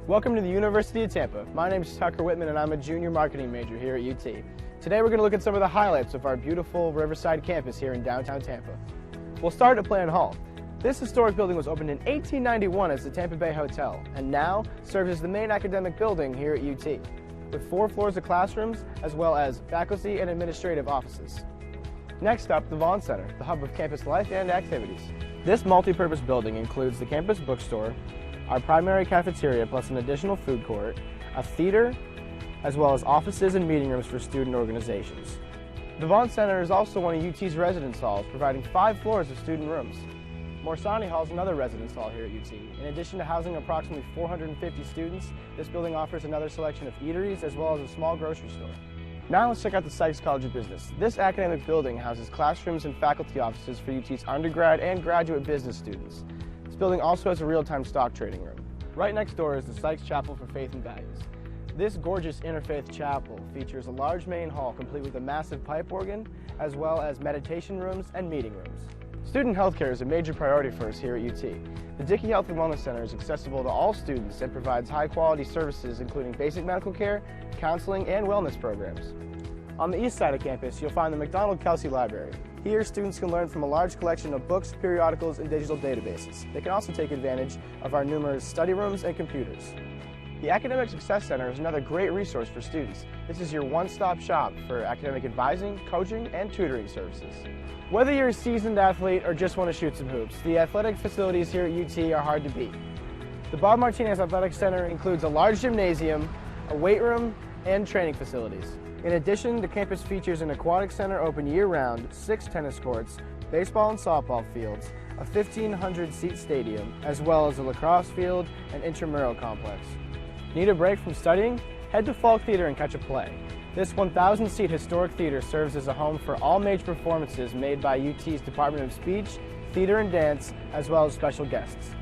Welcome to the University of Tampa. My name is Tucker Whitman and I'm a junior marketing major here at UT. Today we're going to look at some of the highlights of our beautiful Riverside campus here in downtown Tampa. We'll start at Plan Hall. This historic building was opened in 1891 as the Tampa Bay Hotel and now serves as the main academic building here at UT, with 4 floors of classrooms as well as faculty and administrative offices. Next up, the Vaughn Center, the hub of campus life and activities. This multi-purpose building includes the campus bookstore, our primary cafeteria plus an additional food court, a theater, as well as offices and meeting rooms for student organizations. The Vaughn Center is also one of UT's residence halls, providing 5 floors of student rooms. Morsani Hall is another residence hall here at UT. In addition to housing approximately 450 students, this building offers another selection of eateries as well as a small grocery store. Now let's check out the Sykes College of Business. This academic building houses classrooms and faculty offices for UT's undergrad and graduate business students. This building also has a real-time stock trading room. Right next door is the Sykes Chapel for Faith and Values. This gorgeous interfaith chapel features a large main hall complete with a massive pipe organ, as well as meditation rooms and meeting rooms. Student healthcare is a major priority for us here at UT. The Dickey Health and Wellness Center is accessible to all students and provides high-quality services including basic medical care, counseling, and wellness programs. On the east side of campus, you'll find the McDonald-Kelsey Library. Here, students can learn from a large collection of books, periodicals, and digital databases. They can also take advantage of our numerous study rooms and computers. The Academic Success Center is another great resource for students. This is your one-stop shop for academic advising, coaching, and tutoring services. Whether you're a seasoned athlete or just want to shoot some hoops, the athletic facilities here at UT are hard to beat. The Bob Martinez Athletic Center includes a large gymnasium, a weight room, and training facilities. In addition, the campus features an aquatic center open year-round, 6 tennis courts, baseball and softball fields, a 1,500-seat stadium, as well as a lacrosse field and intramural complex. Need a break from studying? Head to Falk Theater and catch a play. This 1,000-seat historic theater serves as a home for all major performances made by UT's Department of Speech, Theater and Dance, as well as special guests.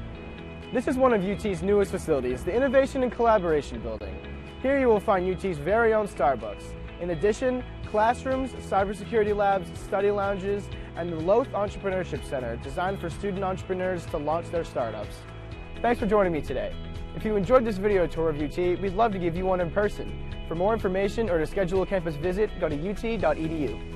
This is one of UT's newest facilities, the Innovation and Collaboration Building. Here you will find UT's very own Starbucks. In addition, classrooms, cybersecurity labs, study lounges, and the Loth Entrepreneurship Center, designed for student entrepreneurs to launch their startups. Thanks for joining me today. If you enjoyed this video tour of UT, we'd love to give you one in person. For more information or to schedule a campus visit, go to ut.edu.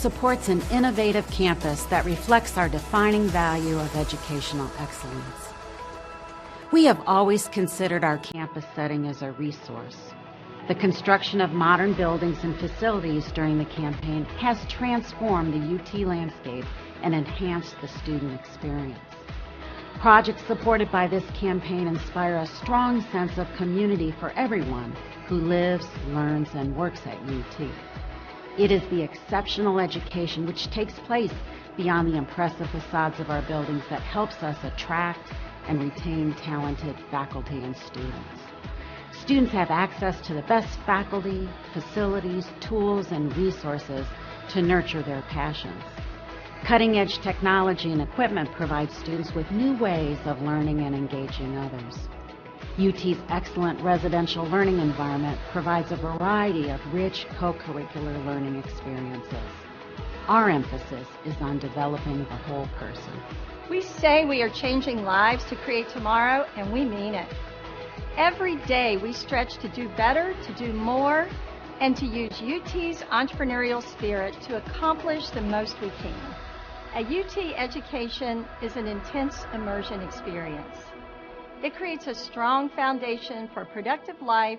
supports an innovative campus that reflects our defining value of educational excellence. We have always considered our campus setting as a resource. The construction of modern buildings and facilities during the campaign has transformed the UT landscape and enhanced the student experience. Projects supported by this campaign inspire a strong sense of community for everyone who lives, learns, and works at UT. It is the exceptional education which takes place beyond the impressive facades of our buildings that helps us attract and retain talented faculty and students. Students have access to the best faculty, facilities, tools, and resources to nurture their passions. Cutting-edge technology and equipment provide students with new ways of learning and engaging others. UT's excellent residential learning environment provides a variety of rich co-curricular learning experiences. Our emphasis is on developing the whole person. We say we are changing lives to create tomorrow, and we mean it. Every day we stretch to do better, to do more, and to use UT's entrepreneurial spirit to accomplish the most we can. A UT education is an intense immersion experience. It creates a strong foundation for a productive life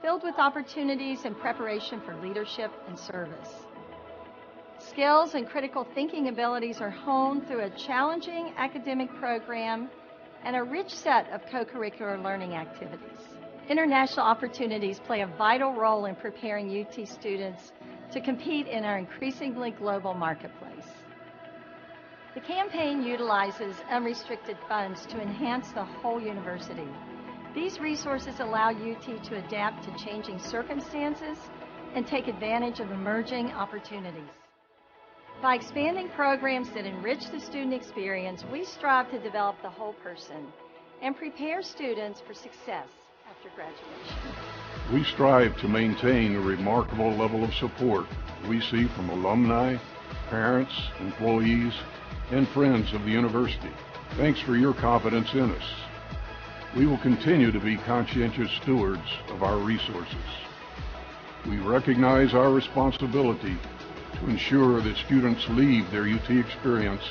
filled with opportunities and preparation for leadership and service. Skills and critical thinking abilities are honed through a challenging academic program and a rich set of co-curricular learning activities. International opportunities play a vital role in preparing UT students to compete in our increasingly global marketplace. The campaign utilizes unrestricted funds to enhance the whole university. These resources allow UT to adapt to changing circumstances and take advantage of emerging opportunities. By expanding programs that enrich the student experience, we strive to develop the whole person and prepare students for success after graduation. We strive to maintain the remarkable level of support we see from alumni, parents, employees, and friends of the university. Thanks for your confidence in us. We will continue to be conscientious stewards of our resources. We recognize our responsibility to ensure that students leave their UT experience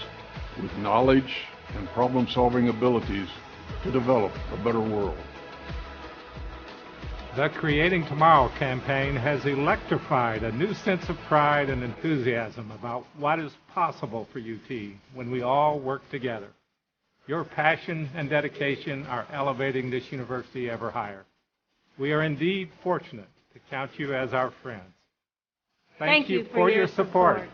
with knowledge and problem-solving abilities to develop a better world. The Creating Tomorrow campaign has electrified a new sense of pride and enthusiasm about what is possible for UT when we all work together. Your passion and dedication are elevating this university ever higher. We are indeed fortunate to count you as our friends. Thank you for your support.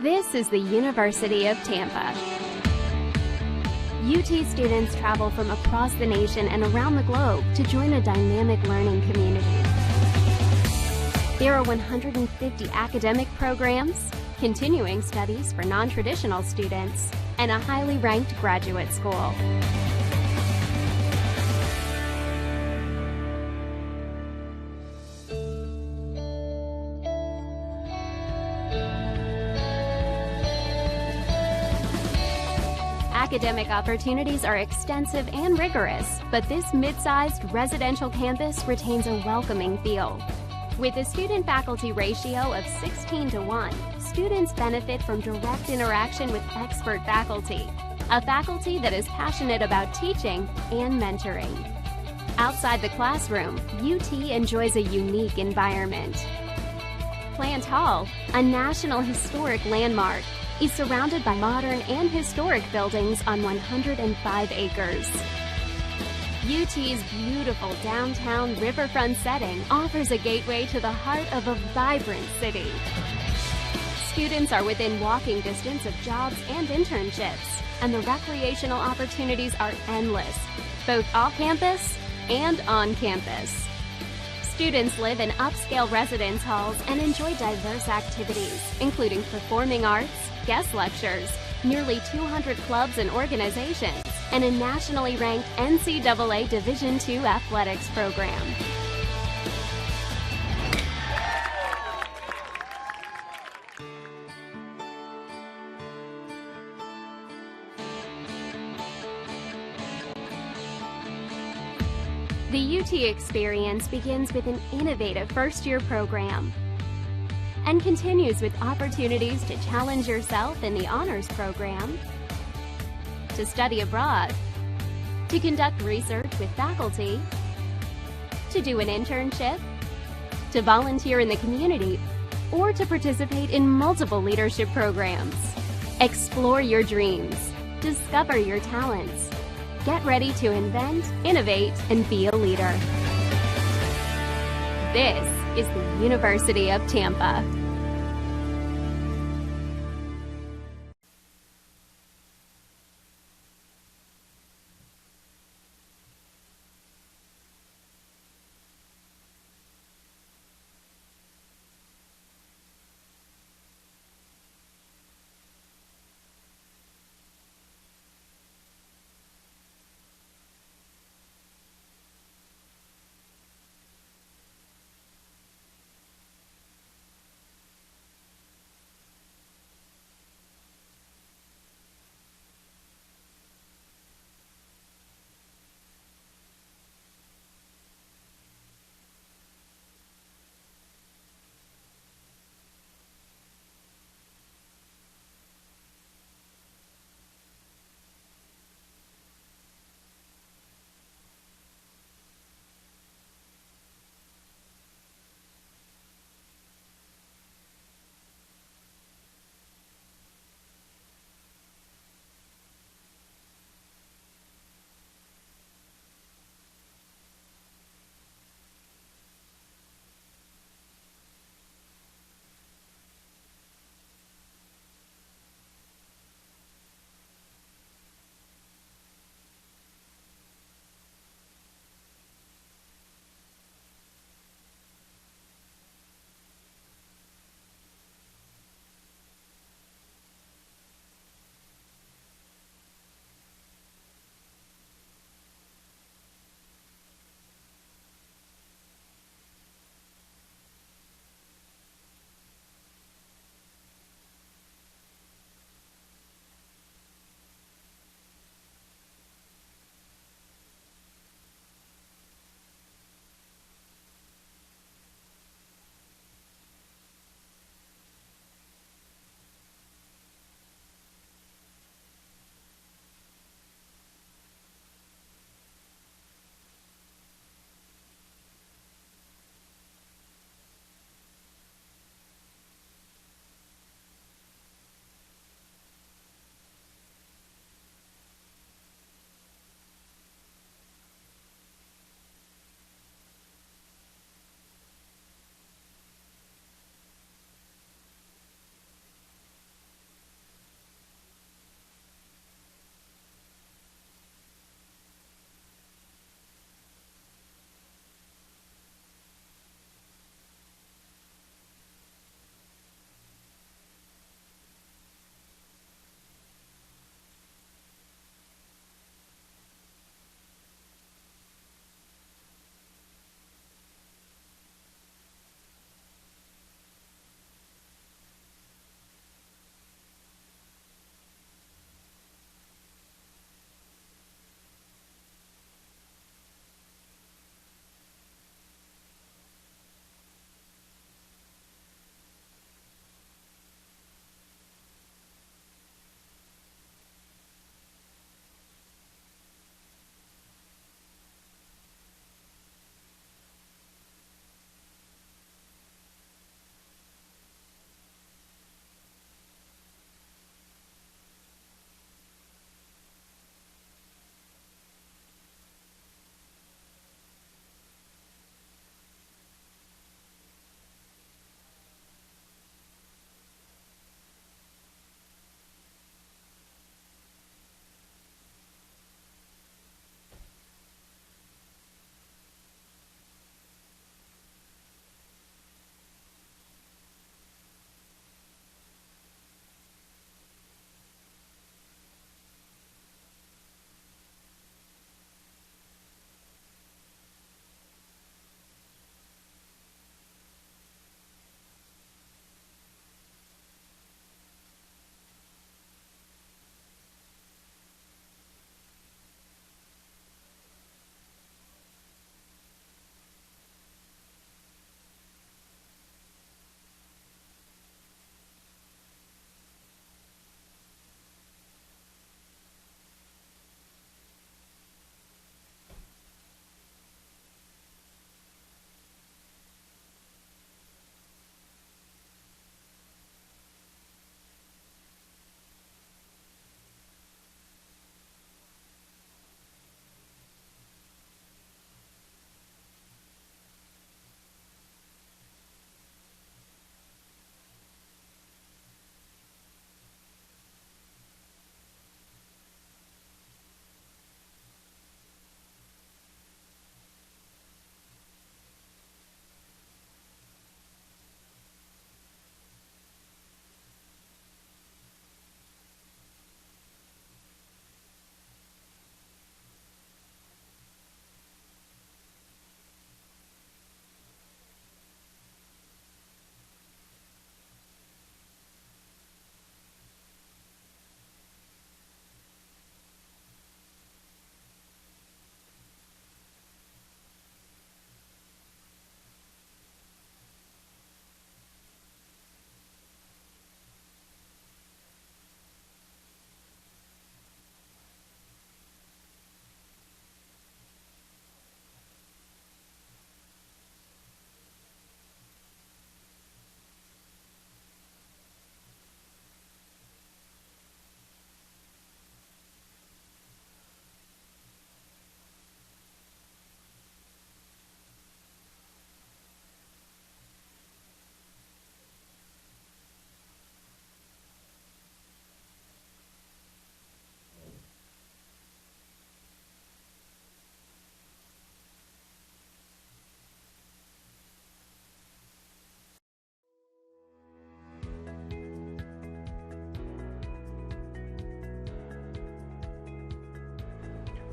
This is the University of Tampa. UT students travel from across the nation and around the globe to join a dynamic learning community. There are 150 academic programs, continuing studies for non-traditional students, and a highly ranked graduate school. Academic opportunities are extensive and rigorous, but this mid-sized residential campus retains a welcoming feel. With a student-faculty ratio of 16:1, students benefit from direct interaction with expert faculty, a faculty that is passionate about teaching and mentoring. Outside the classroom, UT enjoys a unique environment. Plant Hall, a National Historic Landmark, is surrounded by modern and historic buildings on 105 acres. UT's beautiful downtown riverfront setting offers a gateway to the heart of a vibrant city. Students are within walking distance of jobs and internships, and the recreational opportunities are endless, both off campus and on campus. Students live in upscale residence halls and enjoy diverse activities, including performing arts, guest lectures, nearly 200 clubs and organizations, and a nationally ranked NCAA Division II athletics program. The UT experience begins with an innovative first-year program and continues with opportunities to challenge yourself in the honors program, to study abroad, to conduct research with faculty, to do an internship, to volunteer in the community, or to participate in multiple leadership programs. Explore your dreams, discover your talents, get ready to invent, innovate, and be a leader. This is the University of Tampa.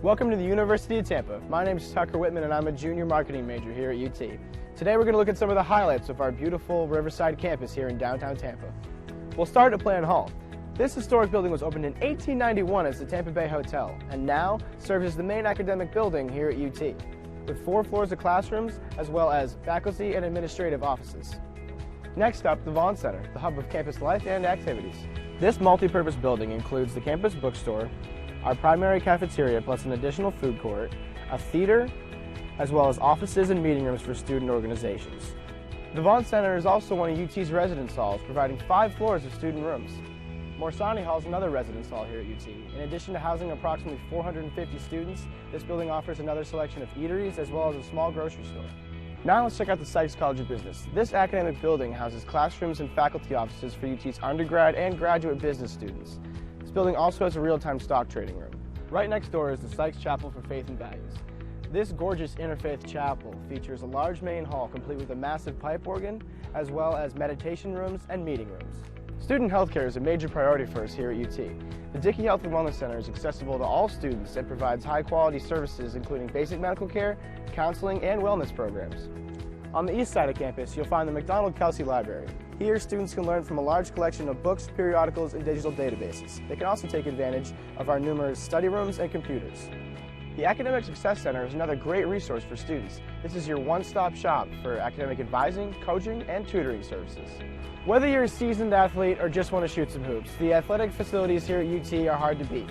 Welcome to the University of Tampa. My name is Tucker Whitman and I'm a junior marketing major here at UT. Today we're going to look at some of the highlights of our beautiful Riverside campus here in downtown Tampa. We'll start at Plan Hall. This historic building was opened in 1891 as the Tampa Bay Hotel and now serves as the main academic building here at UT, with 4 floors of classrooms as well as faculty and administrative offices. Next up, the Vaughn Center, the hub of campus life and activities. This multi-purpose building includes the campus bookstore, our primary cafeteria plus an additional food court, a theater, as well as offices and meeting rooms for student organizations. The Vaughn Center is also one of UT's residence halls, providing 5 floors of student rooms. Morsani Hall is another residence hall here at UT. In addition to housing approximately 450 students, this building offers another selection of eateries as well as a small grocery store. Now let's check out the Sykes College of Business. This academic building houses classrooms and faculty offices for UT's undergrad and graduate business students. This building also has a real-time stock trading room. Right next door is the Sykes Chapel for Faith and Values. This gorgeous interfaith chapel features a large main hall complete with a massive pipe organ, as well as meditation rooms and meeting rooms. Student healthcare is a major priority for us here at UT. The Dickey Health and Wellness Center is accessible to all students and provides high-quality services including basic medical care, counseling, and wellness programs. On the east side of campus, you'll find the McDonald-Kelsey Library. Here, students can learn from a large collection of books, periodicals, and digital databases. They can also take advantage of our numerous study rooms and computers. The Academic Success Center is another great resource for students. This is your one-stop shop for academic advising, coaching, and tutoring services. Whether you're a seasoned athlete or just want to shoot some hoops, the athletic facilities here at UT are hard to beat.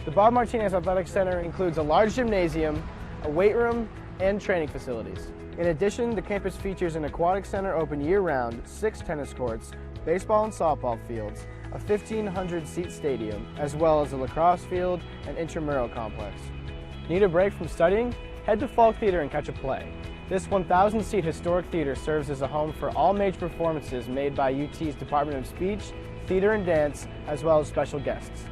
The Bob Martinez Athletic Center includes a large gymnasium, a weight room, and training facilities. In addition, the campus features an aquatic center open year-round, 6 tennis courts, baseball and softball fields, a 1,500-seat stadium, as well as a lacrosse field and intramural complex. Need a break from studying? Head to Falk Theater and catch a play. This 1,000-seat historic theater serves as a home for all major performances made by UT's Department of Speech, Theater and Dance, as well as special guests.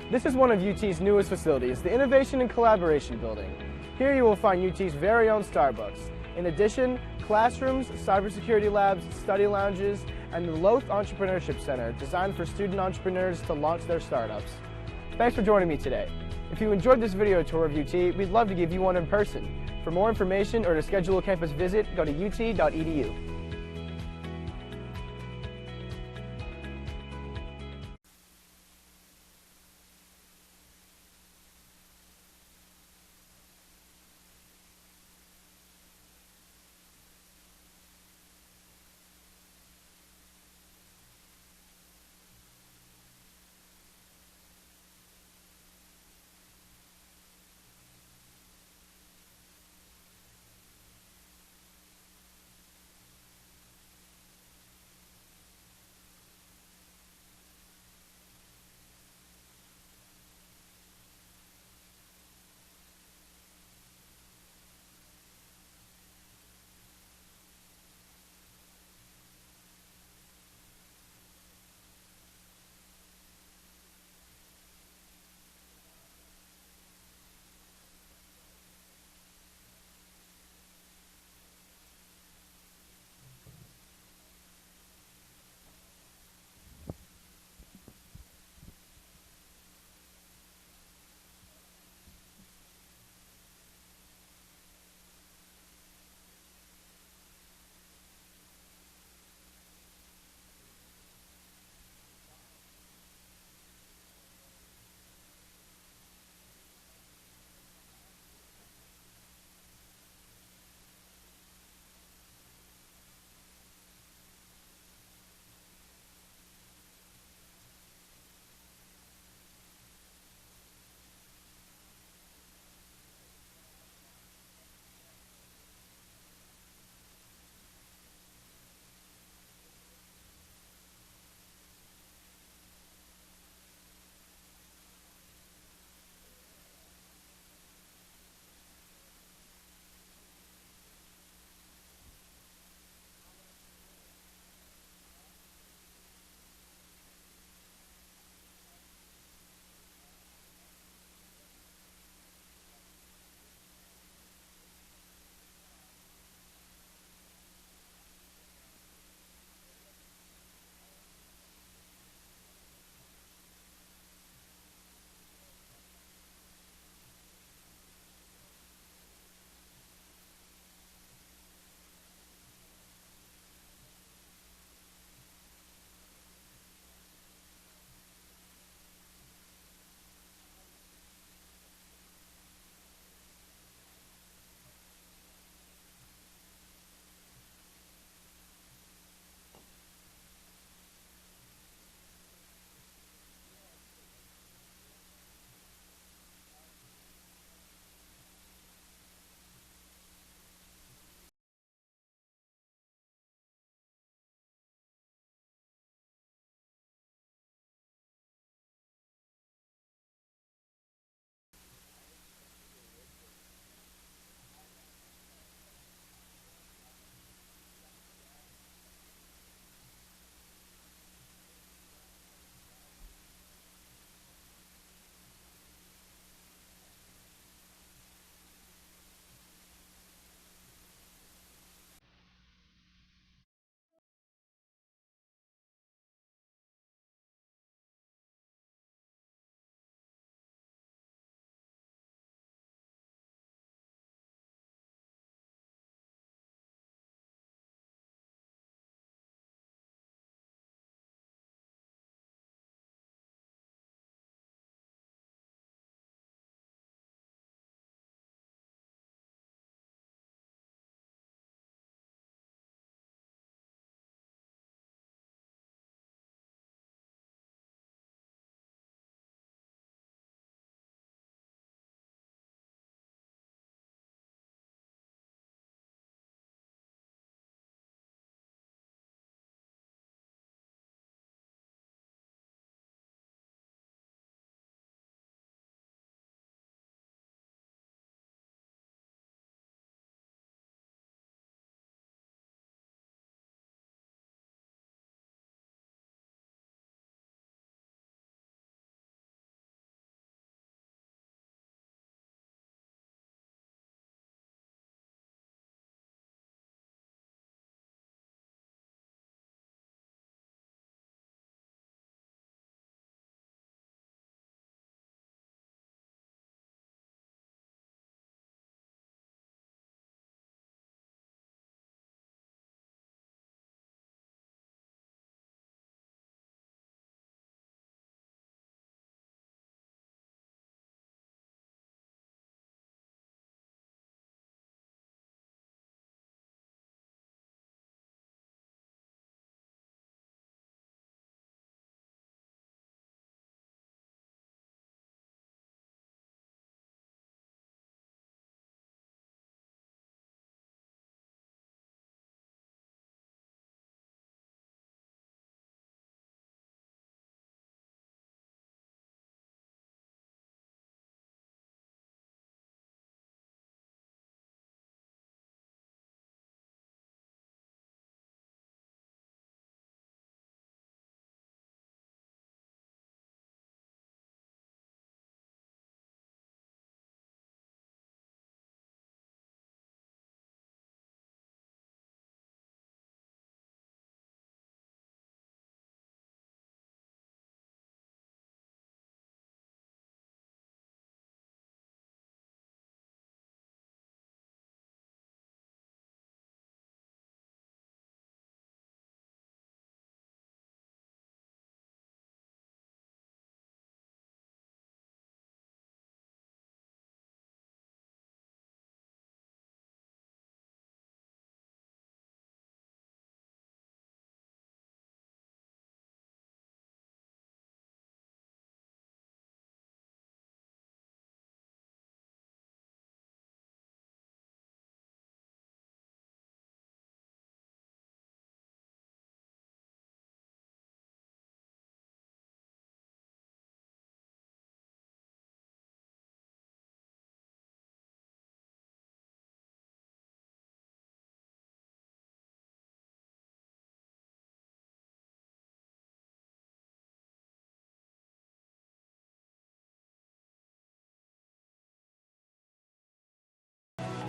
This is one of UT's newest facilities, the Innovation and Collaboration Building. Here you will find UT's very own Starbucks. In addition, classrooms, cybersecurity labs, study lounges, and the Loth Entrepreneurship Center, designed for student entrepreneurs to launch their startups. Thanks for joining me today. If you enjoyed this video tour of UT, we'd love to give you one in person. For more information or to schedule a campus visit, go to ut.edu.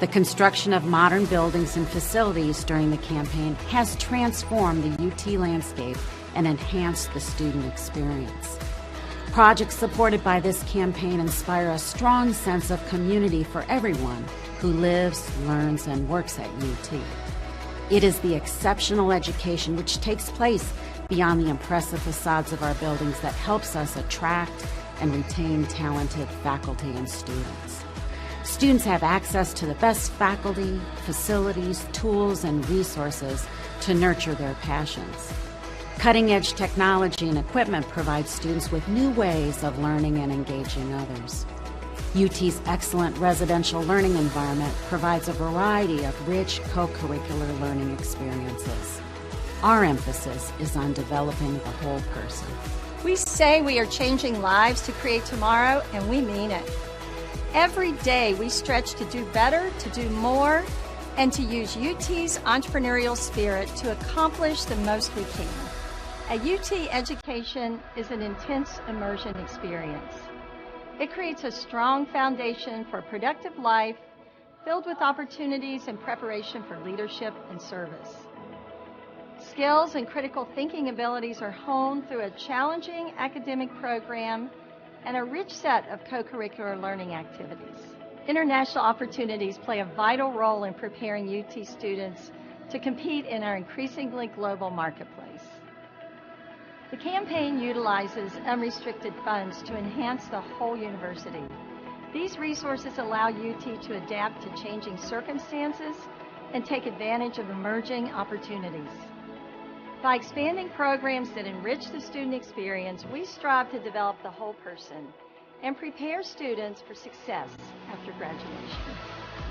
The construction of modern buildings and facilities during the campaign has transformed the UT landscape and enhanced the student experience. Projects supported by this campaign inspire a strong sense of community for everyone who lives, learns, and works at UT. It is the exceptional education which takes place beyond the impressive facades of our buildings that helps us attract and retain talented faculty and students. Students have access to the best faculty, facilities, tools, and resources to nurture their passions. Cutting-edge technology and equipment provide students with new ways of learning and engaging others. UT's excellent residential learning environment provides a variety of rich co-curricular learning experiences. Our emphasis is on developing the whole person. We say we are changing lives to create tomorrow, and we mean it. Every day we stretch to do better, to do more, and to use UT's entrepreneurial spirit to accomplish the most we can. A UT education is an intense immersion experience. It creates a strong foundation for a productive life filled with opportunities and preparation for leadership and service. Skills and critical thinking abilities are honed through a challenging academic program and a rich set of co-curricular learning activities. International opportunities play a vital role in preparing UT students to compete in our increasingly global marketplace. The campaign utilizes unrestricted funds to enhance the whole university. These resources allow UT to adapt to changing circumstances and take advantage of emerging opportunities. By expanding programs that enrich the student experience, we strive to develop the whole person and prepare students for success after graduation.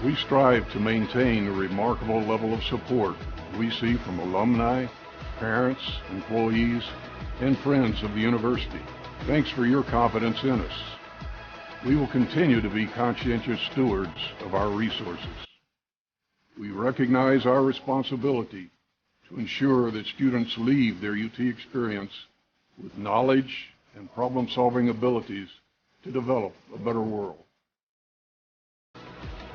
We strive to maintain the remarkable level of support we see from alumni, parents, employees, and friends of the university. Thanks for your confidence in us. We will continue to be conscientious stewards of our resources. We recognize our responsibility to ensure that students leave their UT experience with knowledge and problem-solving abilities to develop a better world.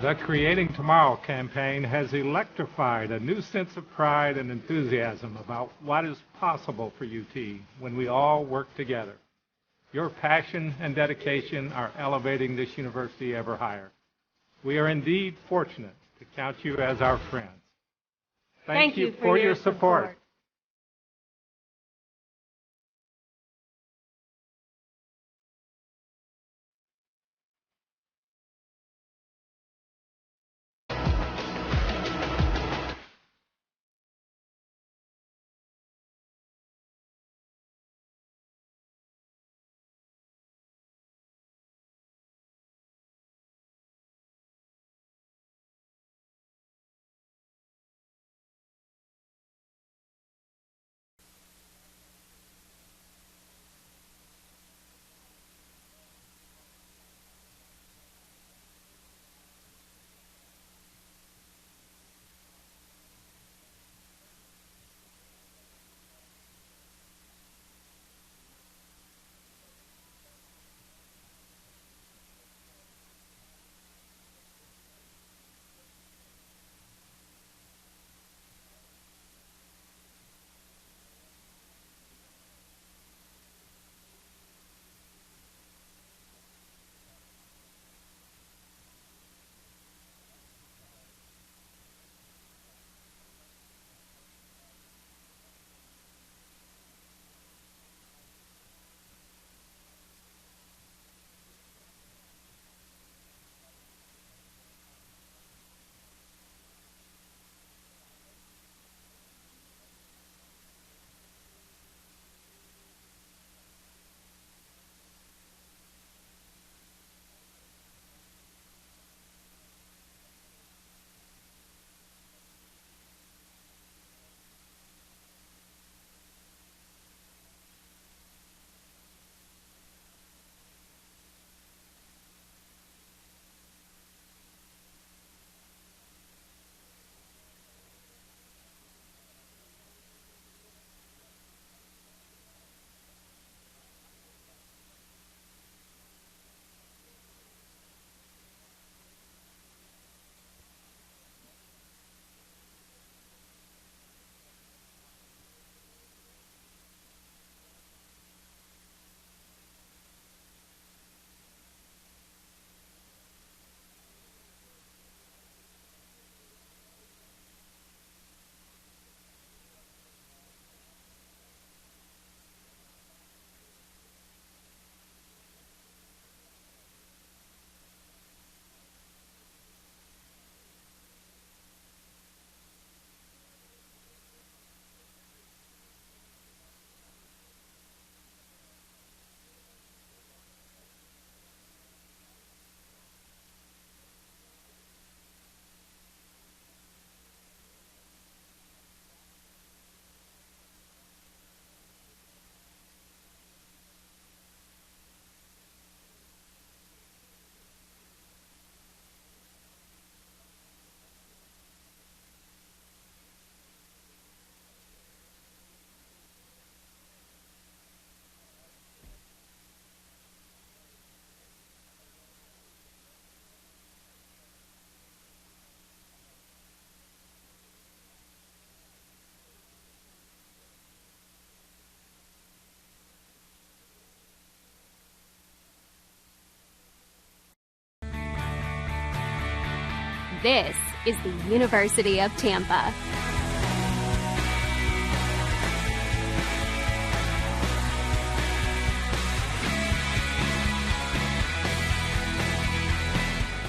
The Creating Tomorrow campaign has electrified a new sense of pride and enthusiasm about what is possible for UT when we all work together. Your passion and dedication are elevating this university ever higher. We are indeed fortunate to count you as our friends. Thank you for your support. This is the University of Tampa.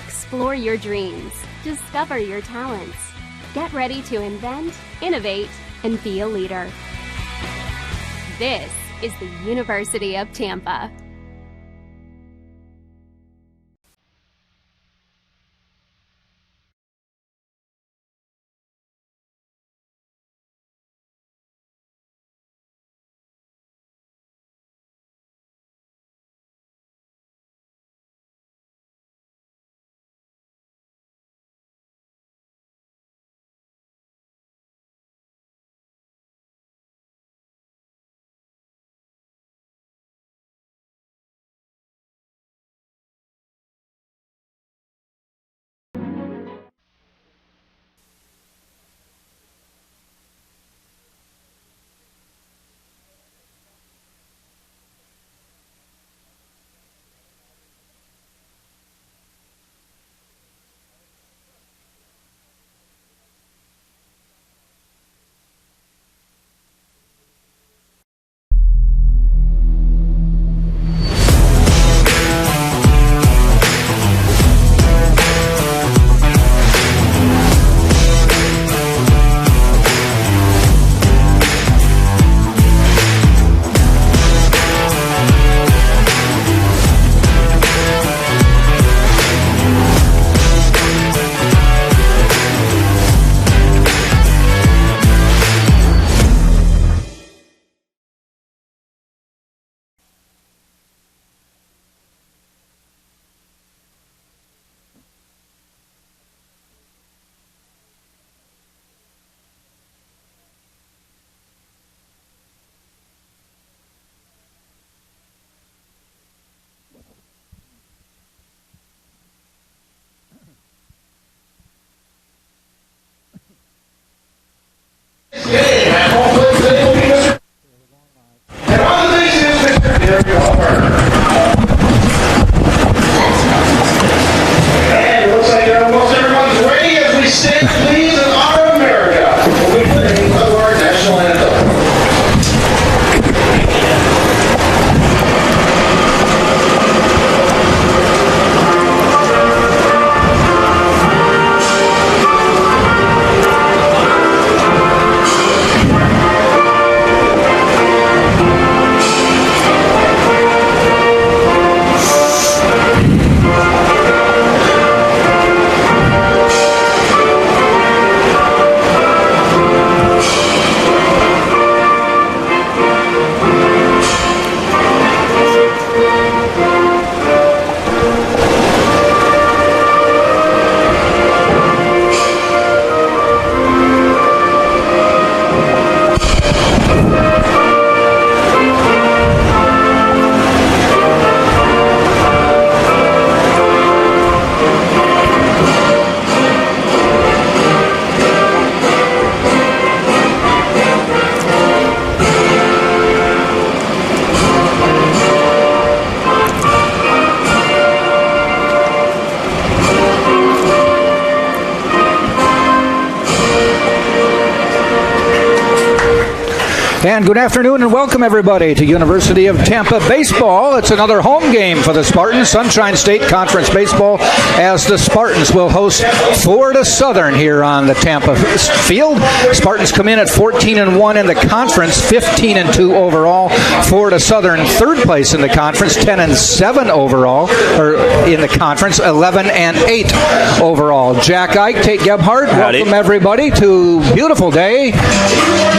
Explore your dreams. Discover your talents. Get ready to invent, innovate, and be a leader. This is the University of Tampa. And good afternoon and welcome everybody to University of Tampa Baseball. It's another home game for the Spartans, Sunshine State Conference Baseball, as the Spartans will host Florida Southern here on the Tampa field. Spartans come in at 14-1 in the conference, 15-2 overall. Florida Southern third place in the conference, 10-7 overall, or in the conference, 11-8 overall. Jack Ike, Tate Gebhardt, welcome everybody to beautiful day.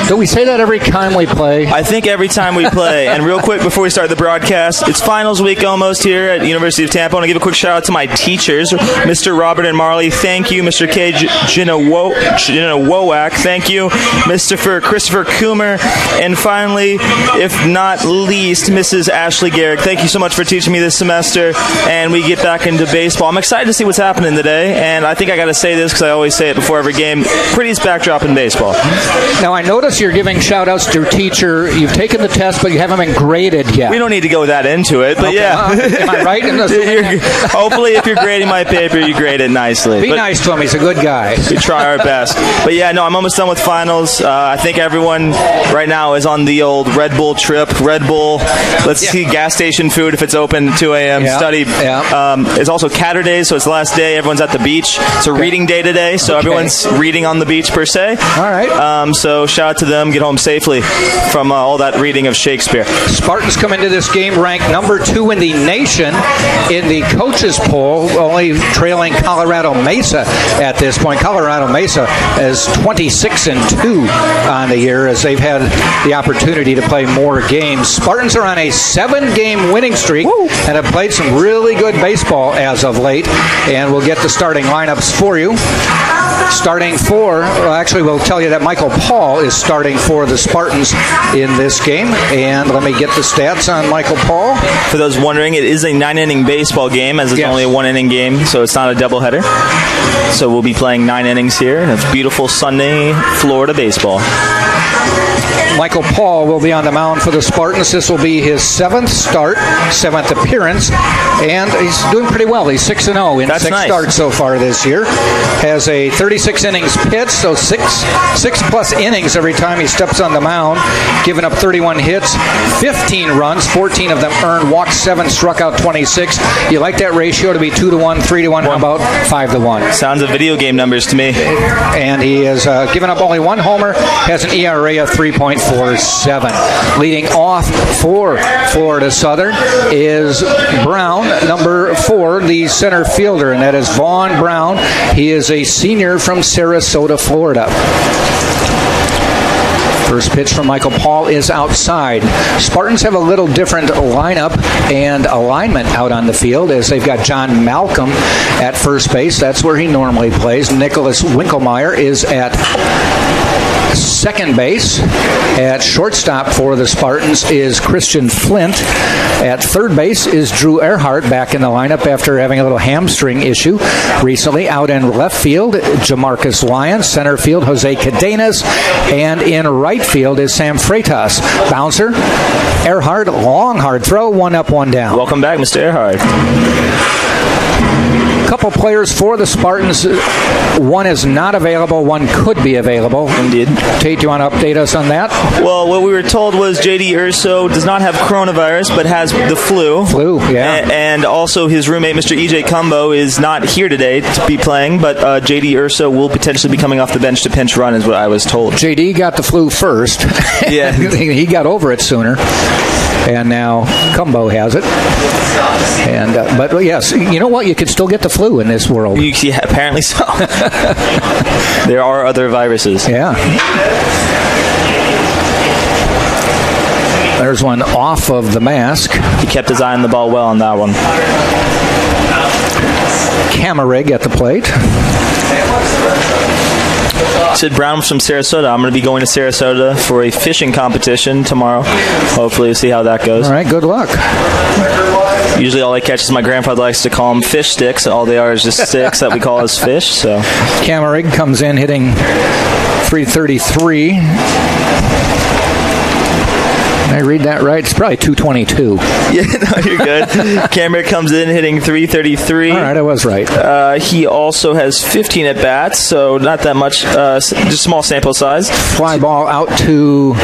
Do we say that every time we play? I think every time we play. And real quick before we start the broadcast, it's finals week almost here at University of Tampa. I want to give a quick shout out to my teachers, Mr. Robert and Marley. Thank you, Mr. K. Wowak. Thank you, Mr. Christopher Coomer. And finally, if not least, Mrs. Ashley Garrick. Thank you so much for teaching me this semester. And we get back into baseball. I'm excited to see what's happening today. And I think I got to say this because I always say it before every game. Prettiest backdrop in baseball. Now, I notice you're giving shout outs to teacher. You've taken the test, but you haven't been graded yet. We don't need to go that into it, but yeah. Am I right? Hopefully, if you're grading my paper, you grade it nicely. Be nice to him. He's a good guy. We try our best. But yeah, no, I'm almost done with finals. I think everyone right now is on the old Red Bull trip. Red Bull, let's see gas station food if it's open at 2 a.m. Study. It's also Catterday, so it's the last day. Everyone's at the beach. It's a reading day today, so everyone's reading on the beach per se. All right. So shout out to them. Get home safely from all that reading of Shakespeare. Spartans come into this game ranked number 2 in the nation in the coaches poll, only trailing Colorado Mesa at this point. Colorado Mesa is 26-2 on the year as they've had the opportunity to play more games. Spartans are on a 7-game winning streak and have played some really good baseball as of late, and we'll get the starting lineups for you. Starting for, we'll tell you that Michael Paul is starting for the Spartans in this game. And let me get the stats on Michael Paul. For those wondering, it is a 9-inning baseball game, as it's only a 1-inning game, so it's not a doubleheader. So we'll be playing 9 innings here. It's beautiful Sunday Florida baseball. Michael Paul will be on the mound for the Spartans. This will be his 7th start, 7th appearance, and he's doing pretty well. He's 6-0 in 6 starts so far this year. Has a 36 innings pitched, so six plus innings every time he steps on the mound. Giving up 31 hits, 15 runs, 14 of them earned, walked 7, struck out 26. You like that ratio to be 2-1, 3-1, how about 5-1? Sounds of video game numbers to me. And he has given up only 1 homer, has an ERA of 3.47. Leading off for Florida Southern is Brown, number 4, the center fielder, and that is Vaughn Brown. He is a senior from Sarasota, Florida. First pitch from Michael Paul is outside. Spartans have a little different lineup and alignment out on the field as they've got John Malcolm at first base. That's where he normally plays. Nicholas Winkelmeyer is at second base. At shortstop for the Spartans is Christian Flint. At third base is Drew Earhart back in the lineup after having a little hamstring issue recently. Out in left field, Jamarcus Lyons. Center field, Jose Cadenas. And in right field is Sam Freitas. Bouncer, Earhart, long hard throw, 1 up, 1 down. Welcome back, Mr. Earhart. Couple players for the Spartans. One is not available. One could be available. Indeed. Tate, do you want to update us on that? Well, what we were told was J.D. Urso does not have coronavirus, but has the flu. And also his roommate, Mr. E.J. Cumbo, is not here today to be playing, but J.D. Urso will potentially be coming off the bench to pinch run, is what I was told. J.D. got the flu first. Yeah. He got over it sooner. And now Cumbo has it. And but yes, you know what? You could still get the flu in this world. Yeah, apparently so. There are other viruses. Yeah. There's one off of the mask. He kept his eye on the ball well on that one. Camarig at the plate. Sid Brown from Sarasota. I'm going to be going to Sarasota for a fishing competition tomorrow. Hopefully, we'll see how that goes. All right, good luck. Usually all I catch is my grandfather likes to call them fish sticks. All they are is just sticks that we call as fish. So Camarig comes in hitting .333. Did I read that right? It's probably 222. Yeah, no, you're good. Camarig comes in hitting .333. All right, I was right. He also has 15 at-bats, so not that much, just small sample size. Fly ball out to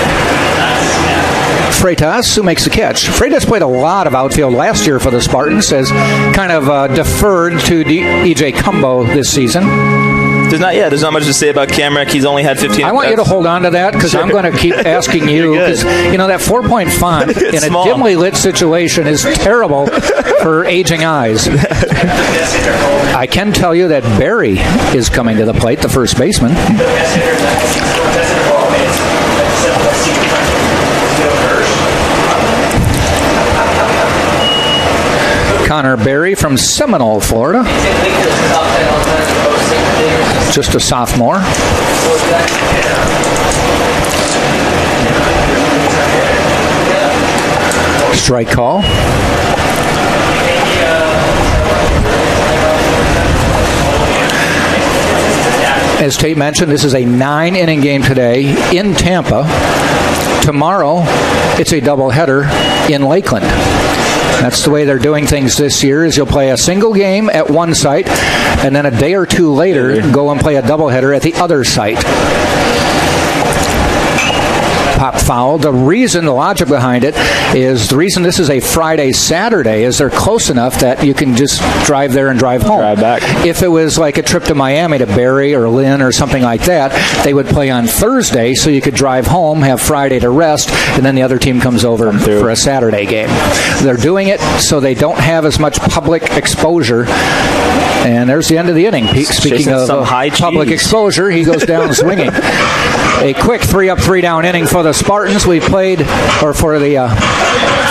Freitas, who makes the catch. Freitas played a lot of outfield last year for the Spartans, has kind of deferred to E.J. Cumbo this season. There's not much to say about Camarig. He's only had 15. I want you to hold on to that because sure. I'm going to keep asking you. Because that 4-point font in a small. Dimly lit situation is terrible for aging eyes. I can tell you that Barry is coming to the plate, the first baseman. Connor Berry from Seminole, Florida. Just a sophomore. Strike call. As Tate mentioned, this is a 9-inning game today in Tampa. tomorrow, it's a doubleheader in Lakeland. That's the way they're doing things this year, is you'll play a single game at one site, and then a day or two later, go and play a doubleheader at the other site. Pop foul. The logic behind it is, the reason this is a Friday-Saturday is they're close enough that you can just drive there and drive home. Drive back. If it was like a trip to Miami to Barrie or Lynn or something like that, they would play on Thursday, so you could drive home, have Friday to rest, and then the other team comes over for a Saturday game. They're doing it so they don't have as much public exposure. And there's the end of the inning. Speaking of public exposure, he goes down swinging. A quick 3-up, 3-down inning for the Spartans. We played, or for the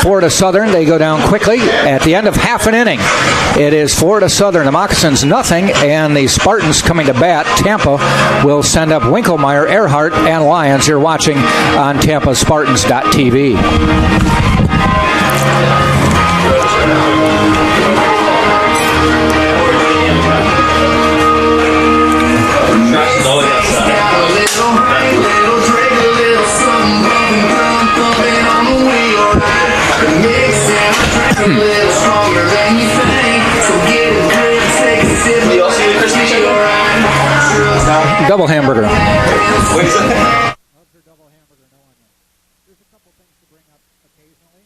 Florida Southern, they go down quickly at the end of half an inning. It is Florida Southern, the Moccasins nothing, and the Spartans coming to bat. Tampa will send up Winkelmeyer, Earhart, and Lyons. You're watching on TampaSpartans.tv. Double hamburger. Double hamburger, no onion. There's a couple things to bring up occasionally.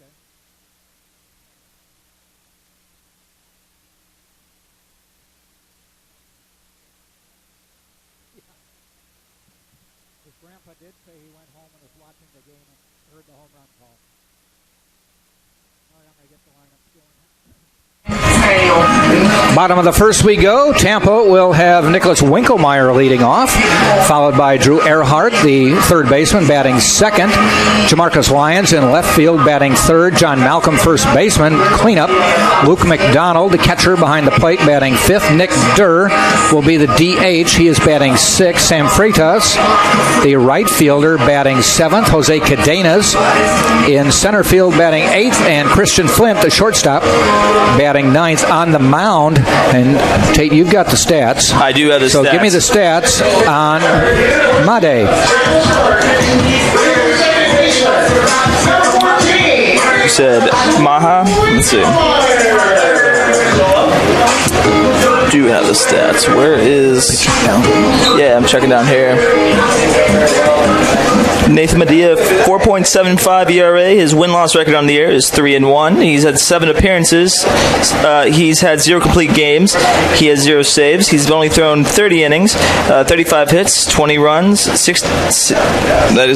Okay. His grandpa did say he went home and was watching the game and heard the home run call. All right, I'm going to get the lineup going. Bottom of the first we go. Tampa will have Nicholas Winkelmeyer leading off, followed by Drew Earhart, the third baseman, batting second. Jamarcus Lyons in left field, batting third. John Malcolm, first baseman, cleanup. Luke McDonald, the catcher behind the plate, batting fifth. Nick Durr will be the DH. He is batting sixth. Sam Freitas, the right fielder, batting seventh. Jose Cadenas in center field, batting eighth. And Christian Flint, the shortstop, batting ninth on the mound. And Tate, you've got the stats. I do have the stats. So give me the stats on Made. You said Maha? Let's see. Do have the stats. Where is... Yeah, I'm checking down here. Nathan Medea, 4.75 ERA. His win-loss record on the year is 3-1. He's had 7 appearances. He's had 0 complete games. He has 0 saves. He's only thrown 30 innings, 35 hits, 20 runs. Is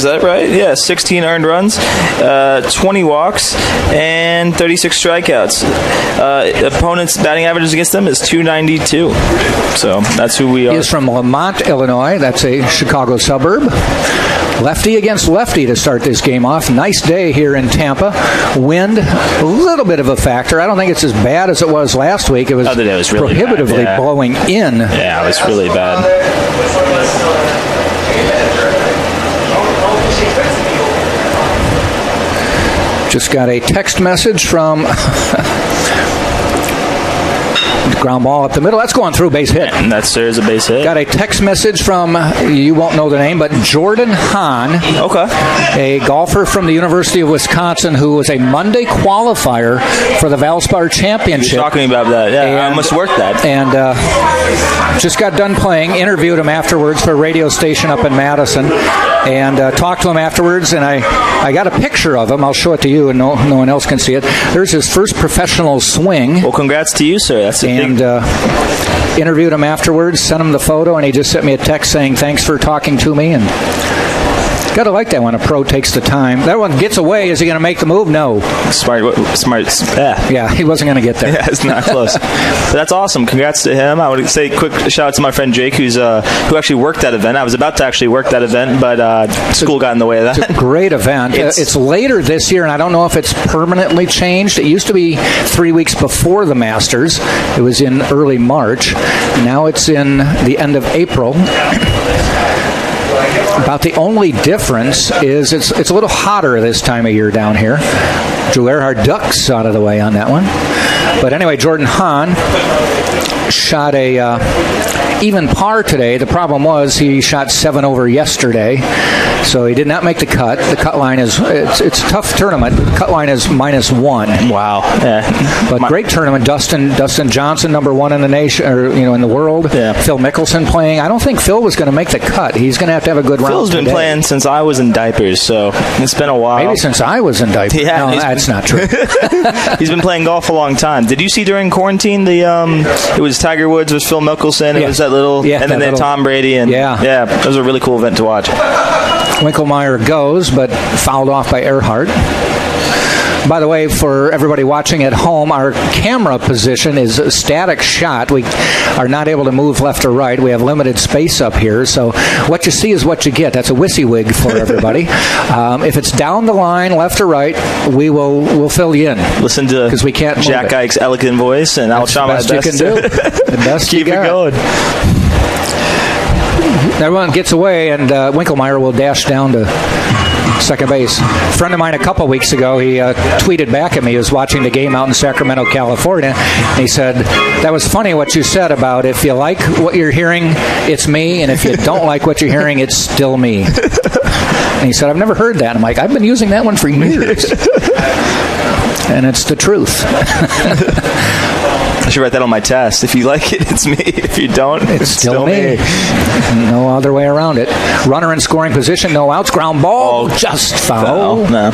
that right? Yeah, 16 earned runs, 20 walks, and 36 strikeouts. Opponents' batting averages against them is .292. So that's who we are. He is from Lamont, Illinois. That's a Chicago suburb. Lefty against lefty to start this game off. Nice day here in Tampa. Wind, a little bit of a factor. I don't think it's as bad as it was last week. It was, really prohibitively bad, blowing in. Yeah, it was really bad. Just got a text message from... ground ball up the middle. That's going through, base hit. And there's a base hit. Got a text message from, you won't know the name, but Jordan Hahn. Okay. A golfer from the University of Wisconsin who was a Monday qualifier for the Valspar Championship. You're talking about that. Yeah, I must work that. And just got done playing. Interviewed him afterwards for a radio station up in Madison. And talked to him afterwards, and I got a picture of him. I'll show it to you, and no one else can see it. There's his first professional swing. Well, congrats to you, sir. That's a big... interviewed him afterwards, sent him the photo, and he just sent me a text saying, thanks for talking to me. And gotta like that when a pro takes the time. That one gets away. Is he going to make the move? No. Smart. Yeah, he wasn't going to get there. Yeah, it's not close. But that's awesome. Congrats to him. I would say quick shout out to my friend Jake, who actually worked that event. I was about to actually work that event, but school got in the way of that. It's a great event. It's later this year, and I don't know if it's permanently changed. It used to be 3 weeks before the Masters. It was in early March. Now it's in the end of April. About the only difference is it's a little hotter this time of year down here. Drew Earhart ducks out of the way on that one. But anyway, Jordan Hahn shot a even par today. The problem was he shot 7 over yesterday, so he did not make the cut. The cut line is it's a tough tournament. The cut line is -1. Wow. Yeah. But great tournament. Dustin Johnson, number 1 in the nation, or in the world. Yeah. Phil Mickelson playing. I don't think Phil was going to make the cut. He's going to have a good round. Phil's been playing since I was in diapers, so it's been a while. Maybe since I was in diapers. Yeah, no, that's not true. He's been playing golf a long time. Did you see during quarantine it was Tiger Woods with Phil Mickelson? It was that little, and then Tom Brady, and it was a really cool event to watch. Winkelmeyer goes, but fouled off by Earhart. By the way, for everybody watching at home, our camera position is a static shot. We are not able to move left or right. We have limited space up here, so what you see is what you get. That's a WYSIWYG for everybody. If it's down the line, left or right, we'll fill you in. Listen to because we can't Jack Ike's elegant voice, and I'll try my best. You can do. The best Keep you got. it going. Everyone gets away, and Winkelmeyer will dash down to second base. A friend of mine a couple weeks ago, he tweeted back at me. He was watching the game out in Sacramento, California. And he said, "That was funny what you said about if you like what you're hearing, it's me, and if you don't like what you're hearing, it's still me." And he said, "I've never heard that." I'm like, "I've been using that one for years." And it's the truth. I should write that on my test. If you like it, it's me. If you don't, it's still me. No other way around it. Runner in scoring position, no outs, ground ball, just foul. No.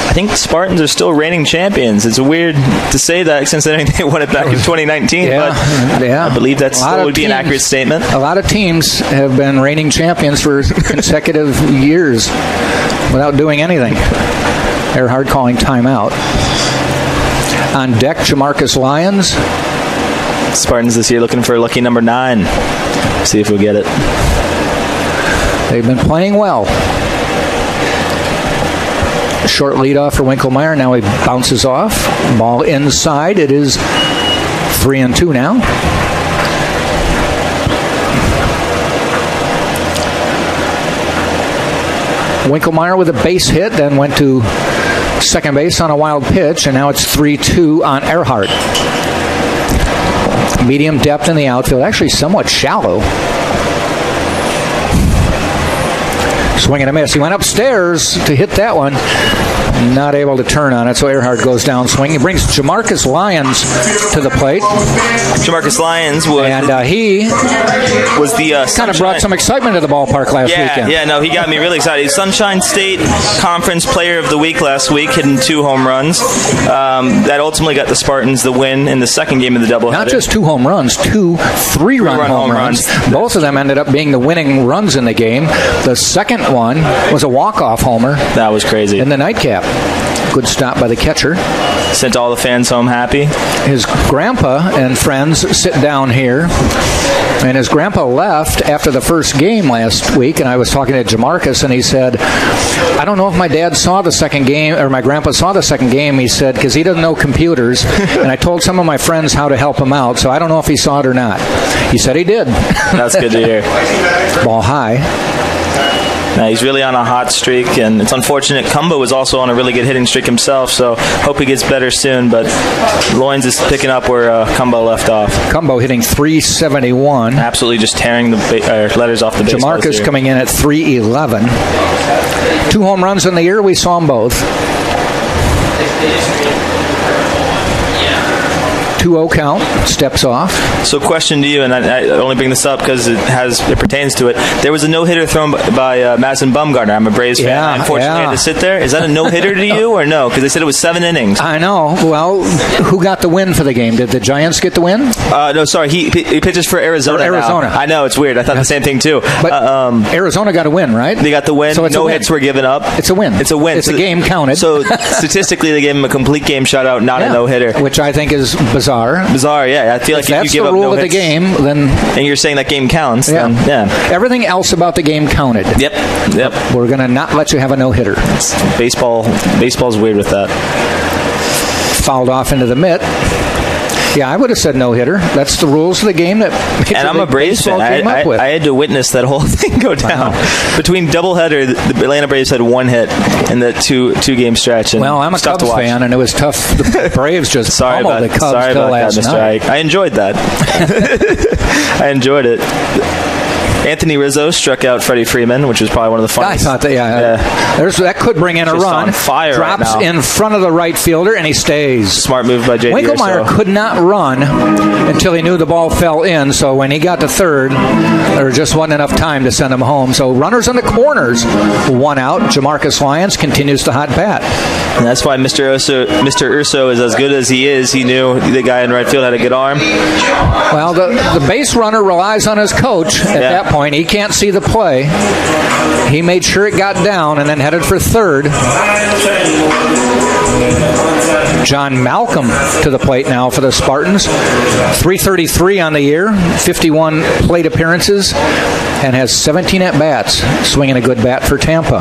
I think the Spartans are still reigning champions. It's weird to say that considering they won it back in 2019, but I believe that still would be an accurate statement. A lot of teams have been reigning champions for consecutive years without doing anything. Earhart calling timeout. On deck, Jamarcus Lyons. Spartans this year looking for lucky number 9. See if we'll get it. They've been playing well. Short leadoff for Winkelmeyer. Now he bounces off. Ball inside. It is 3-2 now. Winkelmeyer with a base hit, then went to second base on a wild pitch, and now it's 3-2 on Earhart. Medium depth in the outfield, actually somewhat shallow. Swing and a miss. He went upstairs to hit that one. Not able to turn on it, so Earhart goes down swing. He brings Jamarcus Lyons to the plate. Jamarcus Lyons was... And he was the... kind of brought some excitement to the ballpark last weekend. Yeah, no, he got me really excited. He's Sunshine State Conference Player of the Week last week, hitting 2 home runs. That ultimately got the Spartans the win in the second game of the doubleheader. Not just 2 home runs, 2 3-run home runs. Both of them ended up being the winning runs in the game. The second one was a walk-off homer. That was crazy. In the nightcap. Good stop by the catcher. Sent all the fans home happy. His grandpa and friends sit down here. And his grandpa left after the first game last week, and I was talking to Jamarcus, and he said, "I don't know if my dad saw the second game, or my grandpa saw the second game," he said, "because he doesn't know computers, and I told some of my friends how to help him out, so I don't know if he saw it or not." He said he did. That's good to hear. Ball high. He's really on a hot streak, and it's unfortunate. Cumbo was also on a really good hitting streak himself, so hope he gets better soon, but Loins is picking up where Cumbo left off. Cumbo hitting .371. Absolutely just tearing the letters off the base. Jamarcus coming in at .311. 2 home runs in the year. We saw them both. 2-0 count, steps off. So question to you, and I only bring this up because it pertains to it. There was a no-hitter thrown by Madison Bumgarner. I'm a Braves fan. I unfortunately had to sit there. Is that a no-hitter to you or no? Because they said it was 7 innings. I know. Well, who got the win for the game? Did the Giants get the win? No, sorry. He pitches for Arizona. Arizona. Now. I know, it's weird. I thought the same thing too. But Arizona got a win, right? They got the win. So no hits were given up. It's a win. It's a win. It's a game counted. So statistically, they gave him a complete game shutout, not a no-hitter. Which I think is bizarre. Bizarre, yeah. I feel like if you give up no hits, that's the rule of the game, then... And you're saying that game counts, then, yeah. Everything else about the game counted. Yep. We're going to not let you have a no-hitter. Baseball's weird with that. Fouled off into the mitt. Yeah, I would have said no hitter. That's the rules of the game that Major And I'm a League Braves Baseball fan. came up with. I had to witness that whole thing go down. Between doubleheader, the Atlanta Braves had one hit in the two-game stretch. And Well, I'm a Cubs fan, and it was tough. The Braves just pummeled the Cubs till last night. I enjoyed that. I enjoyed it. Anthony Rizzo struck out Freddie Freeman, which was probably one of the funniest. I thought that could bring in a Just run. on fire Drops right now. in front of the right fielder, and he stays. Smart move by J.D. Winkelmeyer could not run until he knew the ball fell in, so when he got to third, there just wasn't enough time to send him home. So runners in the corners, one out. Jamarcus Lyons continues to hot bat. And that's why Mr. Urso is as good as he is. He knew the guy in right field had a good arm. Well, the base runner relies on his coach at that point. He can't see the play. He made sure it got down and then headed for third. John Malcolm to the plate now for the Spartans. .333 on the year, 51 plate appearances, and has 17 at-bats. Swinging a good bat for Tampa.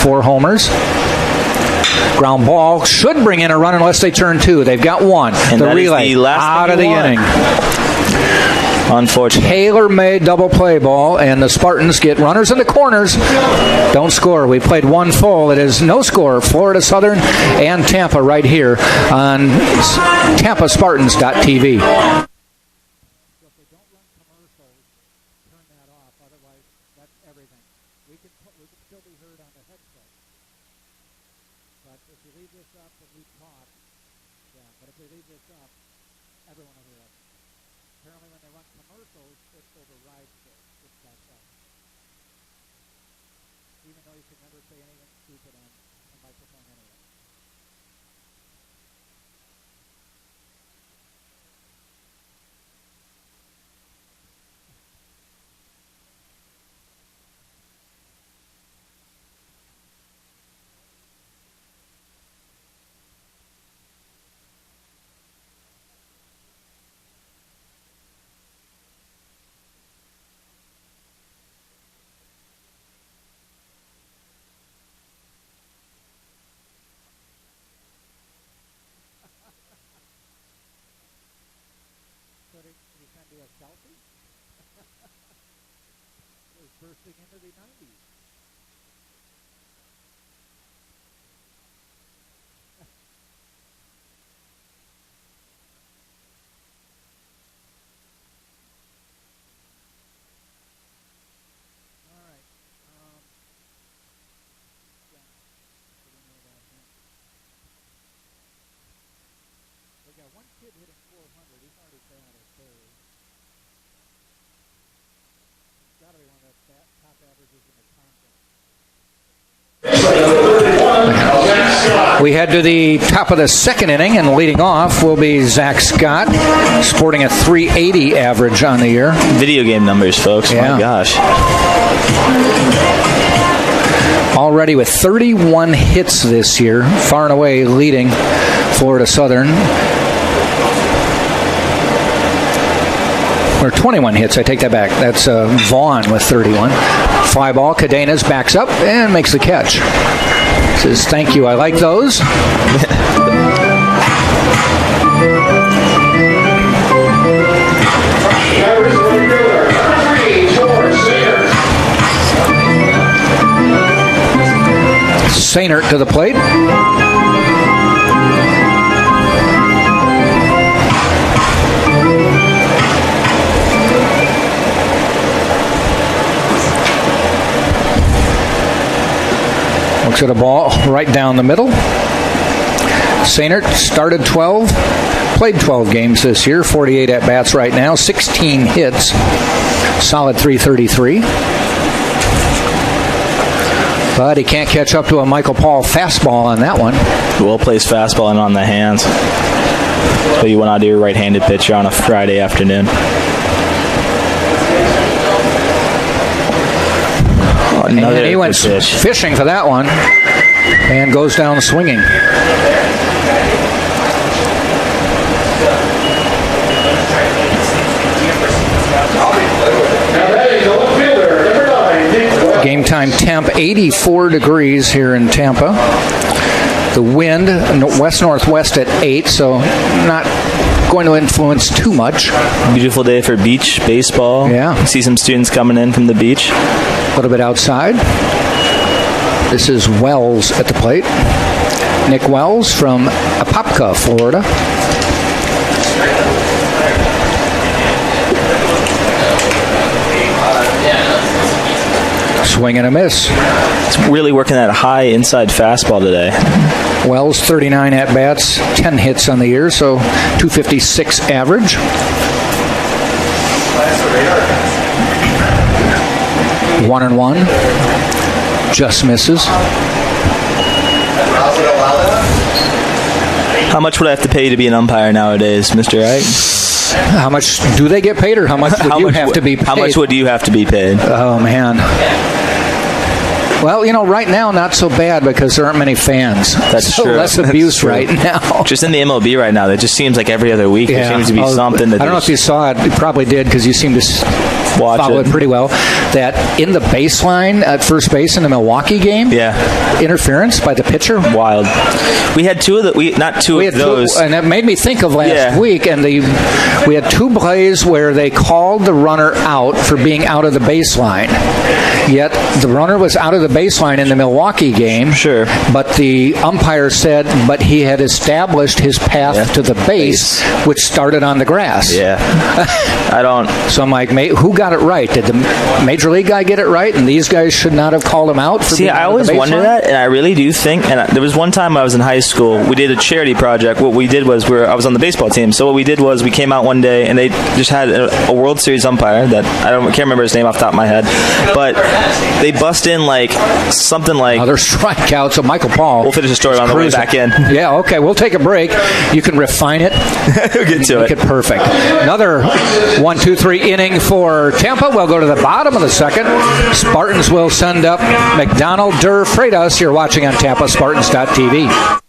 4 homers. Ground ball should bring in a run unless they turn 2. They've got 1. And the relay out of the inning. Unfortunately. Tailor-made double play ball, and the Spartans get runners in the corners. Don't score. We played one full. It is no score. Florida Southern and Tampa right here on TampaSpartans.tv. We head to the top of the second inning, and leading off will be Zach Scott, sporting a .380 average on the year. Video game numbers, folks. Yeah. My gosh. Already with 31 hits this year, far and away leading Florida Southern. Or 21 hits, I take that back. That's Vaughn with 31. Fly ball, Cadenas backs up and makes the catch. Says, thank you, I like those. Sainert to the plate. Looks at a ball right down the middle. Sainert started 12, played 12 games this year, 48 at-bats right now, 16 hits, solid .333. But he can't catch up to a Michael Paul fastball on that one. Well-placed fastball and on the hands. So you want out to your right-handed pitcher on a Friday afternoon. And he went fishing for that one and goes down swinging. Game time temp 84 degrees here in Tampa. The wind west-northwest at 8, so not going to influence too much. Beautiful day for beach baseball. Yeah. See some students coming in from the beach. A little bit outside. This is Wells at the plate. Nick Wells from Apopka, Florida. Swing and a miss. It's really working that high inside fastball today. Wells, 39 at-bats, 10 hits on the year, so 256 average. One and one. Just misses. How much would I have to pay to be an umpire nowadays, Mr. Wright? How much do they get paid, or how much would you have to be paid? How much would you have to be paid? Oh, man. Well, right now, not so bad because there aren't many fans. That's so true. Less abuse right now. Just in the MLB right now, it just seems like every other week there seems to be something. I don't know if you saw it. You probably did because you seem to follow it pretty well. That in the baseline at first base in the Milwaukee game, interference by the pitcher. Wild. We had two of those. And that made me think of last week. And we had two plays where they called the runner out for being out of the baseline. Yet the runner was out of the baseline in the Milwaukee game. Sure. But the umpire said, but he had established his path to the base, which started on the grass. Yeah. I don't. So I'm like, who got it right? Did the Major League guy get it right? And these guys should not have called him out for being I out always of the baseline? wonder that, and I really do think, and there was one time I was in high school, we did a charity project. What we did was, I was on the baseball team, so what we did was we came out one day, and they just had a World Series umpire that, can't remember his name off the top of my head, but they bust in something like... Other strikeouts, so Michael Paul. We'll finish the story on the way back in. Yeah, okay, we'll take a break. You can refine it. We'll get to it. Make it perfect. Another 1-2-3 inning for Tampa. We'll go to the bottom of the second. Spartans will send up McDonald Der Freitas. You're watching on TampaSpartans.tv.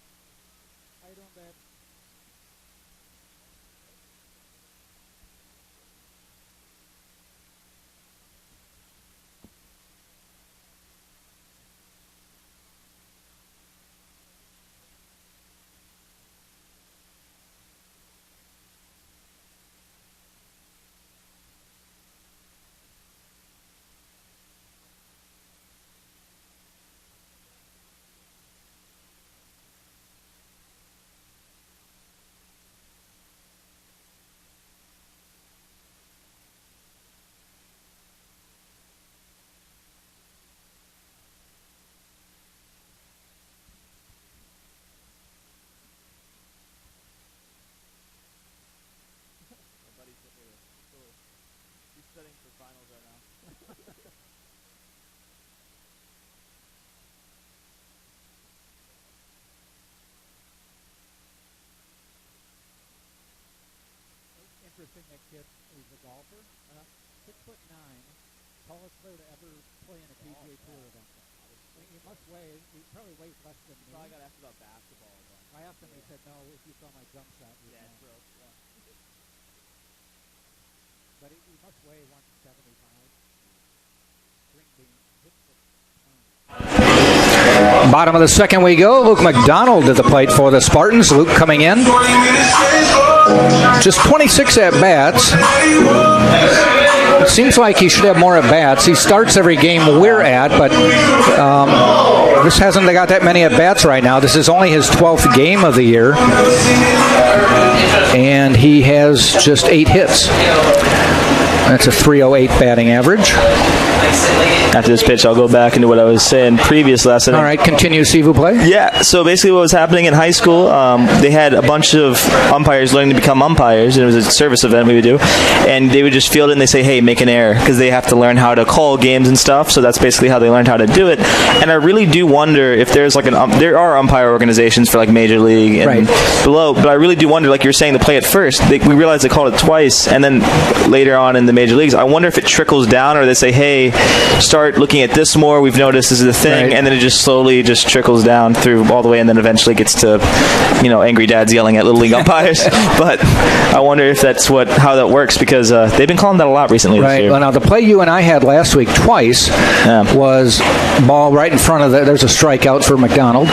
That kid is a golfer, 6'9", tallest player to ever play in a PGA Tour event. He must weigh, he probably weighs less than me. So I got asked about basketball. I asked him, he said, no, if you saw my jump shot. Yeah, it's broke. Yeah. But he must weigh 175. String bean hits the bottom of the second we go. Luke McDonald to the plate for the Spartans. Luke coming in. Just 26 at-bats. It seems like he should have more at-bats. He starts every game we're at, but this hasn't got that many at-bats right now. This is only his 12th game of the year. And he has just 8 hits. That's a .308 batting average. After this pitch, I'll go back into what I was saying previous lesson. All right, continue, s'il vous plaît. Yeah, so basically what was happening in high school, they had a bunch of umpires learning to become umpires, and it was a service event we would do, and they would just field it and they say, hey, make an error, because they have to learn how to call games and stuff, so that's basically how they learned how to do it. And I really do wonder if there's there are umpire organizations for Major League and below, but I really do wonder, like you were saying, the play at first, we realized they called it twice, and then later on in the Major Leagues, I wonder if it trickles down, or they say, hey, start looking at this more, we've noticed this is a thing, and then it just slowly just trickles down through all the way, and then eventually gets to, angry dads yelling at Little League umpires. But I wonder if that's how that works, because they've been calling that a lot recently this year. Well, now the play you and I had last week twice was ball right in front of there's a strikeout for McDonald.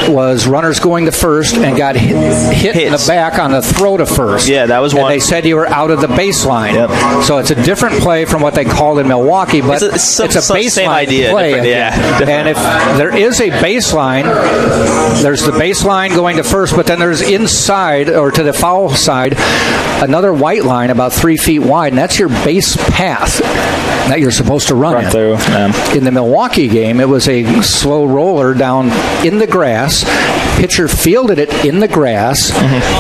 was runners going to first and got hit in the back on the throw to first. Yeah, that was one. And they said you were out of the baseline. Yep. So it's a different play from what they called in Milwaukee, but it's a baseline same idea, play. Different. And if there is a baseline, there's the baseline going to first, but then there's inside or to the foul side another white line about 3 feet wide, and that's your base path that you're supposed to run through. In the Milwaukee game, it was a slow roller down in the grass. Pitcher fielded it in the grass,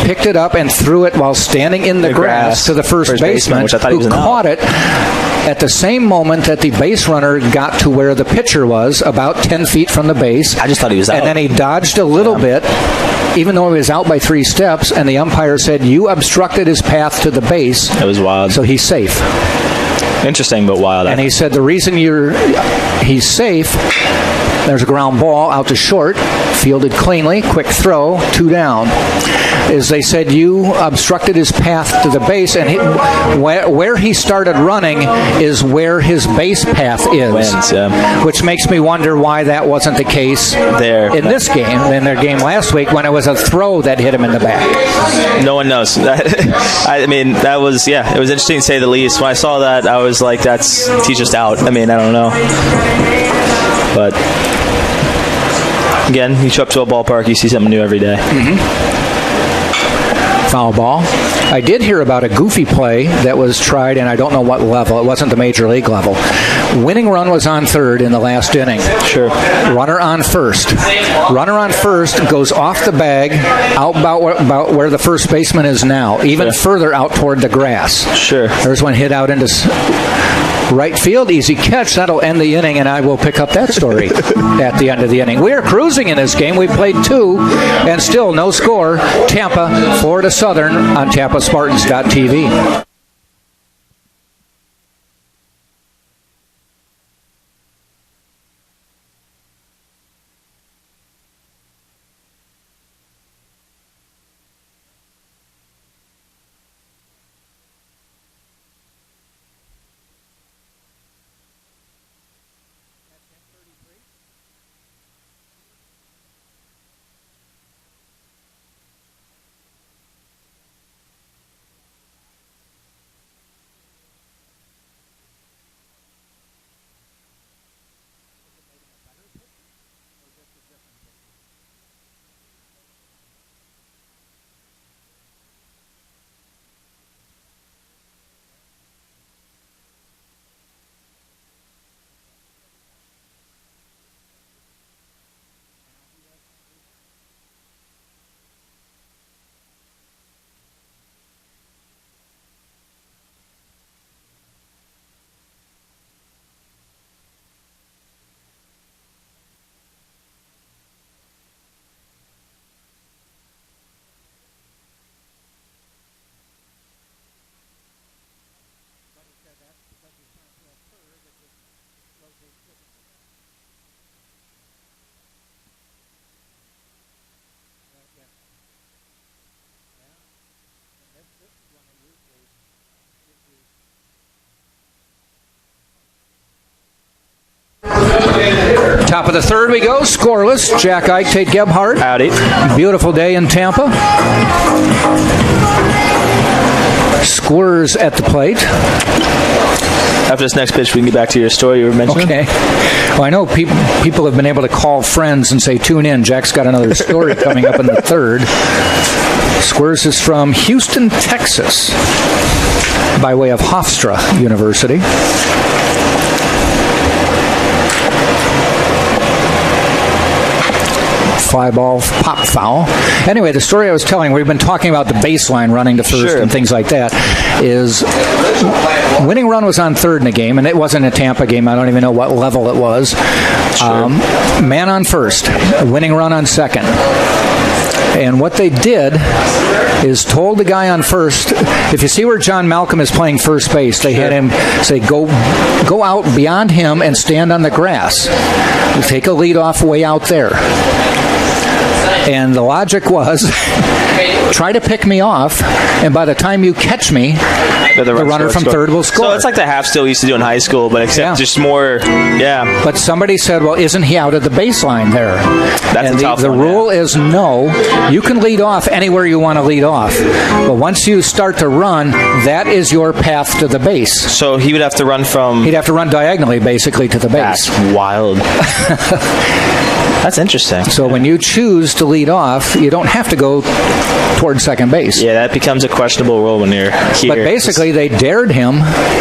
picked it up, and threw it while standing in the grass to the first baseman, which I thought he was caught it at the same moment that the base runner got to where the pitcher was, about 10 feet from the base. I just thought he was out. And then he dodged a little bit, even though he was out by 3 steps, and the umpire said, you obstructed his path to the base. It was wild. So he's safe. Interesting, but wild. And he said the reason he's safe, there's a ground ball out to short, fielded cleanly, quick throw, 2 down, is they said you obstructed his path to the base, and where he started running is where his base path is, which makes me wonder why that wasn't the case in this game, in their game last week, when it was a throw that hit him in the back. No one knows. I mean, that was, it was interesting to say the least. When I saw that, I was like, he's just out. I mean, I don't know. But again, you show up to a ballpark, you see something new every day. Foul ball. I did hear about a goofy play that was tried, and I don't know what level. It wasn't the major league level. Winning run was on third in the last inning. Sure. Runner on first. Runner on first goes off the bag, out about where the first baseman is now, even further out toward the grass. Sure. There's one hit out into right field, easy catch. That'll end the inning, and I will pick up that story at the end of the inning. We are cruising in this game. We played 2, and still no score. Tampa, Florida Southern on TampaSpartans.tv. Top of the third we go, scoreless. Jack Ike, Tate Gebhardt. Howdy. Beautiful day in Tampa. Squirrers at the plate. After this next pitch, we can get back to your story you were mentioning. Okay. Well, I know people have been able to call friends and say, tune in. Jack's got another story coming up in the third. Squirrers is from Houston, Texas, by way of Hofstra University. Fly ball, pop foul. Anyway, the story I was telling, we've been talking about the baseline running to first and things like that, is winning run was on third in the game, and it wasn't a Tampa game. I don't even know what level it was. Man on first, winning run on second. And what they did is told the guy on first, if you see where John Malcolm is playing first base, they had him say, go out beyond him and stand on the grass. We'll take a lead off way out there. And the logic was, try to pick me off, and by the time you catch me, the runner from third will score. So it's like the half steal we used to do in high school, but except just more, But somebody said, well, isn't he out at the baseline there? That's a tough one. The rule yeah. is no. You can lead off anywhere you want to lead off. But once you start to run, that is your path to the base. So he would have to run from... He'd have to run diagonally, basically, to the base. That's wild. That's interesting. So when you choose to lead off, you don't have to go towards second base. Yeah, that becomes a questionable rule when you're here. But basically, they dared him,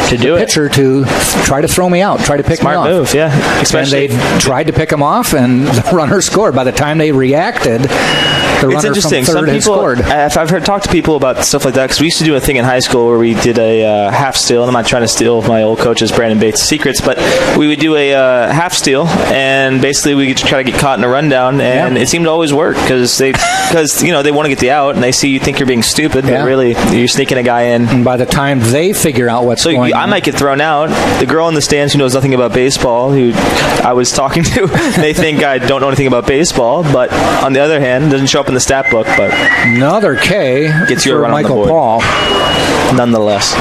to do the pitcher, to try to throw me out, try to pick me off. Smart move, yeah. Especially, and they tried to pick him off, and the runner scored. By the time they reacted, the runner from third had scored. I've talked to people about stuff like that, because we used to do a thing in high school where we did a half steal, and I'm not trying to steal my old coach's Brandon Bates' secrets, but we would do a half steal, and basically we could try to get caught in a rundown, and it seemed to always work, because they want to get the out, and they see you think you're being stupid, but really you're sneaking a guy in. And by the time they figure out what's going on, I might get thrown out. The girl in the stands who knows nothing about baseball, who I was talking to, they think I don't know anything about baseball, but on the other hand, doesn't show up in the stat book. But another K gets you a run Michael on the board. Paul. Nonetheless.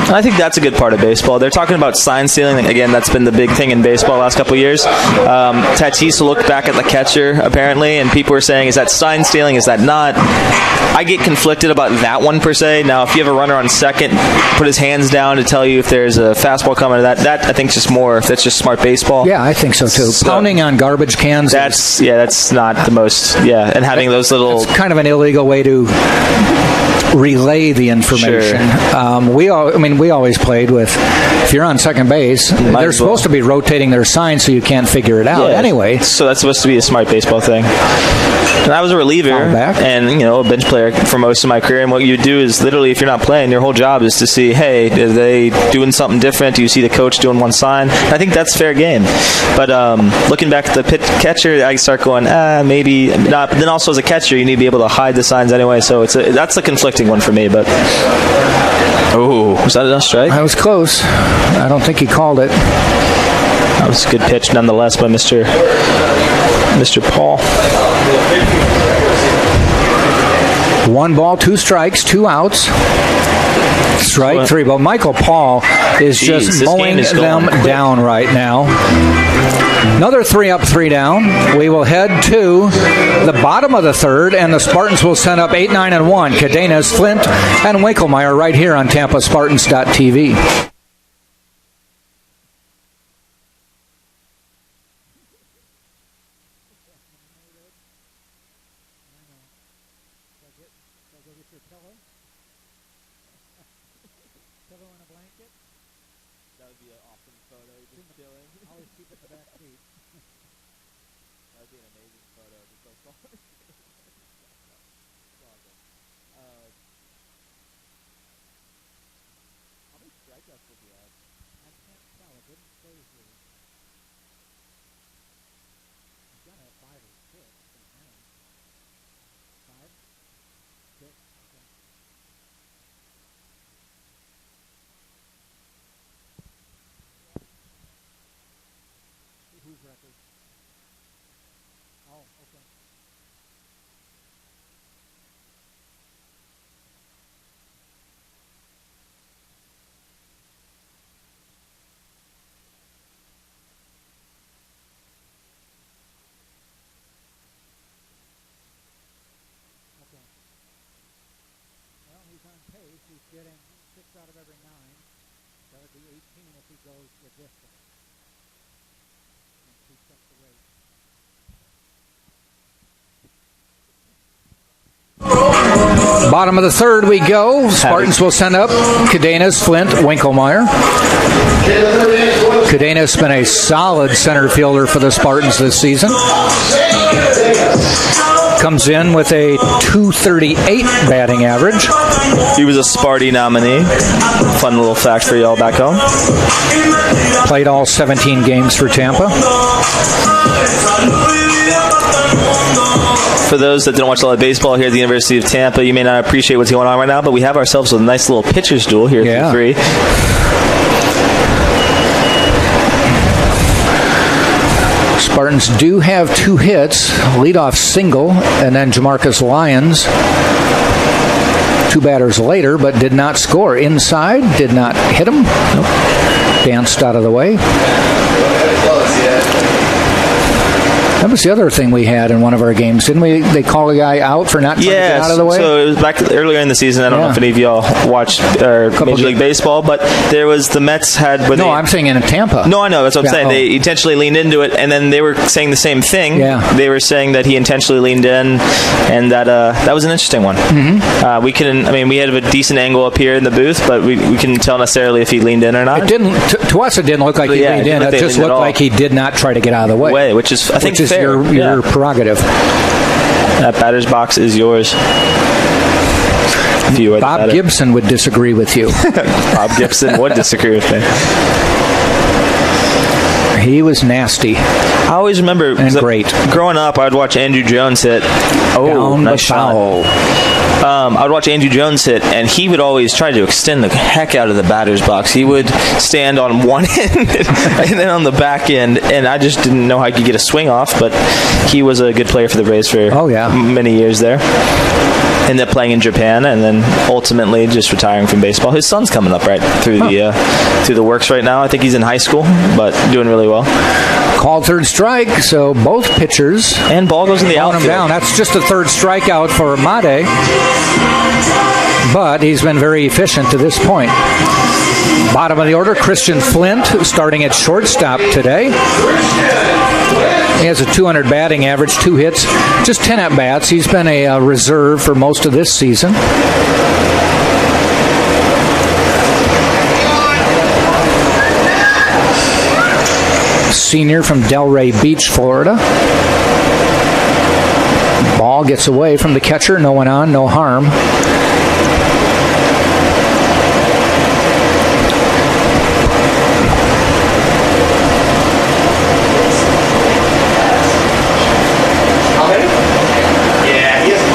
I think that's a good part of baseball. They're talking about sign stealing. Again, that's been the big thing in baseball the last couple of years. Tatis looked back at the catcher, apparently, and people were saying, is that sign stealing? Is that not? I get conflicted about that one, per se. Now, if you have a runner on second, put his hands down to tell you if there's a fastball coming, that I think is just more, that's just smart baseball. Yeah, I think so, too. Pounding on garbage cans. That's not the most, and having those little... It's kind of an illegal way to relay the information. Sure. We always played with, if you're on second base, they're supposed to be rotating their sign so you can't figure it out anyway. So that's supposed to be a smart baseball thing. And I was a reliever and a bench player for most of my career, and what you do is literally, if you're not playing, your whole job is to see, hey, are they doing something different? Do you see the coach doing one sign? I think that's fair game. But looking back at the catcher, I start going, maybe not. But then also as a catcher, you need to be able to hide the signs anyway, so that's a conflicting one for me. But was that a strike? I was close. I don't think he called it. That was a good pitch nonetheless by Mr. Paul. 1 ball, 2 strikes, 2 outs. Strike 3 ball. Michael Paul is just mowing them down right now. Another 3 up, 3 down. We will head to the bottom of the third, and the Spartans will send up 8, 9, and 1. Cadenas, Flint, and Winklemeyer right here on TampaSpartans.tv. Bottom of the third we go. Spartans will send up Cadenas, Flint, Winklemeyer. Cadenas has been a solid center fielder for the Spartans this season. Comes in with a .238 batting average. He was a Sparty nominee. Fun little fact for y'all back home. Played all 17 games for Tampa. For those that don't watch a lot of baseball here at the University of Tampa, you may not appreciate what's going on right now, but we have ourselves a nice little pitcher's duel here at 3. Spartans do have 2 hits, leadoff single, and then Jamarcus Lyons 2 batters later, but did not score. Inside, did not hit him. Nope. Danced out of the way. That was the other thing we had in one of our games, didn't we? They call a guy out for not trying to get out of the way? So it was back earlier in the season. I don't know if any of y'all watched Major League Baseball, but there was the Mets had... I'm saying in Tampa. No, I know. That's what I'm saying. They intentionally leaned into it, and then they were saying the same thing. Yeah. They were saying that he intentionally leaned in, and that was an interesting one. Mm-hmm. We had a decent angle up here in the booth, but we couldn't tell necessarily if he leaned in or not. It didn't. To us, it didn't look like he leaned in. It just looked like he did not try to get out of the way. Which is, I think, fair. Your prerogative. That batter's box is yours. Bob Gibson would disagree with you. Bob Gibson would disagree with me. He was nasty. I always remember great. Growing up, I'd watch Andrew Jones hit. Down nice foul. I would watch Andrew Jones hit, and he would always try to extend the heck out of the batter's box. He would stand on one end and then on the back end, and I just didn't know how he could get a swing off, but he was a good player for the Rays for many years there. Ended up playing in Japan, and then ultimately just retiring from baseball. His son's coming up right through the works right now. I think he's in high school, but doing really well. Called third strike, so both pitchers. And ball goes in the outfield. Him down. That's just a third strikeout for Made, but he's been very efficient to this point. Bottom of the order, Christian Flint, starting at shortstop today. He has a 200 batting average, 2 hits, just 10 at-bats. He's been a reserve for most of this season. Senior from Delray Beach, Florida. Ball gets away from the catcher. No one on, no harm.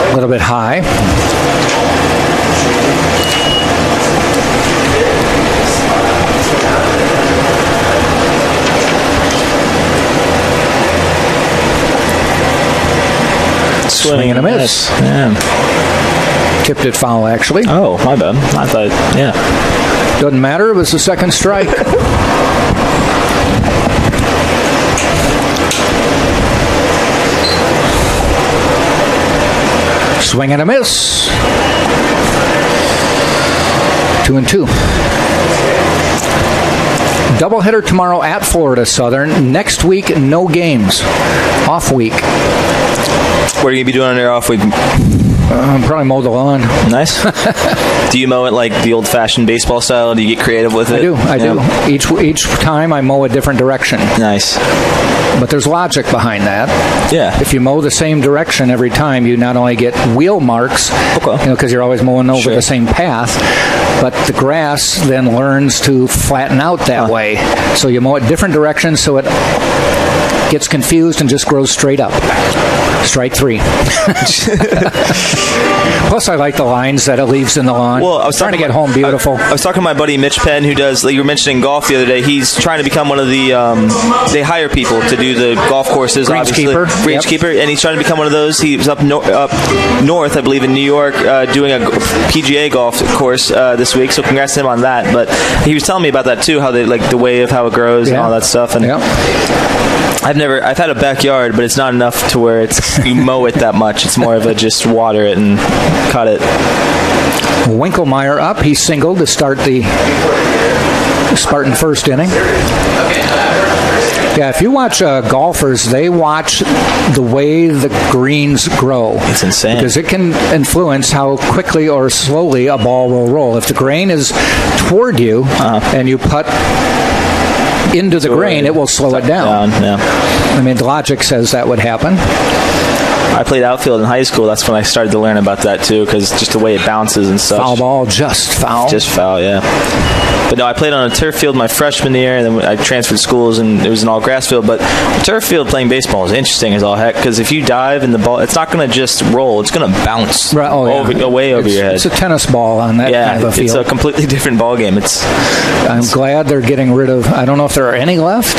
A little bit high. Swing and a miss. Man. Tipped it foul, actually. Oh, my bad. I thought, Doesn't matter. It was the second strike. Swing and a miss. 2-2. Doubleheader tomorrow at Florida Southern. Next week, no games. Off week. What are you going to be doing on your off week? Probably mow the lawn. Nice. Do you mow it like the old-fashioned baseball style? Do you get creative with it? I do. Each time I mow a different direction. Nice. But there's logic behind that. Yeah. If you mow the same direction every time, you not only get wheel marks, because you're always mowing over the same path, but the grass then learns to flatten out that way. So you mow it different directions so it gets confused and just grows straight up. Strike 3. Plus, I like the lines that it leaves in the lawn. Well, I was trying to get home beautiful. I was talking to my buddy Mitch Penn, who does, like you were mentioning golf the other day. He's trying to become one of the, they hire people to do the golf courses. Greenskeeper. And he's trying to become one of those. He was up north, I believe, in New York, doing a PGA golf course this week. So congrats to him on that. But he was telling me about that too, how they like the way of how it grows and all that stuff. And I've had a backyard, but it's not enough to where you mow it that much. It's more of a just water it and cut it. Winkelmeyer up. He singled to start the Spartan first inning. Yeah, if you watch golfers, they watch the way the greens grow. It's insane. Because it can influence how quickly or slowly a ball will roll. If the grain is toward you and you putt into the grain, it will slow it down. I mean, logic says that would happen. I played outfield in high school. That's when I started to learn about that too, because just the way it bounces and stuff. Foul ball, just foul. Just foul, yeah. But no, I played on a turf field my freshman year, and then I transferred schools, and it was an all-grass field. But turf field playing baseball is interesting as all heck, because if you dive and the ball, it's not going to just roll. It's going to bounce away over your head. It's a tennis ball on that kind of a field. It's a completely different ball game. I'm glad they're getting rid of, I don't know if there are any left.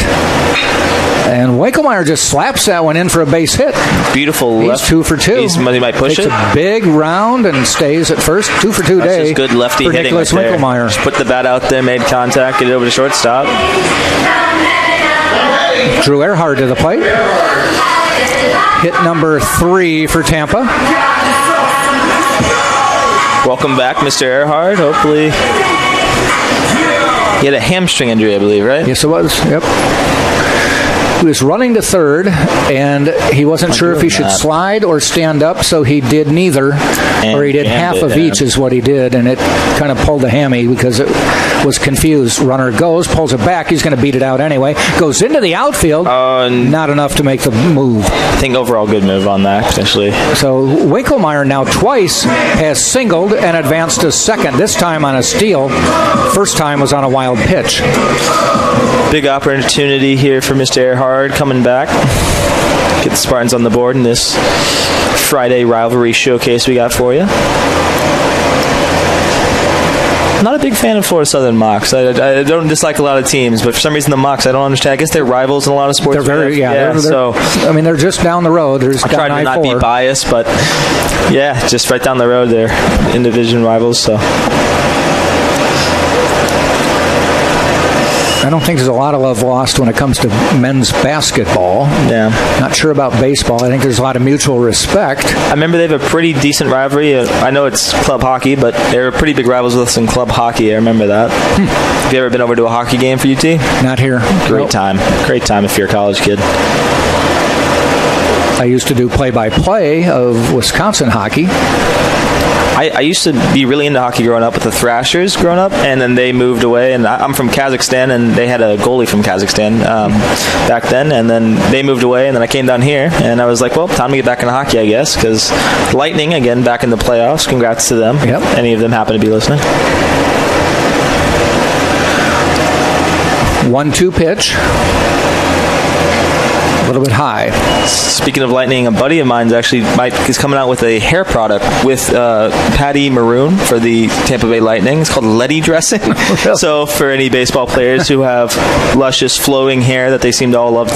And Winkelmeyer just slaps that one in for a base hit. Beautiful. He's 2 for 2. He might push Takes it. a big round and stays at first. 2 for 2 That's day. just good lefty for hitting Nicholas right there. Winkelmeyer. Just put the bat out there, made contact, get it over to shortstop. Drew Earhart to the plate. Hit number 3 for Tampa. Welcome back, Mr. Earhart. Hopefully, he had a hamstring injury, I believe, right? Yes, it was. Yep. He was running to third, and he wasn't sure if he should slide or stand up, so he did neither, or he did half of each is what he did, and it kind of pulled the hammy because it was confused. Runner goes, pulls it back. He's going to beat it out anyway. Goes into the outfield. Not enough to make the move. I think overall good move on that, potentially. So Winkelmeyer now twice has singled and advanced to second, this time on a steal. First time was on a wild pitch. Big opportunity here for Mr. Earhart coming back. Get the Spartans on the board in this Friday rivalry showcase we got for you. Not a big fan of Florida Southern Mocs. I don't dislike a lot of teams, but for some reason the Mocs, I don't understand. I guess they're rivals in a lot of sports. They're very, so I mean, they're just down the road. There's I try to not be biased, but yeah, just right down the road, they're in division rivals. So I don't think there's a lot of love lost when it comes to men's basketball. Yeah. Not sure about baseball. I think there's a lot of mutual respect. I remember they have a pretty decent rivalry. I know it's club hockey, but they're pretty big rivals with us in club hockey. I remember that. Have you ever been over to a hockey game for UT? Not here. Great time. Great time if you're a college kid. I used to do play-by-play of Wisconsin hockey. I used to be really into hockey growing up with the Thrashers growing up, and then they moved away. And I'm from Kazakhstan, and they had a goalie from Kazakhstan back then, and then they moved away, and then I came down here, and I was like, well, time to get back into hockey, I guess, because Lightning, again, back in the playoffs. Congrats to them. Yep. Any of them happen to be listening? 1-2 pitch. A little bit high. Speaking of Lightning, a buddy of mine is coming out with a hair product with Patty Maroon for the Tampa Bay Lightning. It's called Letty dressing. So for any baseball players who have luscious flowing hair that they seem to all love,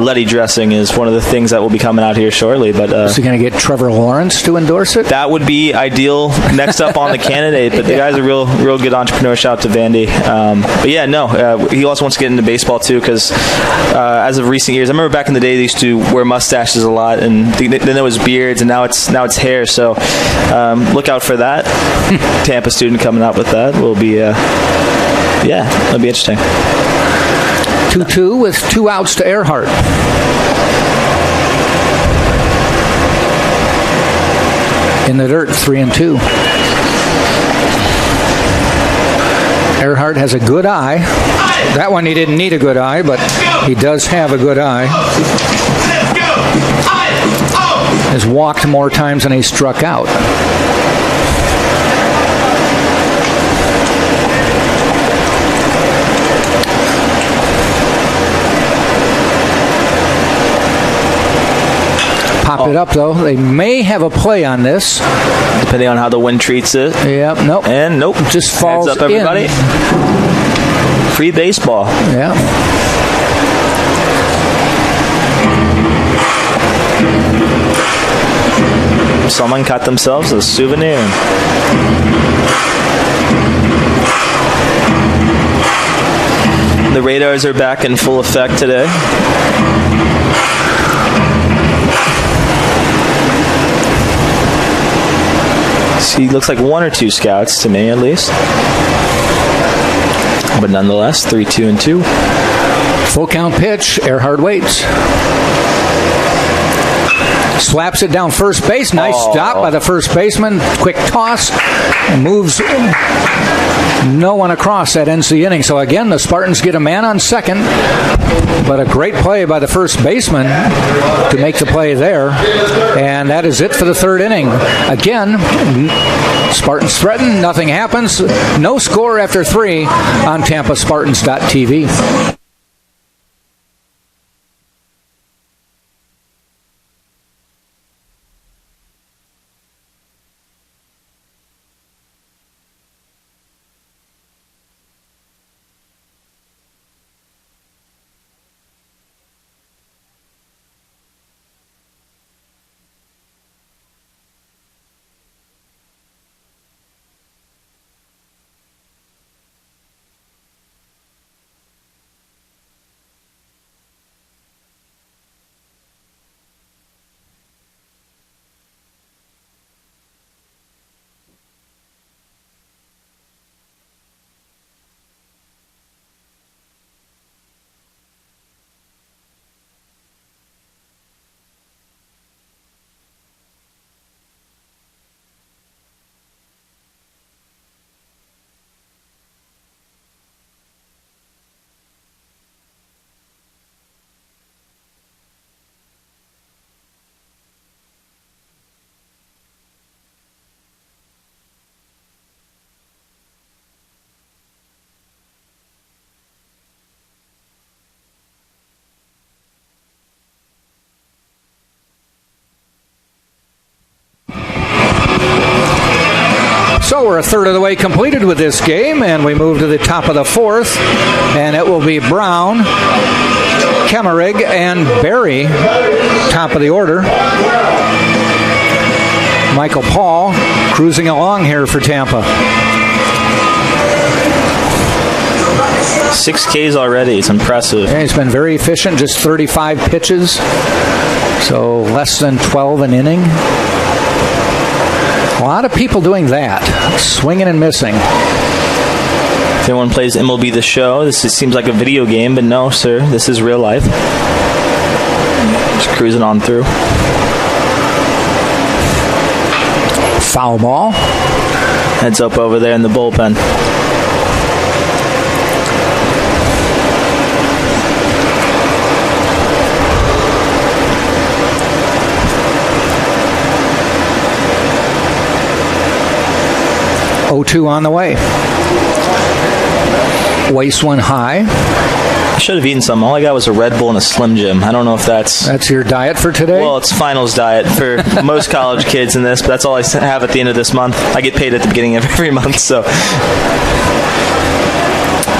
Letty dressing is one of the things that will be coming out here shortly. But is he going to get Trevor Lawrence to endorse it? That would be ideal next up on the candidate. But the guy's a real good entrepreneur. Shout out to Vandy. But yeah, no, he also wants to get into baseball too because as of recent years, I remember back in the day they used to wear mustaches a lot, and then there was beards, and now it's hair. So look out for that. Tampa student coming out with that will be it'll be interesting. 2-2 with 2 outs to Earhart. In the dirt, 3-2. Earhart has a good eye. That one he didn't need a good eye, but he does have a good eye. Has walked more times than he struck out. Pop it up, though. They may have a play on this. Depending on how the wind treats it. Yep, nope. And nope. Just falls Heads up, everybody. in. Free baseball. Yeah. Someone cut themselves a souvenir. The radars are back in full effect today. He looks like 1 or 2 scouts to me, at least. But nonetheless, 3-2-2. Full count pitch. Earhart waits. Slaps it down first base. Nice stop by the first baseman. Quick toss. Moves no one across. That ends the inning. So again, the Spartans get a man on second. But a great play by the first baseman to make the play there. And that is it for the third inning. Again, Spartans threaten. Nothing happens. No score after 3 on TampaSpartans.tv. So we're a third of the way completed with this game, and we move to the top of the fourth, and it will be Brown, Kemmerig, and Berry, top of the order. Michael Paul cruising along here for Tampa. 6 Ks already. It's impressive. Yeah, he's been very efficient, just 35 pitches, so less than 12 an inning. A lot of people doing that, swinging and missing. If anyone plays MLB The Show, seems like a video game, but no, sir, this is real life. Just cruising on through. Foul ball. Heads up over there in the bullpen. Oh-2 on the way. Waist one high. I should have eaten some. All I got was a Red Bull and a Slim Jim. I don't know if that's your diet for today? Well, it's finals diet for most college kids in this, but that's all I have at the end of this month. I get paid at the beginning of every month, so.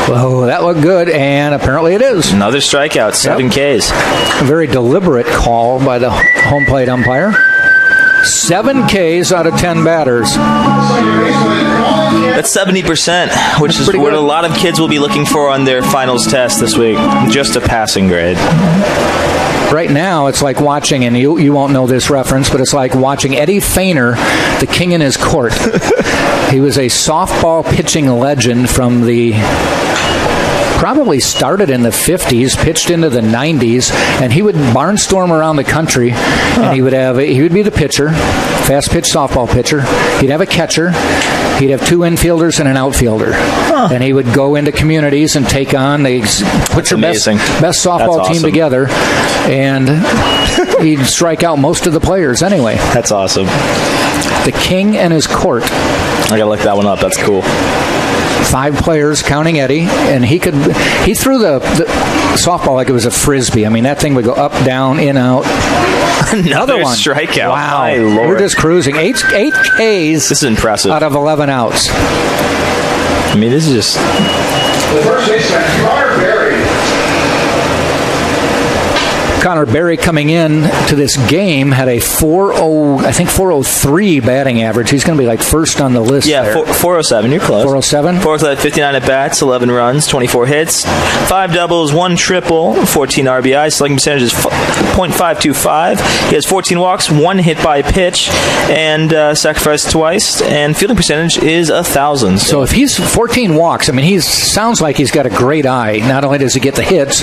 Well, that looked good, and apparently it is. Another strikeout, 7 Ks. A very deliberate call by the home plate umpire. 7 Ks out of 10 batters. That's 70%, which is what a lot of kids will be looking for on their finals test this week. Just a passing grade. Right now, it's like watching, and you won't know this reference, but it's like watching Eddie Feiner, the king in his court. He was a softball pitching legend from the... probably started in the 50s, pitched into the 90s, and he would barnstorm around the country, and he would be the pitcher, fast pitch softball pitcher. He'd have a catcher, he'd have 2 infielders and an outfielder, and he would go into communities and take on, put your best softball team together, and he'd strike out most of the players anyway. That's awesome. The king and his court. I gotta look that one up. That's cool. 5 players, counting Eddie, and he threw the softball like it was a frisbee. I mean, that thing would go up, down, in, out. Another one. Strikeout. Wow. My Lord. We're just cruising. 8 Ks. This is impressive. Out of 11 outs. I mean, this is just... The first baseman, Connor Berry. Connor Berry coming in to this game had a 403 batting average. He's going to be like first on the list. Yeah, 407. You're close. 407. 59 at bats, 11 runs, 24 hits, 5 doubles, 1 triple, 14 RBIs. Slugging percentage is .525. He has 14 walks, 1 hit by pitch, and sacrificed twice. And fielding percentage is 1,000. So if he's 14 walks, I mean, he sounds like he's got a great eye. Not only does he get the hits,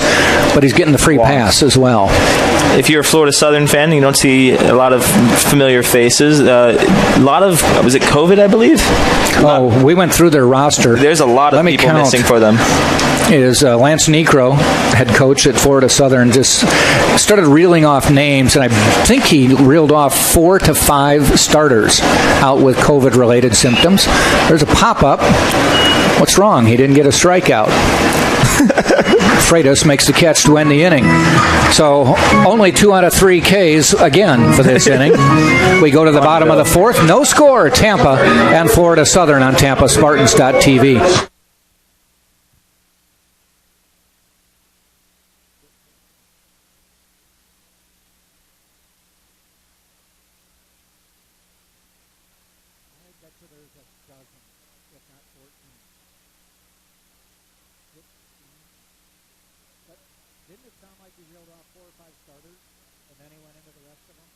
but he's getting the free pass as well. If you're a Florida Southern fan, you don't see a lot of familiar faces. A lot of, was it COVID, I believe? We went through their roster. There's a lot of people missing for them. Is Lance Necro, head coach at Florida Southern, just started reeling off names, and I think he reeled off 4 to 5 starters out with COVID-related symptoms. There's a pop-up. What's wrong? He didn't get a strikeout. Freitas makes the catch to end the inning. So only 2 out of 3 Ks again for this inning. We go to the bottom of the 4th. No score, Tampa and Florida Southern on TampaSpartans.tv. Didn't it sound like he reeled off 4 or 5 starters, and then he went into the rest of them?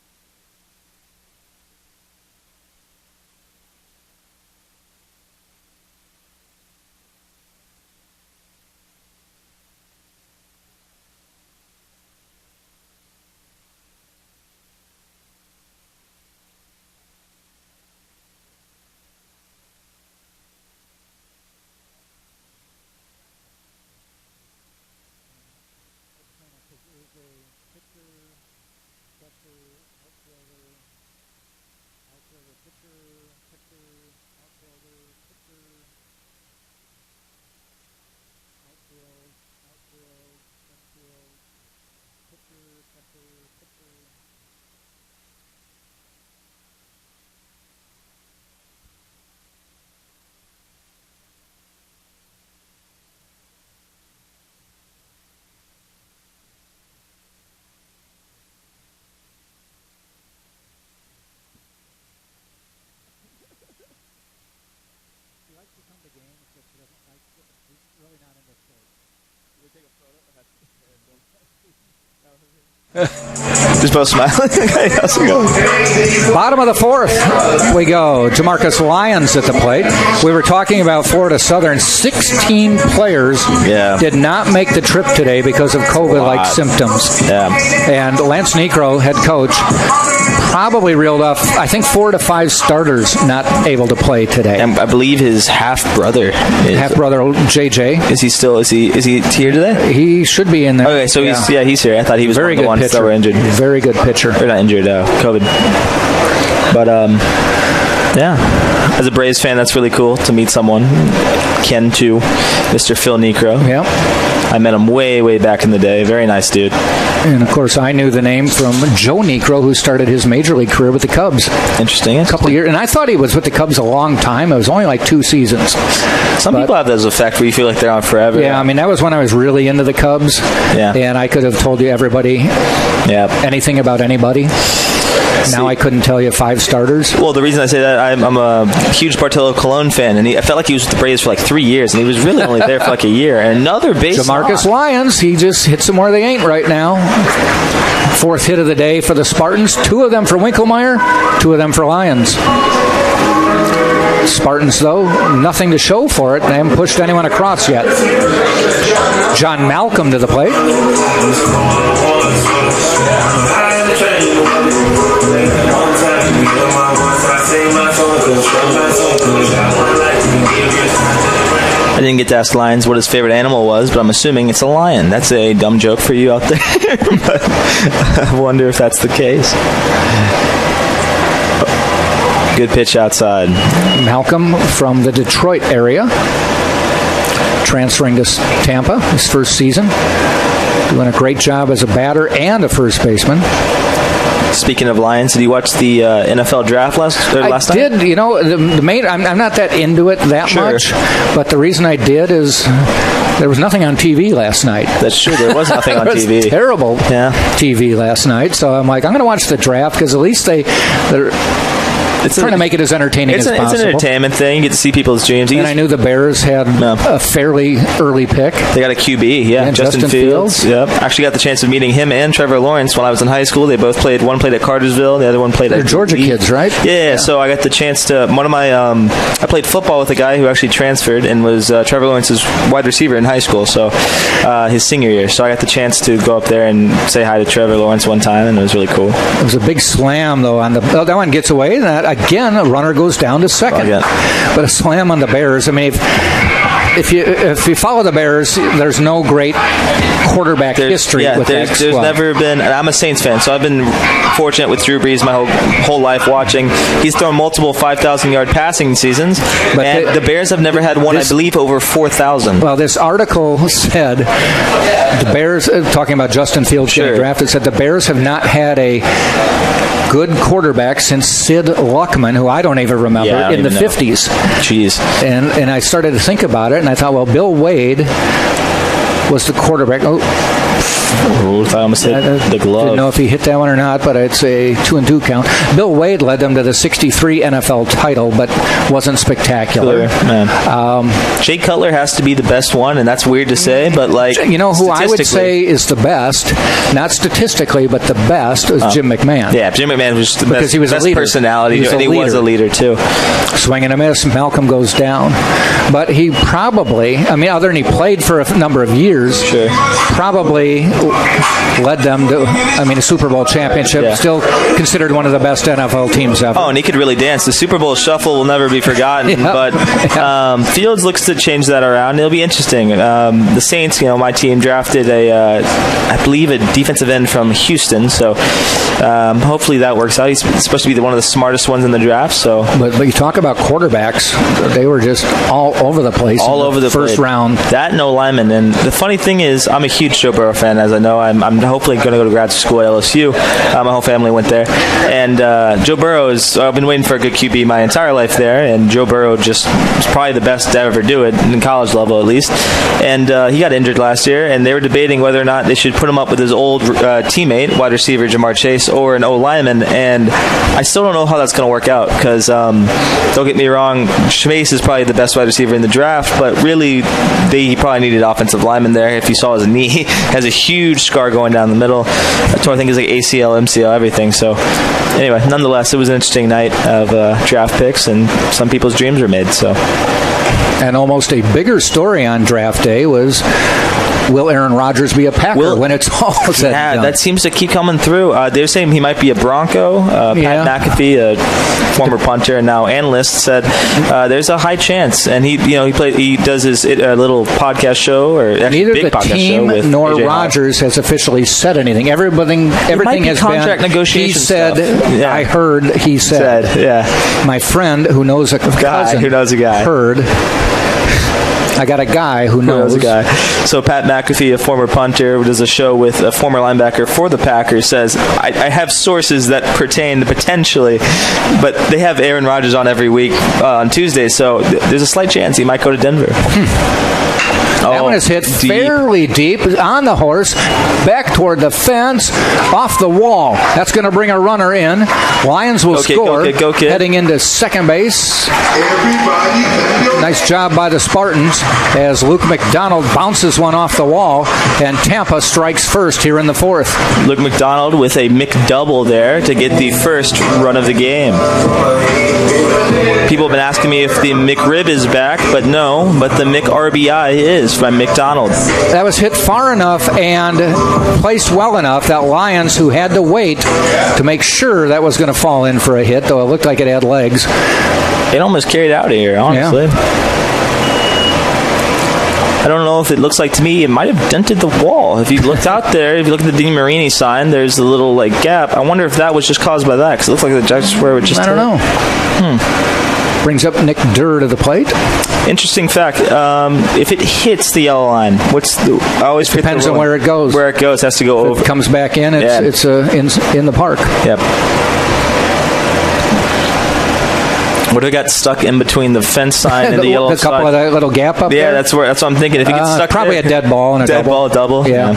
Just both smiling. How's it going? Bottom of the fourth, we go. Jamarcus Lyons at the plate. We were talking about Florida Southern. 16 players did not make the trip today because of COVID-like symptoms. Yeah. And Lance Necro, head coach, probably reeled off, I think, 4 to 5 starters not able to play today. And I believe his half-brother. JJ. Is he here today? He should be in there. Okay, so he's here. I thought he was very one of the ones that were injured. Very good pitcher. Or not injured, COVID. But, as a Braves fan, that's really cool to meet someone. Ken, too. Mr. Phil Necro. Yeah. I met him way, way back in the day. Very nice dude. And, of course, I knew the name from Joe Necro, who started his major league career with the Cubs. Interesting. A couple of years. And I thought he was with the Cubs a long time. It was only like 2 seasons. Some people have those effect where you feel like they're on forever. Yeah, I mean, that was when I was really into the Cubs. Yeah. And I could have told you anything about anybody. Now I couldn't tell you 5 starters. Well, the reason I say that, I'm a huge Bartolo Colon fan, and I felt like he was with the Braves for like 3 years, and he was really only there for like a year. And another base Jamarcus Lyons, he just hits them where they ain't right now. 4th hit of the day for the Spartans. 2 of them for Winkelmeyer, 2 of them for Lyons. Spartans, though, nothing to show for it. They haven't pushed anyone across yet. John Malcolm to the plate. I didn't get to ask Lyons what his favorite animal was, but I'm assuming it's a lion. That's a dumb joke for you out there, but I wonder if that's the case. Good pitch outside. Malcolm from the Detroit area, transferring to Tampa his first season, doing a great job as a batter and a first baseman. Speaking of Lions, did you watch the NFL draft last night? I did. You know, the main. I'm not that into it that much, but the reason I did is there was nothing on TV last night. That's true. There was nothing on TV. Was terrible TV last night. So I'm like, I'm going to watch the draft because at least they're trying to make it as entertaining as possible. It's an entertainment thing. You get to see people's dreams. And I knew the Bears had a fairly early pick. They got a QB, Justin Fields. Yep. Actually got the chance of meeting him and Trevor Lawrence when I was in high school. They both played. One played at Cartersville. The other one played at... They're Georgia kids, right? Yeah, so I got the chance to... I played football with a guy who actually transferred and was Trevor Lawrence's wide receiver in high school, so his senior year. So I got the chance to go up there and say hi to Trevor Lawrence one time, and it was really cool. It was a big slam, though, on that one gets away, and that, again, a runner goes down to second. But a slam on the Bears, I mean, if you follow the Bears, there's no great quarterback history with that squad. There's never been, and I'm a Saints fan, so I've been fortunate with Drew Brees my whole life watching. He's thrown multiple 5,000-yard passing seasons, and the Bears have never had one, I believe, over 4,000. Well, this article said the Bears, talking about Justin Fields getting drafted, said the Bears have not had a good quarterback since Sid Luckman, who I don't even remember, in the 50s. Jeez. And I started to think about it, and I thought, well, Bill Wade was the quarterback. I almost hit the glove. Didn't know if he hit that one or not, but it's a 2-2 count. Bill Wade led them to the 63 NFL title, but wasn't spectacular. Jay Cutler has to be the best one, and that's weird to say, but you know who I would say is the best, not statistically, but the best is Jim McMahon. Yeah, Jim McMahon was the because he was best a leader. Personality, and he was a leader too. Swing and a miss, Malcolm goes down, but he probably, I mean, other than he played for a number of years, probably led them to, a Super Bowl championship. Still considered one of the best NFL teams ever. Oh, and he could really dance. The Super Bowl shuffle will never be forgotten. But Fields looks to change that around. It'll be interesting. The Saints, my team drafted I believe a defensive end from Houston. So hopefully that works out. He's supposed to be one of the smartest ones in the draft. So, but you talk about quarterbacks, they were just all over the place. All over the first round. That and lineman. And the funny thing is, I'm a huge Joe Burrow fan, as I know. I'm hopefully going to go to grad school at LSU. My whole family went there. And Joe Burrow I've been waiting for a good QB my entire life there, and Joe Burrow just was probably the best to ever do it, in college level at least. And he got injured last year, and they were debating whether or not they should put him up with his old teammate, wide receiver Jamar Chase, or an O-lineman. And I still don't know how that's going to work out, because don't get me wrong, Chase is probably the best wide receiver in the draft, but really he probably needed offensive lineman there. If you saw his knee as has a huge scar going down the middle. I think it's like ACL, MCL, everything. So anyway, nonetheless, it was an interesting night of draft picks, and some people's dreams were made. So. And almost a bigger story on draft day was, will Aaron Rodgers be a Packer when it's all said and done? That seems to keep coming through. They're saying he might be a Bronco. Pat McAfee, a former punter and now analyst, said there's a high chance. And he does his little podcast show, or neither big the podcast team show with nor AJ Rodgers has officially said anything. Everything has contract been negotiation. He said, stuff. I heard. He said, my friend who knows a cousin who knows a guy heard. I got a guy who knows a guy. So Pat McAfee, a former punter, who does a show with a former linebacker for the Packers, says, I have sources that pertain potentially, but they have Aaron Rodgers on every week on Tuesday, so there's a slight chance he might go to Denver. That one is hit fairly deep on the horse, back toward the fence, off the wall. That's going to bring a runner in. Lions will score, heading into second base. Nice job by the Spartans as Luke McDonald bounces one off the wall, and Tampa strikes first here in the fourth. Luke McDonald with a McDouble there to get the first run of the game. People have been asking me if the McRib is back, but no, but the McRBI is by McDonald. That was hit far enough and placed well enough that Lions, who had to wait to make sure that was going to fall in for a hit, though it looked like it had legs. It almost carried out here, honestly. Yeah. I don't know if it looks like, to me, it might have dented the wall. If you looked out there, if you look at the Dean Marini sign, there's a little gap. I wonder if that was just caused by that, because it looks like the Judge Square would just... I don't know. Brings up Nick Durr to the plate. Interesting fact. If it hits the yellow line, I always depends on where it goes. Where it goes has to go if over. It comes back in. It's in the park. Yep. Would have got stuck in between the fence sign and the yellow sign. A couple of that little gap up there. Yeah, that's what I'm thinking. If you get stuck probably there, a dead ball and a double. Yeah.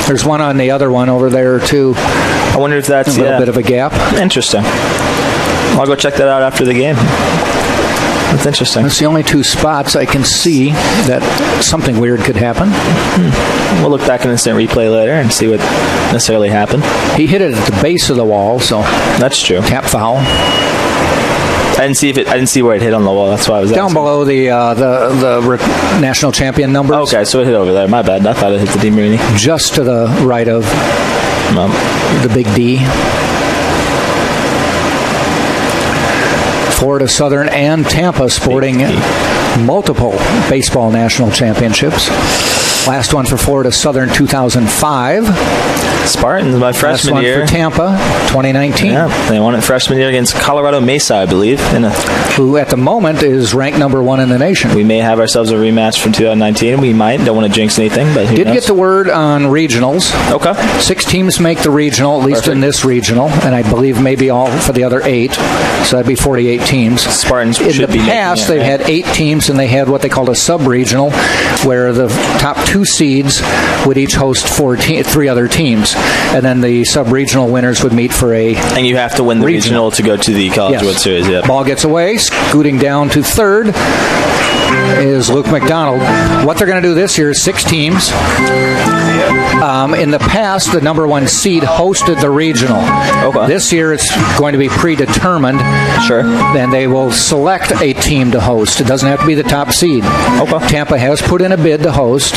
There's one on the other one over there too. I wonder if that's a little bit of a gap. Interesting. I'll go check that out after the game. That's interesting. That's the only two spots I can see that something weird could happen. We'll look back in instant replay later and see what necessarily happened. He hit it at the base of the wall, so that's true. Tap foul. I didn't see where it hit on the wall. That's why I was down asking. Below the national champion numbers. Okay, so it hit over there. My bad. I thought it hit the Dean Marini. Just to the right of the big D. Florida Southern and Tampa sporting multiple baseball national championships. Last one for Florida Southern, 2005. Spartans, my freshman year. Last one for Tampa, 2019. Yeah, they won it freshman year against Colorado Mesa, I believe. Who at the moment is ranked number 1 in the nation. We may have ourselves a rematch from 2019. We might. Don't want to jinx anything, but who knows? Get the word on regionals. Okay. 6 teams make the regional, at least in this regional, and I believe maybe all for the other 8. So that'd be 48 teams. Spartans in the past, they've had 8 teams, and they had what they called a sub-regional, where the top 2 seeds would each host 3 other teams, and then the sub-regional winners would meet for a and you have to win the regional to go to the College World Series. Yep. Ball gets away, scooting down to third is Luke McDonald. What they're going to do this year is 6 teams. In the past, the number 1 seed hosted the regional. Okay. This year, it's going to be predetermined. Sure. Then they will select a team to host. It doesn't have to be the top seed. Okay. Tampa has put in a bid to host,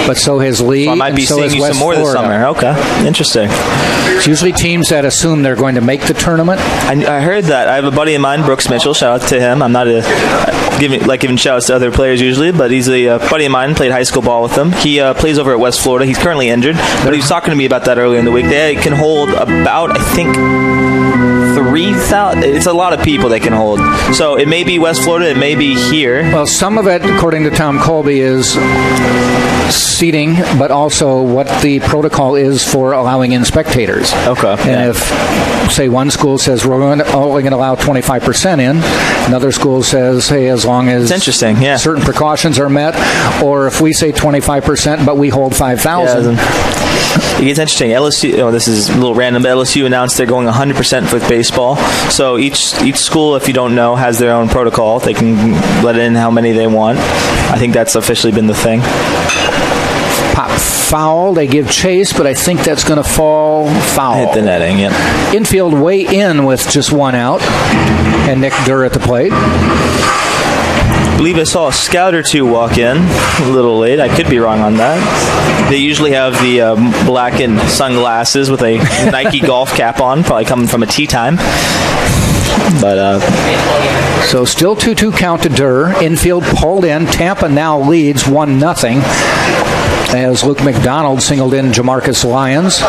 but so has Lee. So I might be seeing you some more this summer. Okay. Interesting. It's usually teams that assume they're going to make the tournament. I heard that. I have a buddy of mine, Brooks Mitchell. Shout out to him. I'm not giving shout outs to other players usually, but he's a buddy of mine. Played high school ball with him. He plays over at West Florida. He's currently injured, but he was talking to me about that earlier in the week. They can hold about, I think, 3,000. It's a lot of people they can hold. So it may be West Florida, it may be here. Well, some of it, according to Tom Colby, is seating, but also what the protocol is for allowing in spectators. Okay. And if, say, one school says we're only going to allow 25% in, another school says, hey, as long as it's interesting, yeah, certain precautions are met, or if we say 25%, but we hold 5,000. It gets interesting. LSU, this is a little random, but LSU announced they're going 100% with baseball. So each school, if you don't know, has their own protocol. They can let in how many they want. I think that's officially been the thing. Pop foul. They give chase, but I think that's going to fall foul. Hit the netting, yep. Infield way in with just one out. And Nick Durr at the plate. I believe I saw a scout or two walk in a little late. I could be wrong on that. They usually have the blackened sunglasses with a Nike golf cap on, probably coming from a tee time. But so still 2-2 count to Durr. Infield pulled in. Tampa now leads 1-0 as Luke McDonald singled in Jamarcus Lyons.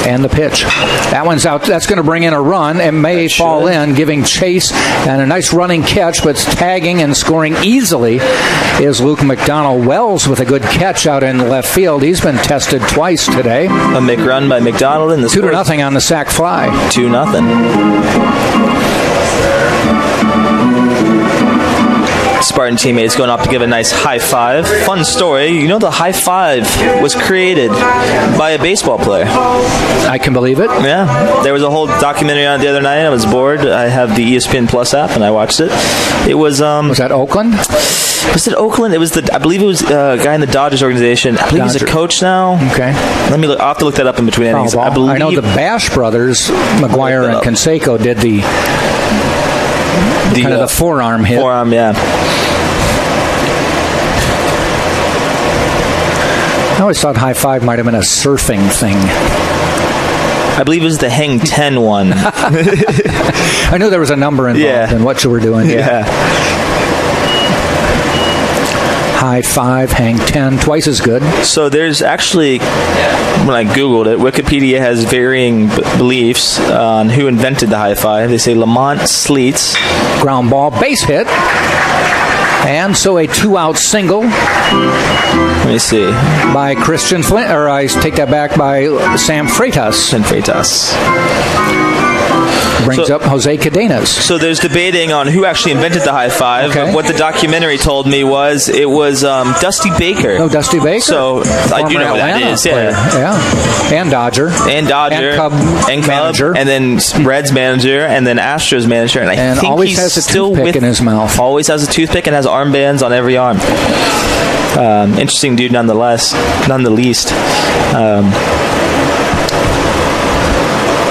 And the pitch. That one's out. That's going to bring in a run and may fall in, giving chase and a nice running catch, but tagging and scoring easily is Luke McDonald. Wells with a good catch out in left field. He's been tested twice today. A McRun by McDonald in the 2-0 on the sac fly. 2-0. Spartan teammates going up to give a nice high five. Fun story. You know, the high five was created by a baseball player. I can believe it. Yeah. There was a whole documentary on it the other night. I was bored. I have the ESPN Plus app, and I watched it. It was... was that Oakland? Was it Oakland? It was I believe it was a guy in the Dodgers organization. I believe he's a coach now. Okay. Let me look. I'll have to look that up in between innings. I know the Bash brothers, McGuire and Canseco, did the kind of the forearm hit. Forearm, yeah. I always thought high five might have been a surfing thing. I believe it was the Hang 10 one. I knew there was a number involved in what you were doing. Yeah. High five, hang 10, twice as good. So there's actually, when I Googled it, Wikipedia has varying beliefs on who invented the high five. They say Lamont Sleets. Ground ball, base hit. And so a 2-out single. Let me see. By Christian Flint, or I take that back, by Sam Freitas. Brings up Jose Cadenas. So there's debating on who actually invented the high five. Okay. But what the documentary told me was it was Dusty Baker. Oh, Dusty Baker. So I do know who that is. Yeah. And Dodger. And Cub manager. And then Reds manager. And then Astros manager. And I think always he's has a still toothpick in his mouth. Always has a toothpick and has armbands on every arm. Interesting dude none the least.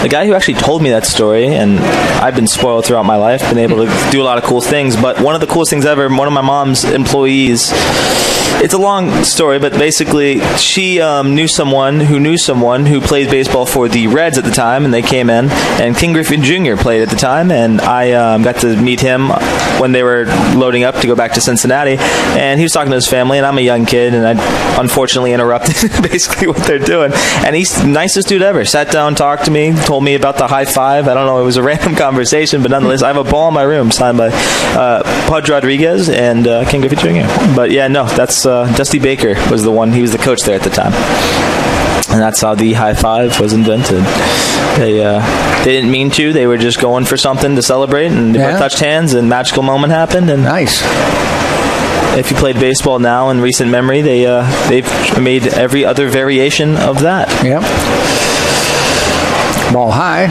The guy who actually told me that story, and I've been spoiled throughout my life, been able to do a lot of cool things, but one of the coolest things ever, one of my mom's employees, it's a long story, but basically she knew someone who played baseball for the Reds at the time, and they came in, and King Griffey Jr. played at the time, and I got to meet him when they were loading up to go back to Cincinnati, and he was talking to his family, and I'm a young kid, and I unfortunately interrupted basically what they're doing, and he's the nicest dude ever. Sat down, talked to me, told me about the high five. I don't know, it was a random conversation, but nonetheless, I have a ball in my room signed by Pudge Rodriguez and King Griffey Jr. But yeah, no, that's Dusty Baker was the one. He was the coach there at the time. And that's how the high five was invented. They didn't mean to. They were just going for something to celebrate, and they both touched hands, and a magical moment happened. And nice. If you played baseball now in recent memory, they've made every other variation of that. Yep. Ball high.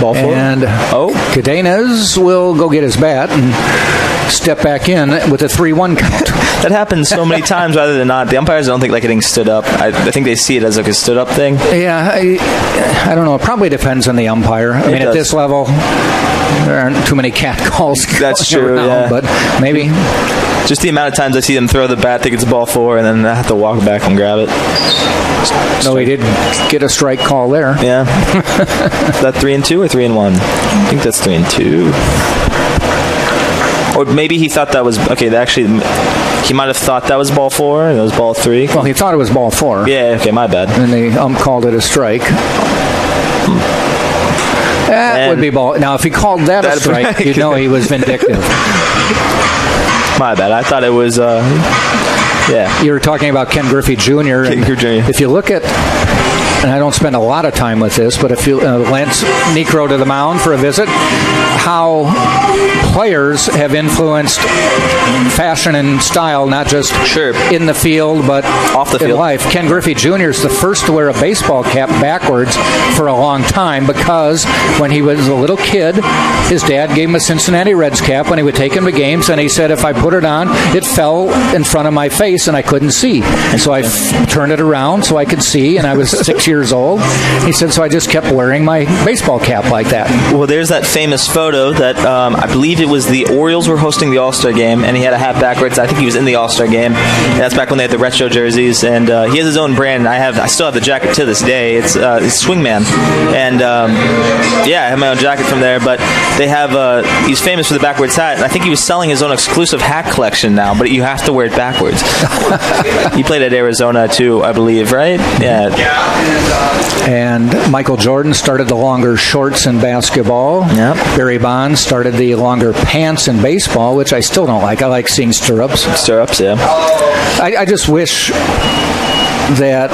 Ball four. And Cadenas will go get his bat and step back in with a 3-1 count. That happens so many times rather than not. The umpires don't think like getting stood up. I think they see it as like a stood up thing. Yeah, I don't know. It probably depends on the umpire. I mean, at this level, there aren't too many cat calls. That's true, now, but maybe. Just the amount of times I see them throw the bat, think it's a ball four, and then I have to walk back and grab it. No, he did get a strike call there. Yeah. Is that 3-2 or 3-1? I think that's 3-2. Or maybe he thought that was he might have thought that was ball four and it was ball three. Well, he thought it was ball four. Yeah, okay, my bad. And the called it a strike. That would be ball. Now, if he called that a strike, you'd know he was vindictive. My bad. I thought it was, You were talking about Ken Griffey Jr. Ken Griffey Jr. If you look at and I don't spend a lot of time with this, but if you Lance Necro to the mound for a visit, how players have influenced fashion and style, not just in the field, but off the field. In life. Ken Griffey Jr. is the first to wear a baseball cap backwards for a long time because when he was a little kid, his dad gave him a Cincinnati Reds cap when he would take him to games, and he said if I put it on, it fell in front of my face and I couldn't see. And so I turned it around so I could see, and I was 6 years old. He said, so I just kept wearing my baseball cap like that. Well, there's that famous photo that I believe it was the Orioles were hosting the All-Star game, and he had a hat backwards. I think he was in the All-Star game. And that's back when they had the retro jerseys, and he has his own brand. I still have the jacket to this day. It's Swingman, and I have my own jacket from there. But they have he's famous for the backwards hat, and I think he was selling his own exclusive hat collection now. But you have to wear it backwards. He played at Arizona too, I believe, right? Yeah. And Michael Jordan started the longer shorts in basketball. Yep. Barry Bonds started the longer pants in baseball, which I still don't like. I like seeing stirrups. Stirrups, yeah. I just wish that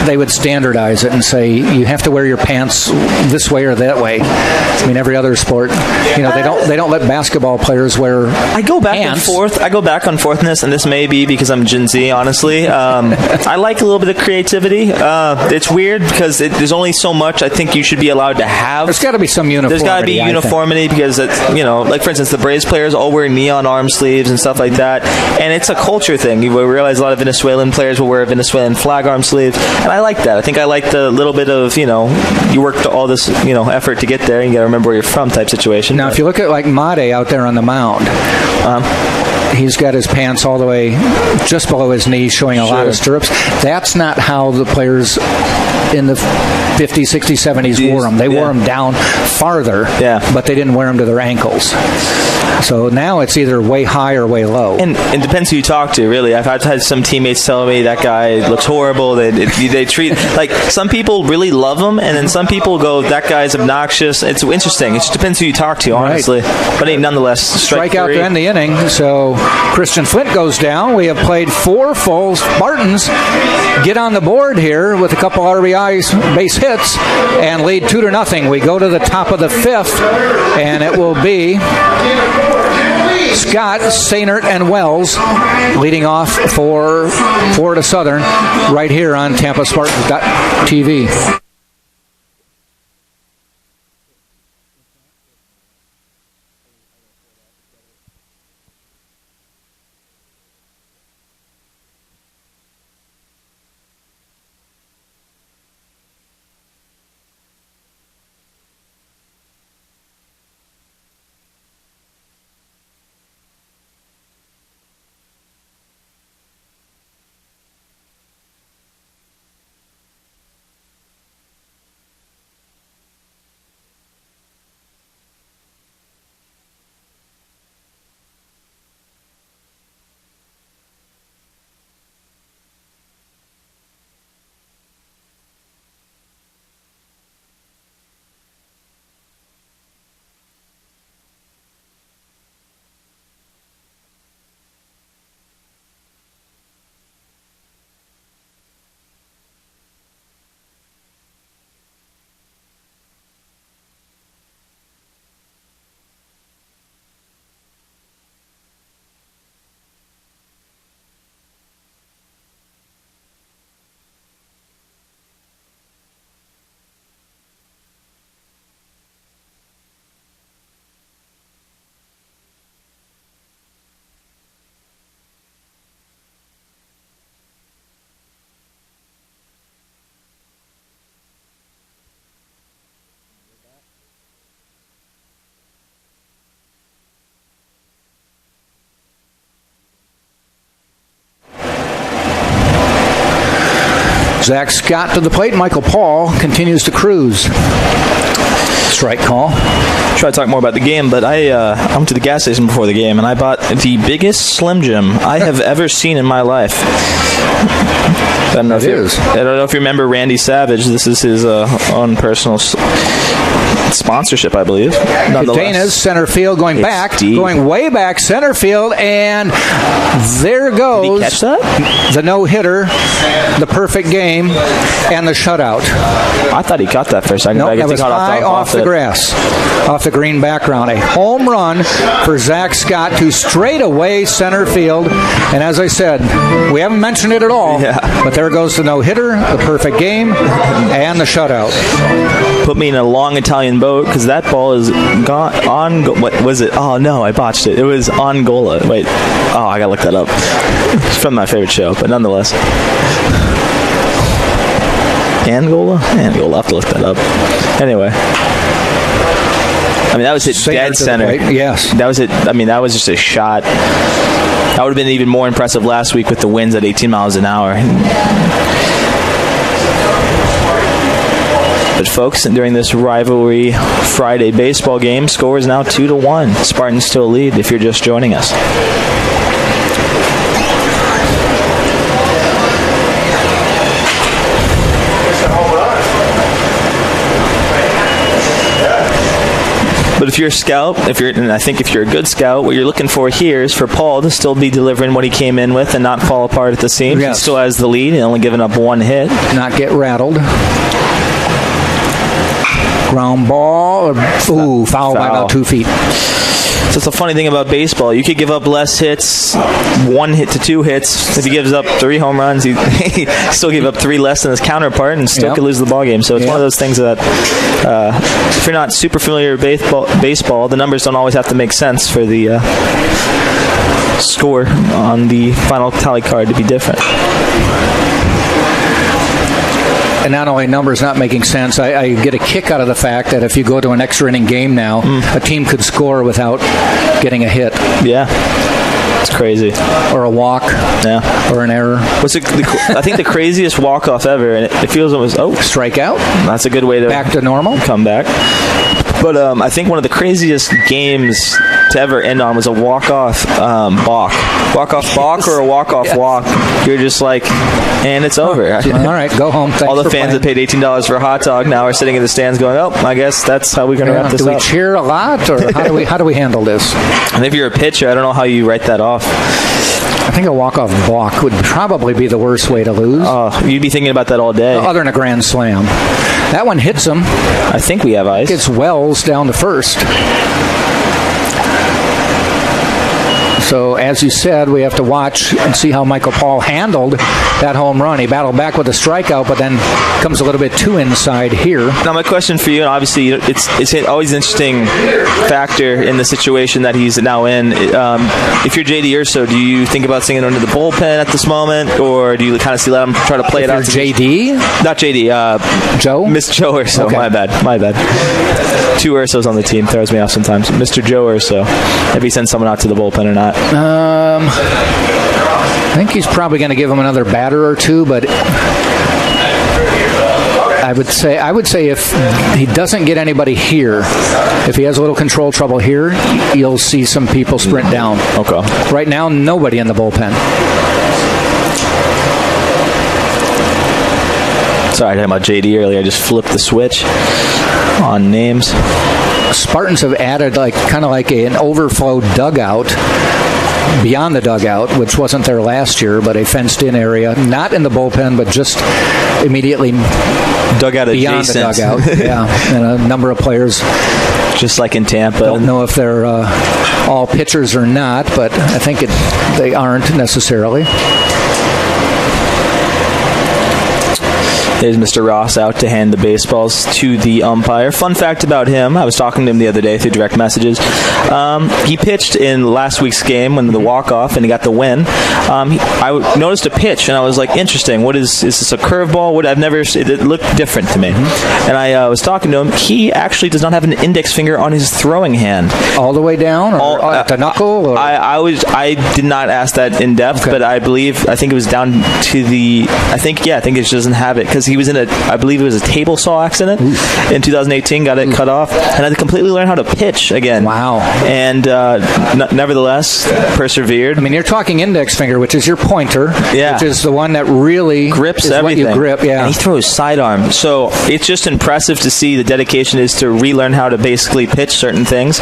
they would standardize it and say you have to wear your pants this way or that way. I mean, every other sport, they don't let basketball players wear. I go back pants. and forth. I go back and forth in this, and this may be because I'm Gen Z. Honestly, I like a little bit of creativity. It's weird because there's only so much I think you should be allowed to have. There's got to be some uniformity. There's got to be uniformity because it's like for instance, the Braves players all wear neon arm sleeves and stuff like that, and it's a culture thing. You realize a lot of Venezuelan players will wear a Venezuelan flag arm sleeve, and I like that. I think I like the little bit of you worked all this effort to get there, and you got to remember where you're from type situation. Now, if you look at like Made out there on the mound, he's got his pants all the way just below his knees, showing a lot of stirrups. That's not how the players in the 50s, 60s, 70s wore them. They wore them down farther, but they didn't wear them to their ankles. So now it's either way high or way low. And it depends who you talk to, really. I've had some teammates tell me that guy looks horrible. They treat, like, some people really love him, and then some people go, that guy's obnoxious. It's interesting. It just depends who you talk to, honestly. Right. But nonetheless, strike out to end the inning. So Christian Flint goes down. We have played 4 full. Spartans get on the board here with a couple RBIs, base hits, and lead 2-0. We go to the top of the 5th, and it will be Scott, Sainert, and Wells leading off for Florida Southern right here on TampaSpartans.tv. Zach Scott to the plate. Michael Paul continues to cruise. Strike call. Try to talk more about the game, but I went to the gas station before the game, and I bought the biggest Slim Jim I have ever seen in my life. I don't know if you remember Randy Savage. This is his own personal sponsorship, I believe. Dana's center field going way back center field, and there goes Did he catch that? The no-hitter, the perfect game, and the shutout. I thought he caught that for a second. Nope, that was high off the grass, off the green background. A home run for Zach Scott to straightaway center field. And as I said, we haven't mentioned it at all, but there goes the no-hitter, the perfect game, and the shutout. Put me in a long Italian boat because that ball is gone on. What was it? Oh, no, I botched it. It was Angola. Wait. Oh, I got to look that up. It's from my favorite show, but nonetheless. Angola? I'll have to look that up. Anyway. I mean, that was hit dead center. Yes. That was it. I mean, that was just a shot. That would have been even more impressive last week with the winds at 18 miles an hour. But folks, during this rivalry Friday baseball game, score is now 2-1. Spartans still lead if you're just joining us. But if you're a scout, and I think if you're a good scout, what you're looking for here is for Paul to still be delivering what he came in with and not fall apart at the seams. Yes. He still has the lead and only giving up one hit. Not get rattled. Ground ball. Foul by about 2 feet. So it's a funny thing about baseball. You could give up less hits, 1 hit to 2 hits. If he gives up 3 home runs, he still give up 3 less than his counterpart and still could lose the ball game. So it's one of those things that if you're not super familiar with baseball, the numbers don't always have to make sense for the score on the final tally card to be different. And not only numbers not making sense, I get a kick out of the fact that if you go to an extra inning game now, a team could score without getting a hit. Yeah. It's crazy. Or a walk. Yeah. Or an error. I think the craziest walk-off ever, and it feels almost, strikeout. That's a good way to back to normal. Come back. But I think one of the craziest games to ever end on was a walk-off balk. Walk-off balk or a walk-off walk. You're just like, and it's over. All right, go home. Thanks. All the fans that paid $18 for a hot dog now are sitting in the stands going, I guess that's how we're going to wrap this up. Do we cheer a lot, or how do we handle this? And if you're a pitcher, I don't know how you write that off. I think a walk-off balk would probably be the worst way to lose. You'd be thinking about that all day. Other than a grand slam. That one hits him. I think we have ice. It's Wells down to first. So, as you said, we have to watch and see how Michael Paul handled that home run. He battled back with a strikeout, but then comes a little bit too inside here. Now, my question for you, and obviously it's always an interesting factor in the situation that he's now in. If you're JD Urso, do you think about singing under the bullpen at this moment, or do you kind of let him try to play it out? JD? Not JD. Joe? Miss Joe Urso. Okay. My bad. 2 Ursos on the team throws me off sometimes. Mr. Joe Urso. If he sends someone out to the bullpen or not. I think he's probably going to give him another batter or two, but I would say if he doesn't get anybody here, if he has a little control trouble here, you'll see some people sprint down. Okay. Right now, nobody in the bullpen. Sorry, talking about JD earlier. I just flipped the switch on names. Spartans have added kind of like an overflow dugout beyond the dugout, which wasn't there last year, but a fenced-in area, not in the bullpen, but just immediately dugout beyond adjacent. The dugout. Yeah, and a number of players, just like in Tampa. Don't know if they're all pitchers or not, but I think they aren't necessarily. There's Mr. Ross out to hand the baseballs to the umpire. Fun fact about him, I was talking to him the other day through direct messages. He pitched in last week's game when the walk-off, and he got the win. I noticed a pitch, and I was like, interesting. Is this a curveball? It looked different to me. And I was talking to him. He actually does not have an index finger on his throwing hand. All the way down? Or at the knuckle? Or? I did not ask that in depth, but I think it was down to I think it just doesn't have it, because He was in I believe it was a table saw accident in 2018, got it cut off, and had to completely learn how to pitch again. Wow. And nevertheless, persevered. I mean, you're talking index finger, which is your pointer, which is the one that really grips is everything. What you grip, yeah. And he throws sidearm. So it's just impressive to see the dedication is to relearn how to basically pitch certain things,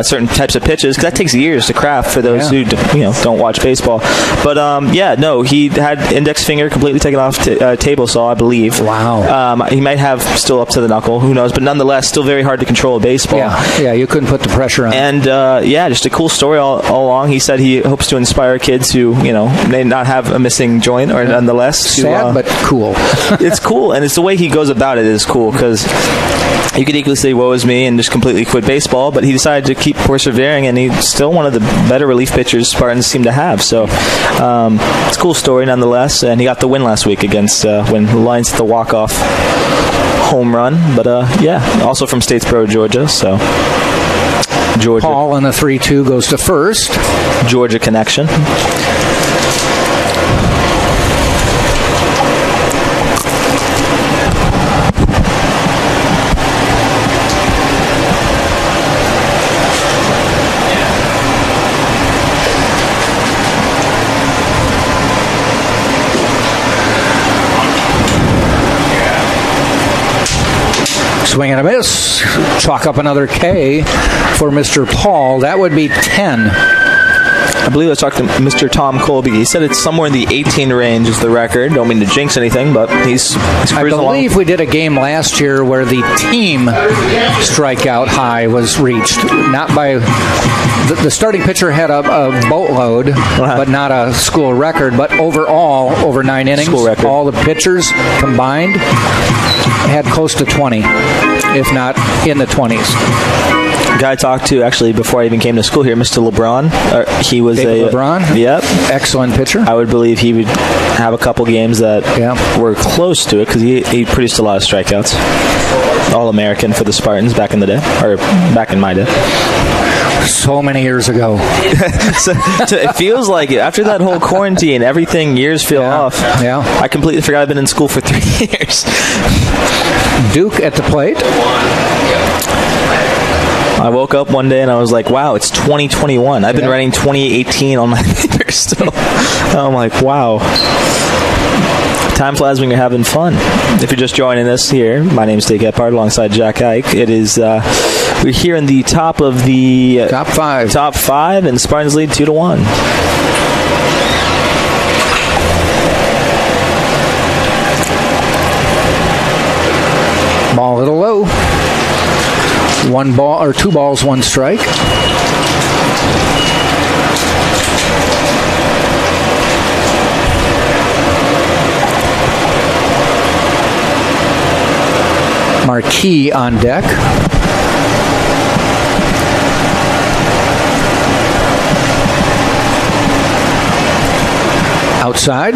certain types of pitches, because that takes years to craft for those who don't watch baseball. But he had index finger completely taken off table saw, I believe. Wow. He might have still up to the knuckle, who knows, but nonetheless, still very hard to control a baseball. Yeah, you couldn't put the pressure on. And just a cool story all along. He said he hopes to inspire kids who may not have a missing joint, or nonetheless sad but cool. It's cool, and it's the way he goes about it is cool, because you could equally say woe is me and just completely quit baseball, but he decided to keep persevering, and he's still one of the better relief pitchers Spartans seem to have. So it's a cool story nonetheless, and he got the win last week against when the Lions hit the walk-off home run. But also from Statesboro, Georgia. So Georgia. Paul on the 3-2 goes to first. Georgia connection. Swing and a miss. Chalk up another K for Mr. Paul. That would be 10. I believe I was talking to Mr. Tom Colby. He said it's somewhere in the 18 range is the record. Don't mean to jinx anything, but he's I believe we did a game last year where the team strikeout high was reached. Not by the starting pitcher had a boatload, but not a school record. But overall, over 9 innings, all the pitchers combined had close to 20, if not in the 20s. Guy I talked to actually before I even came to school here, Mr. LeBron. He was David LeBron. Yep, excellent pitcher. I would believe he would have a couple games that were close to it, because he produced a lot of strikeouts. All-American for the Spartans back in the day, or back in my day. So many years ago. so it feels like it. After that whole quarantine, everything, years feel off. Yeah. I completely forgot I've been in school for 3 years. Duke at the plate. I woke up one day and I was like, wow, it's 2021. I've been writing 2018 on my paper still. I'm like, wow. Time flies when you're having fun. If you're just joining us here, my name is Dave Gephardt alongside Jack Ike. It is, we're here in the top of the... Top five, and Spartans lead 2-1. Ball a little low. 1 ball or 2 balls, 1 strike. Marquis on deck. Outside.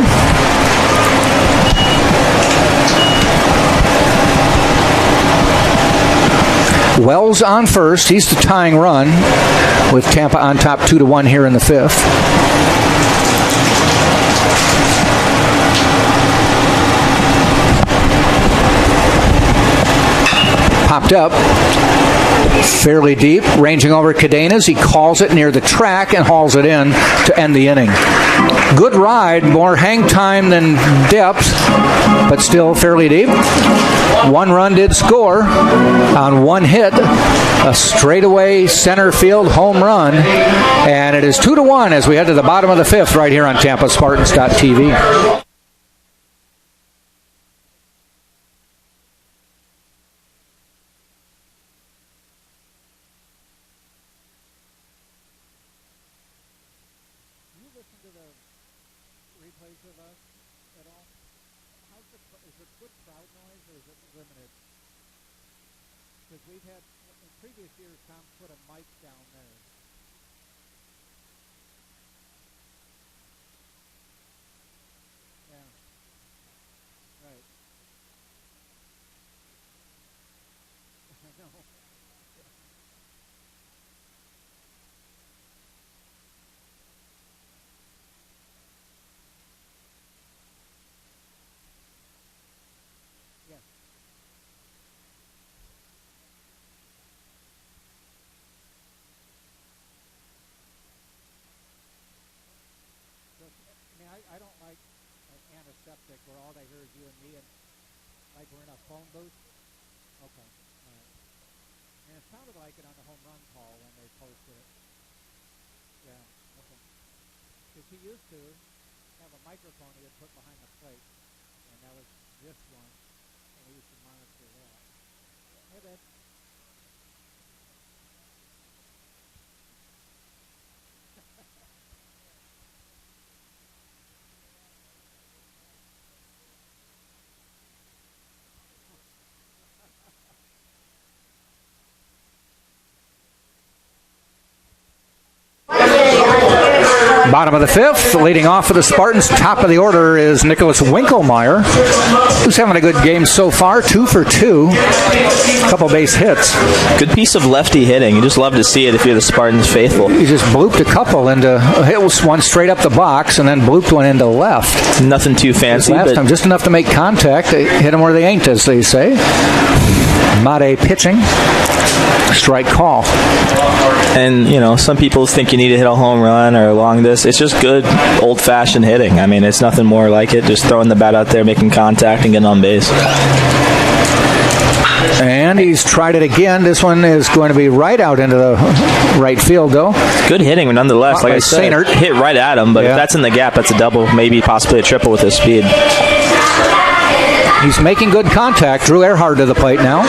Wells on first. He's the tying run with Tampa on top 2-1 here in the 5th. Popped up. Fairly deep. Ranging over Cadenas. He calls it near the track and hauls it in to end the inning. Good ride. More hang time than depth, but still fairly deep. 1 run did score on 1 hit. A straightaway center field home run. And it is 2-1 as we head to the bottom of the 5th right here on TampaSpartans.tv. septic where all they hear is you and me, and like we're in a phone booth? Okay. All right. And it sounded like it on the home run call when they posted it. Yeah. Okay. Because he used to have a microphone he had put behind the plate, and that was this one, and we used to monitor that. Hey, babe. Bottom of the fifth, leading off for the Spartans. Top of the order is Nicholas Winkelmeyer, who's having a good game so far, 2 for 2, a couple base hits. Good piece of lefty hitting. You just love to see it if you're the Spartans faithful. He just blooped a couple into, hit one straight up the box and then blooped one into left. Nothing too fancy. Last time, just enough to make contact. They hit them where they ain't, as they say. Made pitching. Strike call. And, you know, some people think you need to hit a home run or along this. It's just good, old-fashioned hitting. I mean, it's nothing more like it. Just throwing the bat out there, making contact, and getting on base. And he's tried it again. This one is going to be right out into the right field, though. Good hitting, nonetheless. Like I said, hit right at him, but if that's in the gap, that's a double, maybe possibly a triple with his speed. He's making good contact. Drew Earhart to the plate now.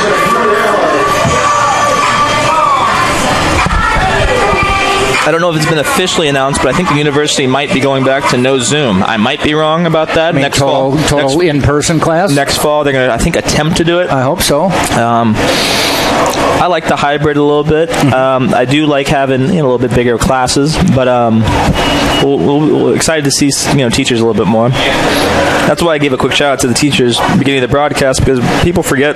I don't know if it's been officially announced, but I think the university might be going back to no Zoom. I might be wrong about that. Next fall, total in-person class? Next fall, they're going to, I think, attempt to do it. I hope so. I like the hybrid a little bit. I do like having a little bit bigger classes, but we're excited to see teachers a little bit more. That's why I gave a quick shout out to the teachers at the beginning of the broadcast, because people forget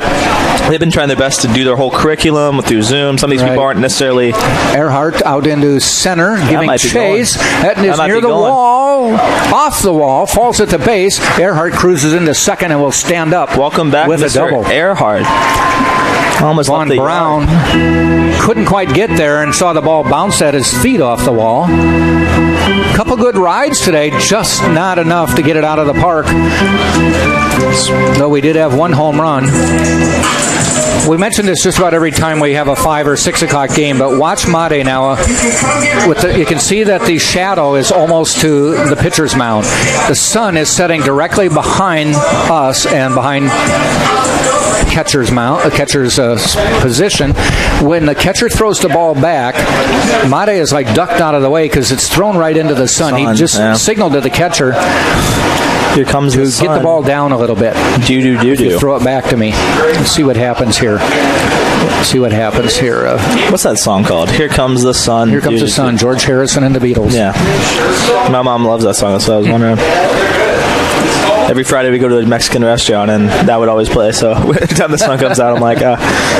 they've been trying their best to do their whole curriculum through Zoom. Some of these people aren't necessarily. Earhart out into center, giving chase. That is near the wall, off the wall, falls at the base. Earhart cruises into second and will stand up. Welcome back, with Mr. a double. Earhart. Almost Von Brown couldn't quite get there and saw the ball bounce at his feet off the wall. Couple good rides today, just not enough to get it out of the park. Though we did have one home run. We mention this just about every time we have a 5 or 6 o'clock game, but watch Made now. You can see that the shadow is almost to the pitcher's mound. The sun is setting directly behind us and behind catcher's position. When the catcher throws the ball back, Made is like ducked out of the way because it's thrown right into the sun. He just signaled to the catcher. Here comes to the sun. Get the ball down a little bit. Do. Throw it back to me. Let's see what happens here. What's that song called? Here Comes the Sun. Here Comes the Sun. George Harrison and the Beatles. Yeah. My mom loves that song, so I was wondering. Every Friday we go to a Mexican restaurant, and that would always play. So every time the sun comes out, I'm like,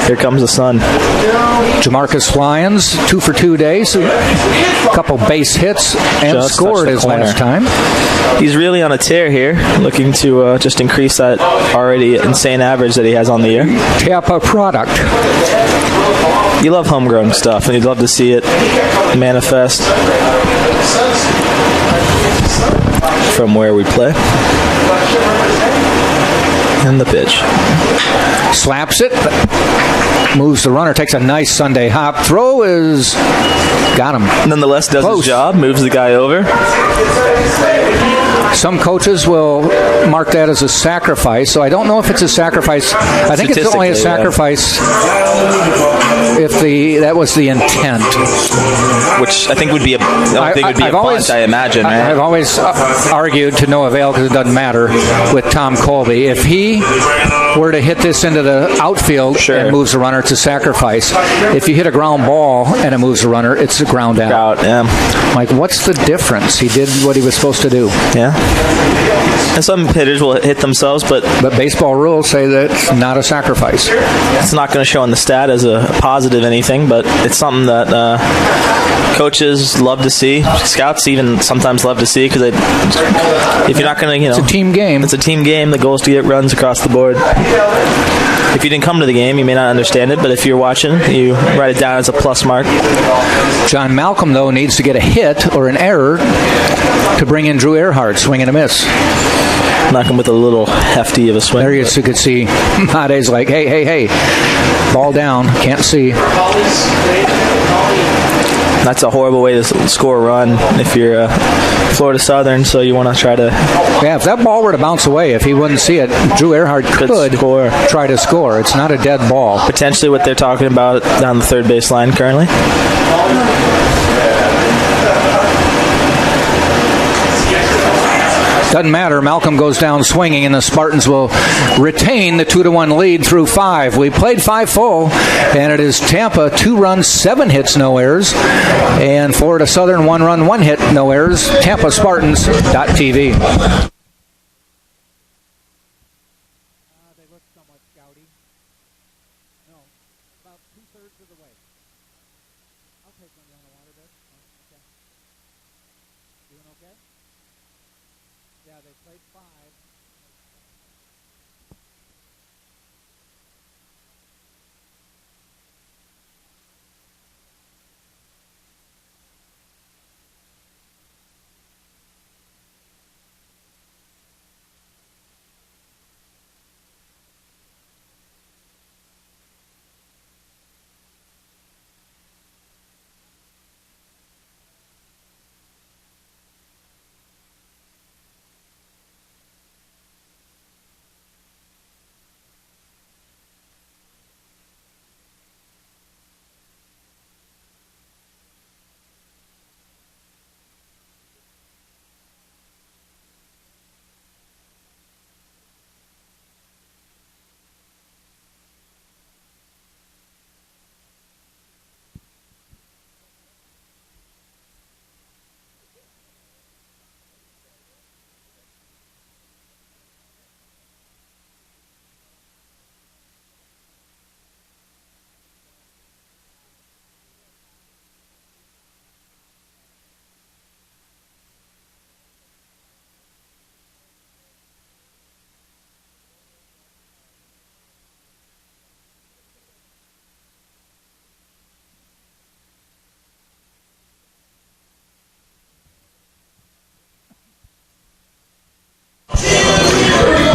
here comes the sun. Jamarcus Lyons, 2 for 2 days. A couple base hits and just scored his last time. He's really on a tear here, looking to just increase that already insane average that he has on the year. Tampa product. You love homegrown stuff, and you'd love to see it manifest from where we play. And the pitch. Slaps it. Moves the runner. Takes a nice Sunday hop. Throw is... Got him. Nonetheless, does his job. Moves the guy over. Some coaches will mark that as a sacrifice, so I don't know if it's a sacrifice. I think it's only a sacrifice if that was the intent. Which I think would be a punt, I imagine. Right? I've always argued to no avail because it doesn't matter with Tom Colby. If he were to hit this into the outfield and moves the runner, it's a sacrifice. If you hit a ground ball and it moves the runner, it's a ground out. Like, what's the difference? He did what he was supposed to do. Yeah. And some hitters will hit themselves, but baseball rules say that it's not a sacrifice. It's not going to show on the stat as a positive anything, but it's something that coaches love to see. Scouts even sometimes love to see because if you're not going to, it's a team game. It's a team game. The goal is to get runs across the board. If you didn't come to the game, you may not understand it, but if you're watching, you write it down as a plus mark. John Malcolm, though, needs to get a hit or an error to bring in Drew Earhart. Swing and a miss. Knock him with a little hefty of a swing. There you could see Made's like, hey, ball down, can't see. That's a horrible way to score a run if you're Florida Southern, so you want to try to... Yeah, if that ball were to bounce away, if he wouldn't see it, Drew Earhart could try to score. It's not a dead ball. Potentially what they're talking about down the third base line currently. Doesn't matter. Malcolm goes down swinging, and the Spartans will retain the 2-1 lead through 5. We played 5 full, and it is Tampa 2 runs, 7 hits, no errors, and Florida Southern 1 run, 1 hit, no errors. TampaSpartans.tv. They look somewhat scouty. No, about 2/3 of the way. I'll take one down the water bit. Okay. Doing okay? Yeah, they played 5.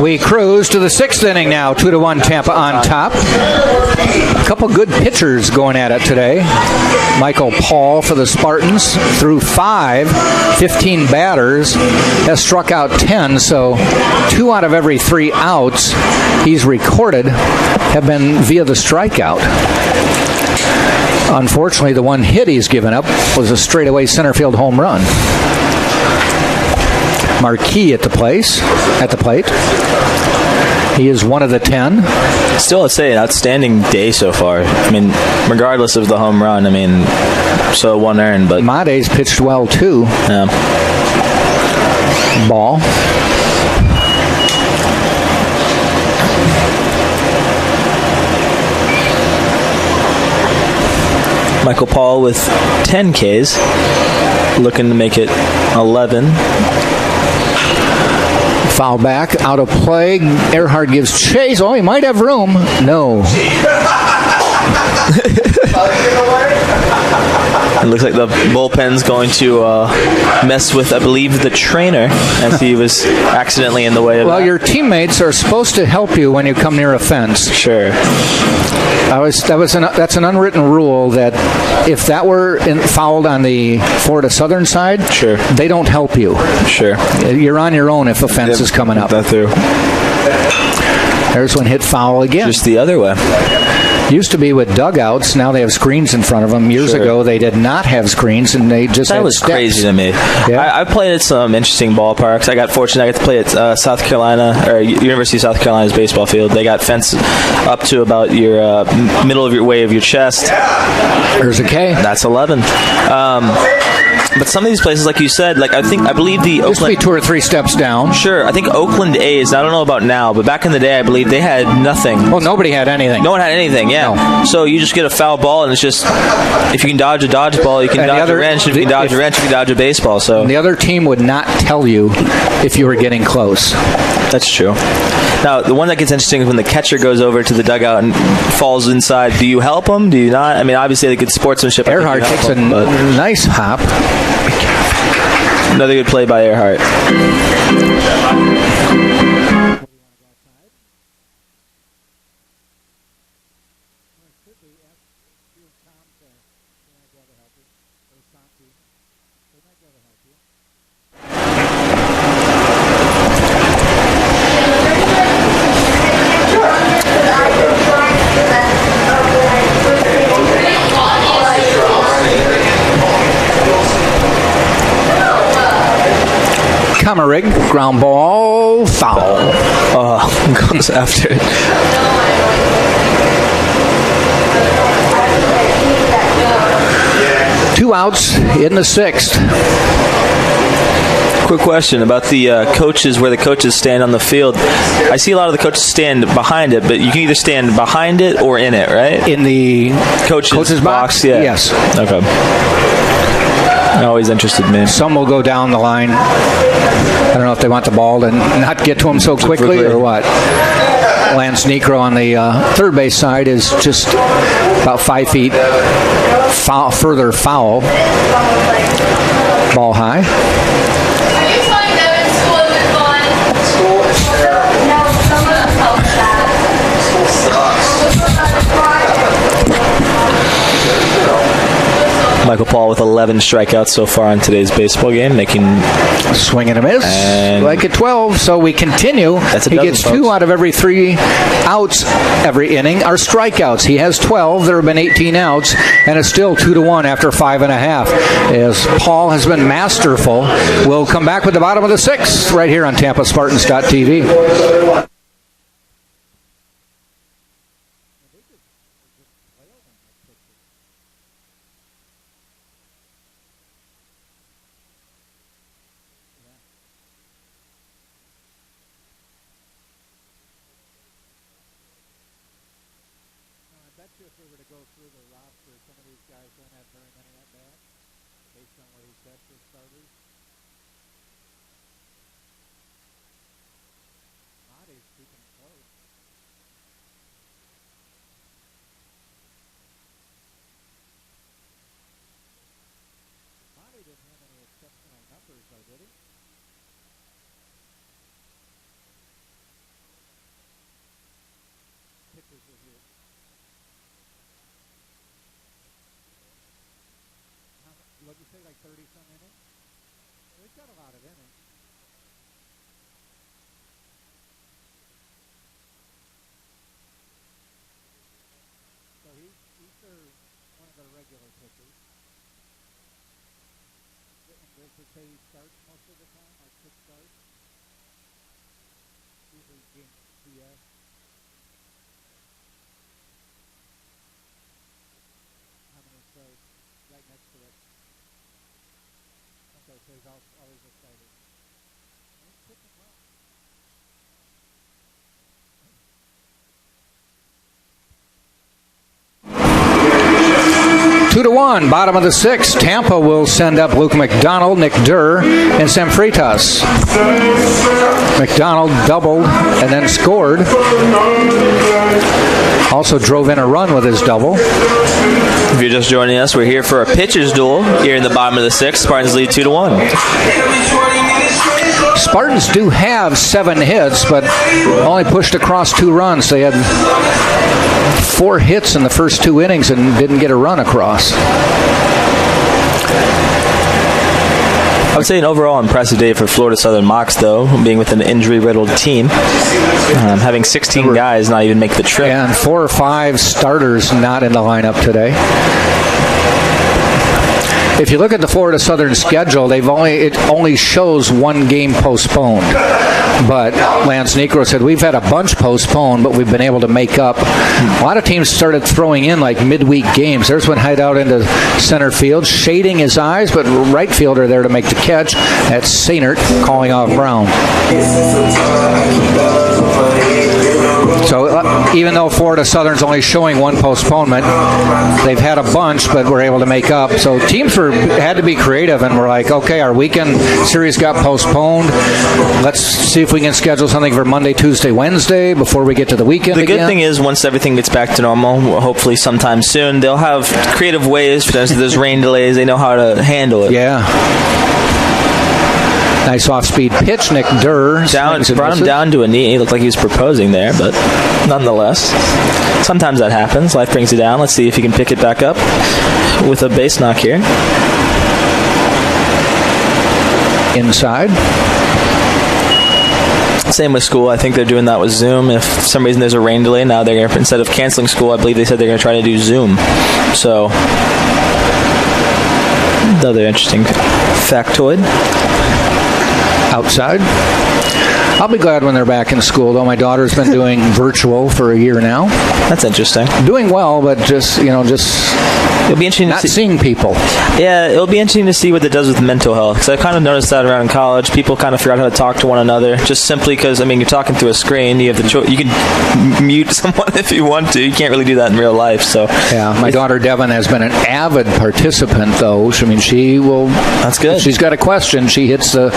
We cruise to the 6th inning now, 2-1 Tampa on top. A couple good pitchers going at it today. Michael Paul for the Spartans through 5, 15 batters, has struck out 10, so 2 out of every 3 outs he's recorded have been via the strikeout. Unfortunately, the one hit he's given up was a straightaway center field home run. Marquis at the plate. He is one of the 10. Still, I'd say an outstanding day so far. I mean, regardless of the home run, so 1 earned, but... Made's pitched well, too. Yeah. Ball. Michael Paul with 10 Ks, looking to make it 11. Foul back, out of play. Earhart gives chase. Oh, he might have room. No. It looks like the bullpen's going to mess with, I believe, the trainer, as he was accidentally in the way of Well, your teammates are supposed to help you when you come near a fence. Sure. That's an unwritten rule that if that were fouled on the Florida Southern side, sure, they don't help you. Sure. You're on your own if a fence is coming up. That through. There's one hit foul again. Just the other way. Used to be with dugouts. Now they have screens in front of them. Years ago, they did not have screens, and they just that was steps. Crazy to me. Yeah. I played at some interesting ballparks. I got fortunate. I got to play at South Carolina, or University of South Carolina's baseball field. They got fence up to about your middle of your way of your chest. There's a K. That's 11. But some of these places, like you said, I believe the Oakland... Just be 2 or 3 steps down. Sure. I think Oakland A's, I don't know about now, but back in the day, I believe they had nothing. Well, nobody had anything. No one had anything, yeah. No. So you just get a foul ball, and it's just, if you can dodge a dodgeball, you can dodge a wrench. If you can dodge a wrench, you can dodge a baseball. So the other team would not tell you if you were getting close. That's true. Now, the one that gets interesting is when the catcher goes over to the dugout and falls inside. Do you help him? Do you not? Obviously, they get sportsmanship. Earhart takes a nice hop. Another good play by Earhart. Comerick, ground ball, foul. Goes after it. Two outs in the sixth. Quick question about the coaches, where the coaches stand on the field. I see a lot of the coaches stand behind it, but you can either stand behind it or in it, right? In the coach's box? Yeah. Yes. Okay. Always interested me. Some will go down the line. I don't know if they want the ball to not get to them so quickly or what. Lance Necro on the third base side is just about 5 feet further foul. Ball high. Michael Paul with 11 strikeouts so far in today's baseball game, making swing and a miss, like at 12. So we continue. He gets 2 out of every 3 outs every inning are strikeouts. He has 12. There have been 18 outs, and it's still 2-1 after 5.5. As Paul has been masterful. We'll come back with the bottom of the 6th right here on TampaSpartans.tv. What did you say, like 30-some innings? They've got a lot of innings. So he's one of their regular pitchers. And does it say he starts most of the time, like 6 starts? Usually games CS. How many starts? Right next to it. Okay, so he's always a starter. He's pitching well. 2-1, bottom of the 6th. Tampa will send up Luke McDonald, Nick Durr, and Sam Freitas. McDonald doubled and then scored. Also drove in a run with his double. If you're just joining us, we're here for a pitcher's duel here in the bottom of the 6th. Spartans lead 2-1. Spartans do have 7 hits, but only pushed across 2 runs. They had 4 hits in the first 2 innings and didn't get a run across. I would say an overall impressive day for Florida Southern Mocs, though, being with an injury-riddled team. Having 16 guys not even make the trip. And 4 or 5 starters not in the lineup today. If you look at the Florida Southern schedule, it only shows 1 game postponed. But Lance Necro said, we've had a bunch postponed, but we've been able to make up. A lot of teams started throwing in like midweek games. There's one head out into center field, shading his eyes, but right fielder there to make the catch. That's Sainert calling off Brown. So even though Florida Southern's only showing 1 postponement, they've had a bunch, but we're able to make up. So teams had to be creative, and we're like, okay, our weekend series got postponed. Let's see if we can schedule something for Monday, Tuesday, Wednesday before we get to the weekend The again. good thing is, once everything gets back to normal, hopefully sometime soon, they'll have creative ways. For those rain delays, they know how to handle it. Yeah. Nice off-speed pitch. Nick Durr brought him down to a knee. He looked like he was proposing there, but nonetheless, sometimes that happens. Life brings you down. Let's see if he can pick it back up with a base knock here. Inside. Same with school. I think they're doing that with Zoom. If for some reason there's a rain delay, now they're going to, instead of canceling school, I believe they said they're going to try to do Zoom. So, another interesting factoid. Outside. I'll be glad when they're back in school, though. My daughter's been doing virtual for a year now. That's interesting. Doing well, but just it'll be interesting not seeing people. Yeah, it'll be interesting to see what it does with mental health. Because I kind of noticed that around in college, people kind of figure out how to talk to one another. Just simply because, you're talking through a screen. You have you can mute someone if you want to. You can't really do that in real life. So yeah, my daughter Devin has been an avid participant, though. She will. That's good. If she's got a question, she hits the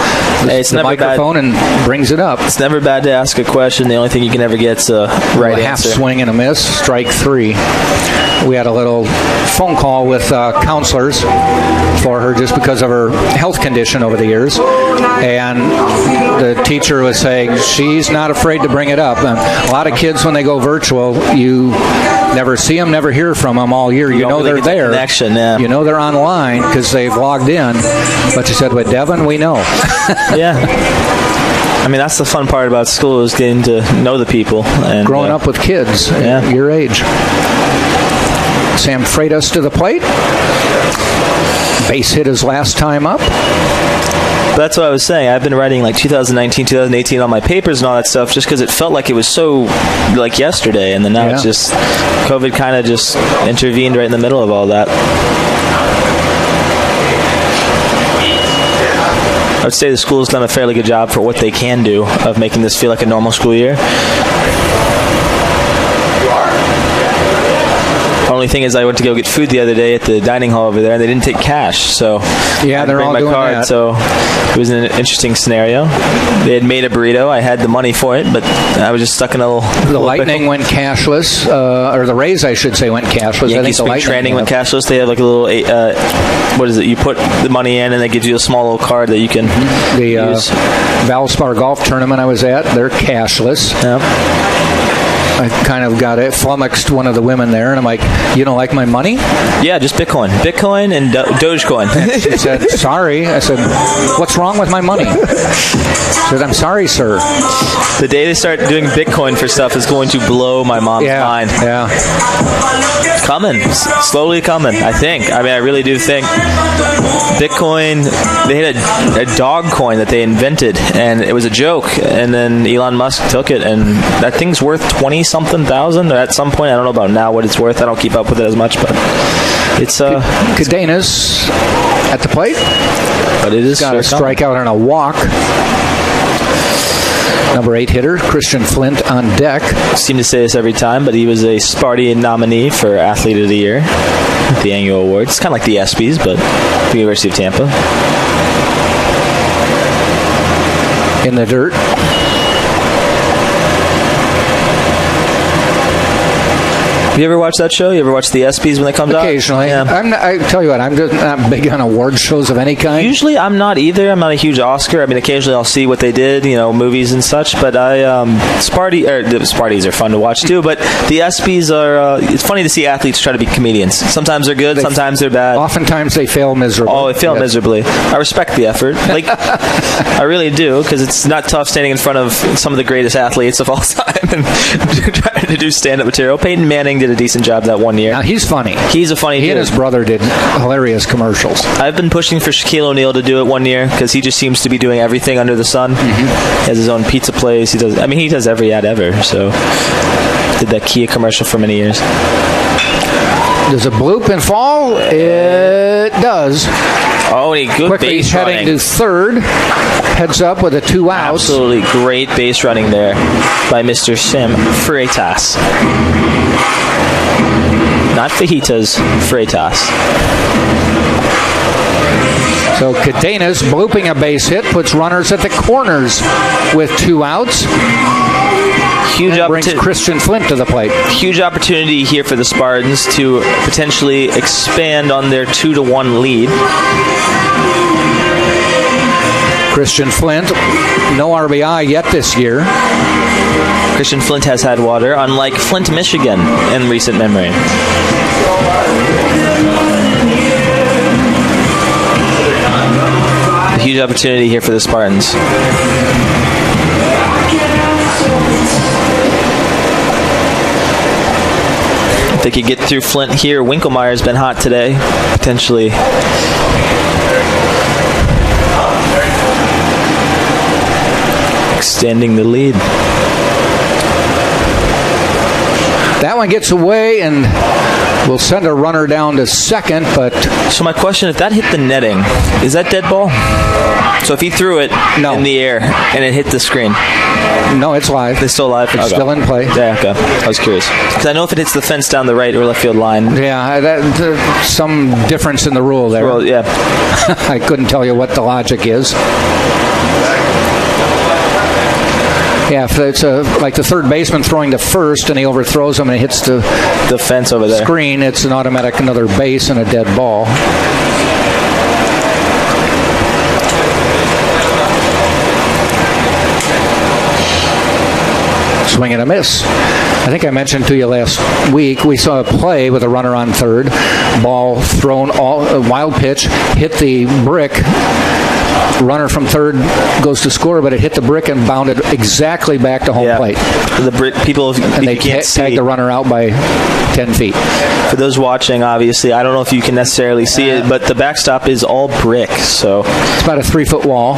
microphone and brings it up. It's never bad to ask a question. The only thing you can ever get is a right answer. Half swing and a miss, strike 3. We had a little phone call with counselors for her just because of her health condition over the years. And the teacher was saying she's not afraid to bring it up. And a lot of kids, when they go virtual, you never see them, never hear from them all year. You know they're there. Connection, yeah. You know they're online because they've logged in. But she said, with Devin, we know. Yeah. That's the fun part about school is getting to know the people. And growing up with kids your age. Sam Freitas to the plate. Base hit his last time up. That's what I was saying. I've been writing 2019, 2018 on my papers and all that stuff just because it felt like it was so like yesterday. And then now it's just, COVID kind of just intervened right in the middle of all that. I would say the school's done a fairly good job for what they can do of making this feel like a normal school year. Only thing is, I went to go get food the other day at the dining hall over there, and they didn't take cash. So yeah, they're all my doing card. that. So it was an interesting scenario. They had made a burrito. I had the money for it, but I was just stuck in a little. The Lightning went cashless, or the Rays, I should say, went cashless. Yankee Spring Training went cashless. They have a little. What is it? You put the money in, and they give you a small little card that you can use. Valspar Golf Tournament I was at, they're cashless. Yep. I kind of got it, flummoxed one of the women there, and I'm like, you don't like my money? Yeah, just Bitcoin. Bitcoin and Dogecoin. And she said, sorry. I said, what's wrong with my money? She said, I'm sorry, sir. The day they start doing Bitcoin for stuff is going to blow my mom's mind. Yeah. Coming. Slowly coming, I think. I really do think. Bitcoin, they had a dog coin that they invented, and it was a joke, and then Elon Musk took it, and that thing's worth 20-something thousand, or at some point, I don't know about now what it's worth. I don't keep up with it as much, but it's Cadenas at the plate. But it is got a strikeout and a walk. Number 8 hitter, Christian Flint on deck. I seem to say this every time, but he was a Spartan nominee for Athlete of the Year at the annual awards. It's kind of like the ESPYs, but the University of Tampa. In the dirt. Have you ever watched that show? You ever watch the ESPYs when they come out? Occasionally. Yeah. I tell you what, I'm just not big on award shows of any kind. Usually I'm not either. I'm not a huge Oscar. Occasionally I'll see what they did, movies and such. But the Sparties are fun to watch too. But the ESPYs are, it's funny to see athletes try to be comedians. Sometimes they're good, sometimes they're bad. Oftentimes they fail miserably. Oh, they fail miserably. I respect the effort. I really do, because it's not tough standing in front of some of the greatest athletes of all time and trying to do stand-up material. Peyton Manning did a decent job that one year. Now, he's funny. He's a funny dude. He and his brother did hilarious commercials. I've been pushing for Shaquille O'Neal to do it one year because he just seems to be doing everything under the sun. Mm-hmm. He has his own pizza place. He does every ad ever. So, did that Kia commercial for many years. Does it bloop and fall? It does. Oh, and good quickly base heading running. To third. Heads up with a 2 outs. Absolutely great base running there by Mr. Sam Freitas. Not Fajitas, Freitas. So Cadenas blooping a base hit, puts runners at the corners with 2 outs. Huge brings Christian Flint to the plate. Huge opportunity here for the Spartans to potentially expand on their 2-1 lead. Christian Flint, no RBI yet this year. Christian Flint has had water, unlike Flint, Michigan, in recent memory. A huge opportunity here for the Spartans. If they could get through Flint here, Winkelmeyer's been hot today, potentially. Extending the lead. That one gets away, and we'll send a runner down to second, but... So my question, if that hit the netting, is that dead ball? So if he threw it in the air and it hit the screen? No, it's live. It's still live? It's still in play. Yeah, okay. I was curious. Because I know if it hits the fence down the right or left field line... Yeah, some difference in the rule there. Well, yeah. I couldn't tell you what the logic is. Yeah, if it's like the third baseman throwing to first and he overthrows him and it hits the fence over there. Screen, it's an automatic another base and a dead ball. Swing and a miss. I think I mentioned to you last week, we saw a play with a runner on third. Ball thrown, wild pitch, hit the brick. Runner from third goes to score, but it hit the brick and bounded exactly back to home plate. The brick people, and they tagged the runner out by 10 feet. For those watching, obviously, I don't know if you can necessarily see it, but the backstop is all brick, so it's about a 3-foot wall.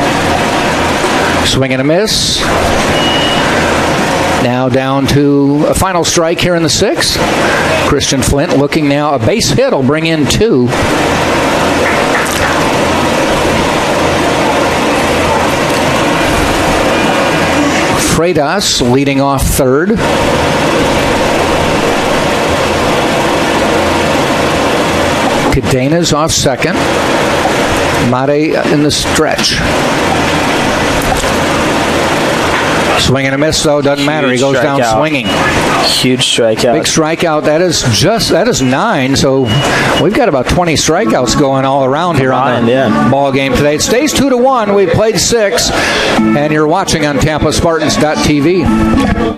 Swing and a miss. Now down to a final strike here in the sixth. Christian Flint looking now. A base hit will bring in 2. Freitas leading off third. Cadena's off second. Mate in the stretch. Swing and a miss, though. Doesn't matter. He goes down swinging. Huge strikeout. Big strikeout. That is 9. So we've got about 20 strikeouts going all around here on the ball game today. It stays 2-1. We've played 6, and you're watching on TampaSpartans.tv.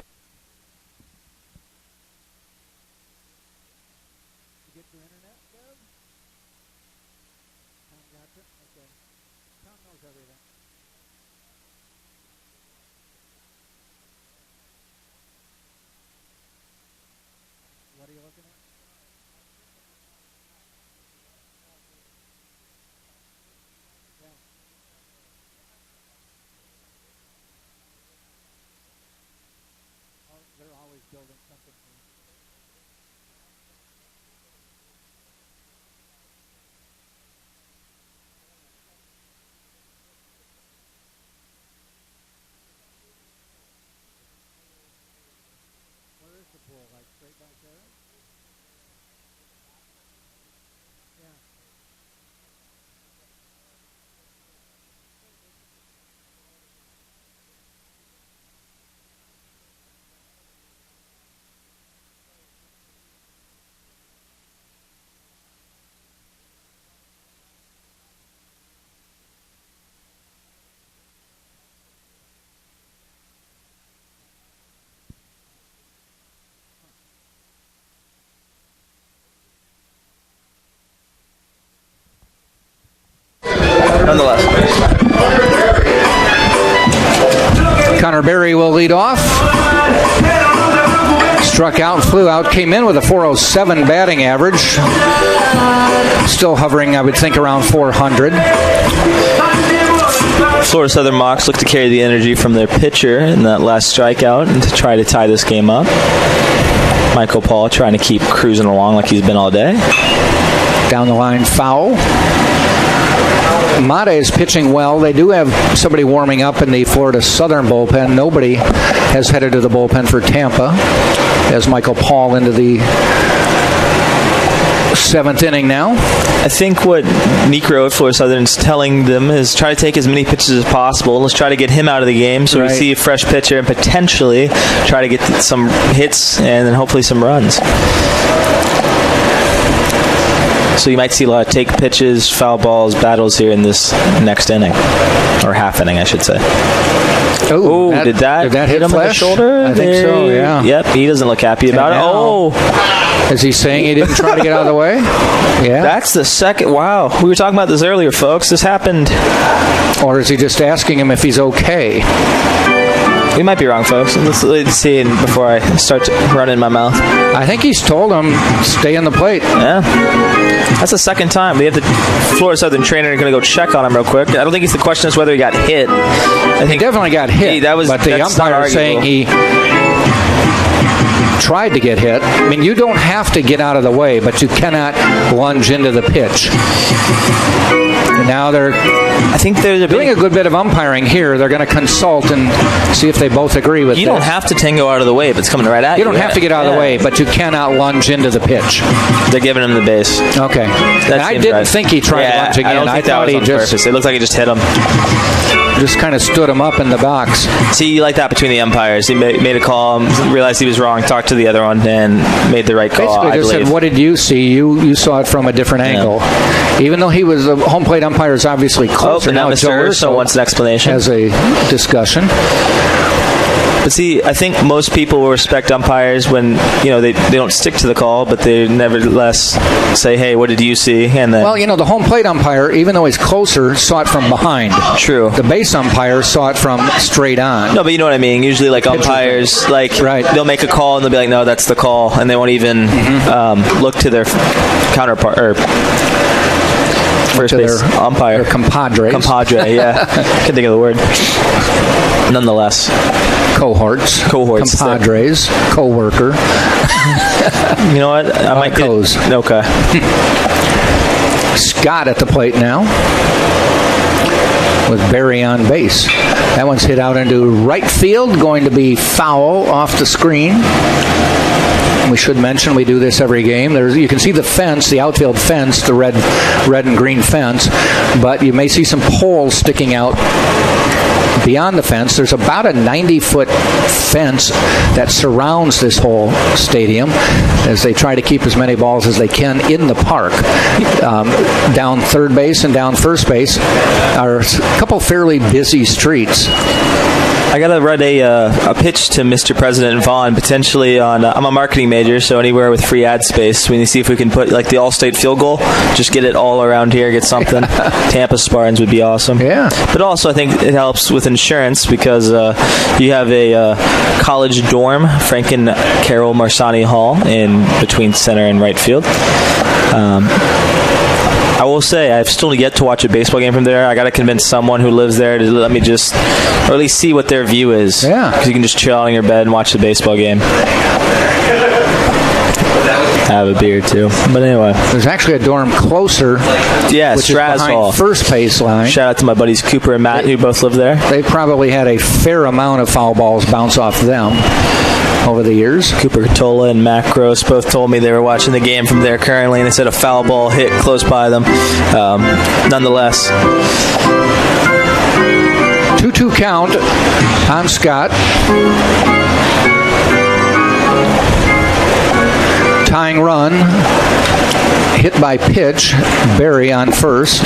Nonetheless. Connor Berry will lead off. Struck out and flew out. Came in with a .407 batting average. Still hovering, I would think, around 400. Florida Southern Mocs look to carry the energy from their pitcher in that last strikeout and to try to tie this game up. Michael Paul trying to keep cruising along like he's been all day. Down the line, foul. Mate is pitching well. They do have somebody warming up in the Florida Southern bullpen. Nobody has headed to the bullpen for Tampa as Michael Paul into the 7th inning now. I think what Necro at Florida Southern is telling them is try to take as many pitches as possible. Let's try to get him out of the game so we see a fresh pitcher and potentially try to get some hits and then hopefully some runs. So you might see a lot of take pitches, foul balls, battles here in this next inning. Or half inning, I should say. Oh, did that hit him Flesh? in the shoulder? I think so, yeah. Yep, he doesn't look happy about it. Oh! Is he saying he didn't try to get out of the way? Yeah. That's the second. Wow. We were talking about this earlier, folks. This happened. Or is he just asking him if he's okay? We might be wrong, folks. Let's see before I start running my mouth. I think he's told him, stay on the plate. Yeah. That's the second time. We have the Florida Southern trainer going to go check on him real quick. I don't think the question is whether he got hit. I think he definitely got hit. But the umpire is saying he tried to get hit. I mean, you don't have to get out of the way, but you cannot lunge into the pitch. And now they're doing a good bit of umpiring here. They're going to consult and see if they both agree with it. You don't have to tango out of the way if it's coming right at you. You don't have to get out of the way, but you cannot lunge into the pitch. They're giving him the base. Okay. And I didn't think he tried lunging in. I thought he just... Purpose. It looked like he just hit him. Just kind of stood him up in the box. See, you like that between the umpires. He made a call, realized he was wrong, talked to the other one, and made the right call. Basically just said, what did you see? You saw it from a different angle. Even though he was the home plate umpire is obviously closer. Now Mr. Urso wants an explanation. As a discussion. But see, I think most people will respect umpires when, they don't stick to the call, but they nevertheless say, hey, what did you see? And then, well, the home plate umpire, even though he's closer, saw it from behind. True. The base umpire saw it from straight on. No, but you know what I mean. Usually, umpires, they'll make a call and they'll be like, no, that's the call. And they won't even look to their counterpart, or first base umpire. Their compadre, yeah. Can't think of the word. Nonetheless. Cohorts. Compadres. Co-worker. You know what? I might Co's. Okay. Scott at the plate now with Barry on base. That one's hit out into right field, going to be foul off the screen. We should mention we do this every game. You can see the fence, the outfield fence, the red and green fence, but you may see some poles sticking out beyond the fence. There's about a 90-foot fence that surrounds this whole stadium as they try to keep as many balls as they can in the park. Down third base and down first base are a couple fairly busy streets. I got to write a pitch to Mr. President Vaughn, potentially on, I'm a marketing major, so anywhere with free ad space, we need to see if we can put the All-State field goal, just get it all around here, get something. Tampa Spartans would be awesome. Yeah. But also I think it helps with insurance because you have a college dorm, Frank and Carol Marsani Hall, in between center and right field. I will say, I've still yet to watch a baseball game from there. I got to convince someone who lives there to let me just, or at least see what their view is. Yeah. Because you can just chill out in your bed and watch the baseball game. Have a beer, too. But anyway. There's actually a dorm closer. Yeah, which Straz is Hall. First base line. Shout out to my buddies Cooper and Matt, who both live there. They probably had a fair amount of foul balls bounce off them over the years. Cooper Tola and Matt Gross both told me they were watching the game from there currently, and they said a foul ball hit close by them. Nonetheless. 2-2 count on Scott. Tying run, hit by pitch, Barry on first.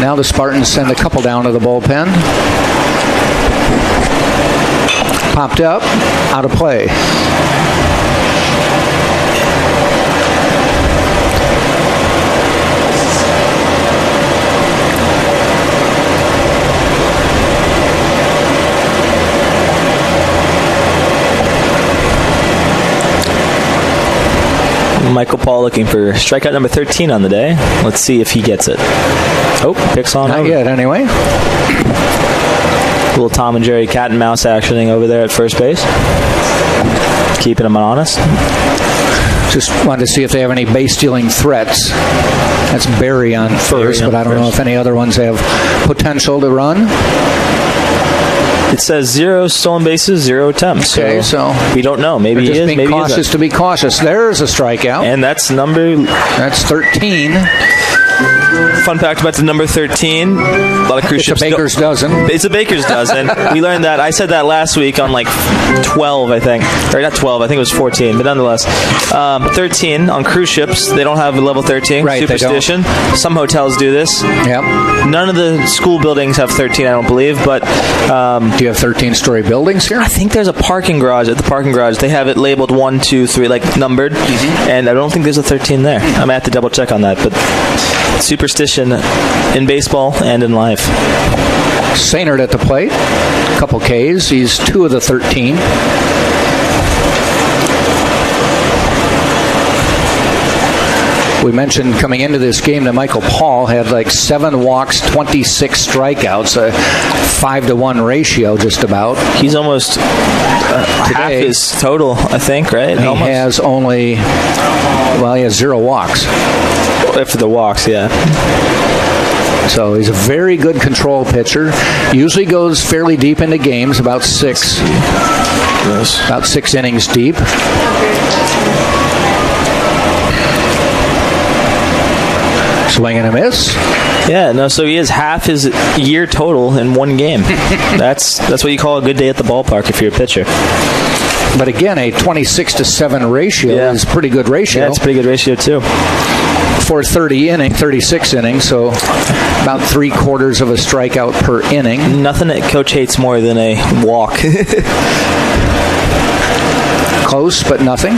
Now the Spartans send a couple down to the bullpen. Popped up, out of play. Michael Paul looking for strikeout number 13 on the day. Let's see if he gets it. Oh, picks on Not over. yet, anyway. A little Tom and Jerry cat and mouse actioning over there at first base. Keeping him honest. Just wanted to see if they have any base stealing threats. That's Barry on first, but I don't know if any other ones have potential to run. It says 0 stolen bases, 0 attempts. Okay, so we don't know. Maybe he is. Being maybe cautious to be cautious. There's a strikeout, and that's 13. fun fact about the number 13. A lot of cruise ships. It's a baker's dozen. It's a baker's dozen. We learned that. I said that last week on like 12, I think. Or not 12, I think it was 14, but nonetheless. 13 on cruise ships. They don't have a level 13. Right, superstition. Some hotels do this. Yep. None of the school buildings have 13, I don't believe, but... do you have 13-story buildings here? I think there's a parking garage. At the parking garage, they have it labeled 1, 2, 3, like numbered, and I don't think there's a 13 there. I might have to double check on that, but superstition in baseball and in life. Sainert at the plate, a couple Ks. He's 2 of the 13. We mentioned coming into this game that Michael Paul had like 7 walks, 26 strikeouts, a 5-to-1 ratio just about. He's almost half his total, I think, right? He has only, he has 0 walks. For the walks, yeah. So he's a very good control pitcher. Usually goes fairly deep into games, about 6. Yes. About 6 innings deep. Swing and a miss. Yeah, no, so he has half his year total in one game. That's what you call a good day at the ballpark if you're a pitcher. But again, a 26-to-7 ratio is a pretty good ratio. Yeah, it's a pretty good ratio too. For 36 innings, so about 3/4 of a strikeout per inning. Nothing that Coach hates more than a walk. Close, but nothing.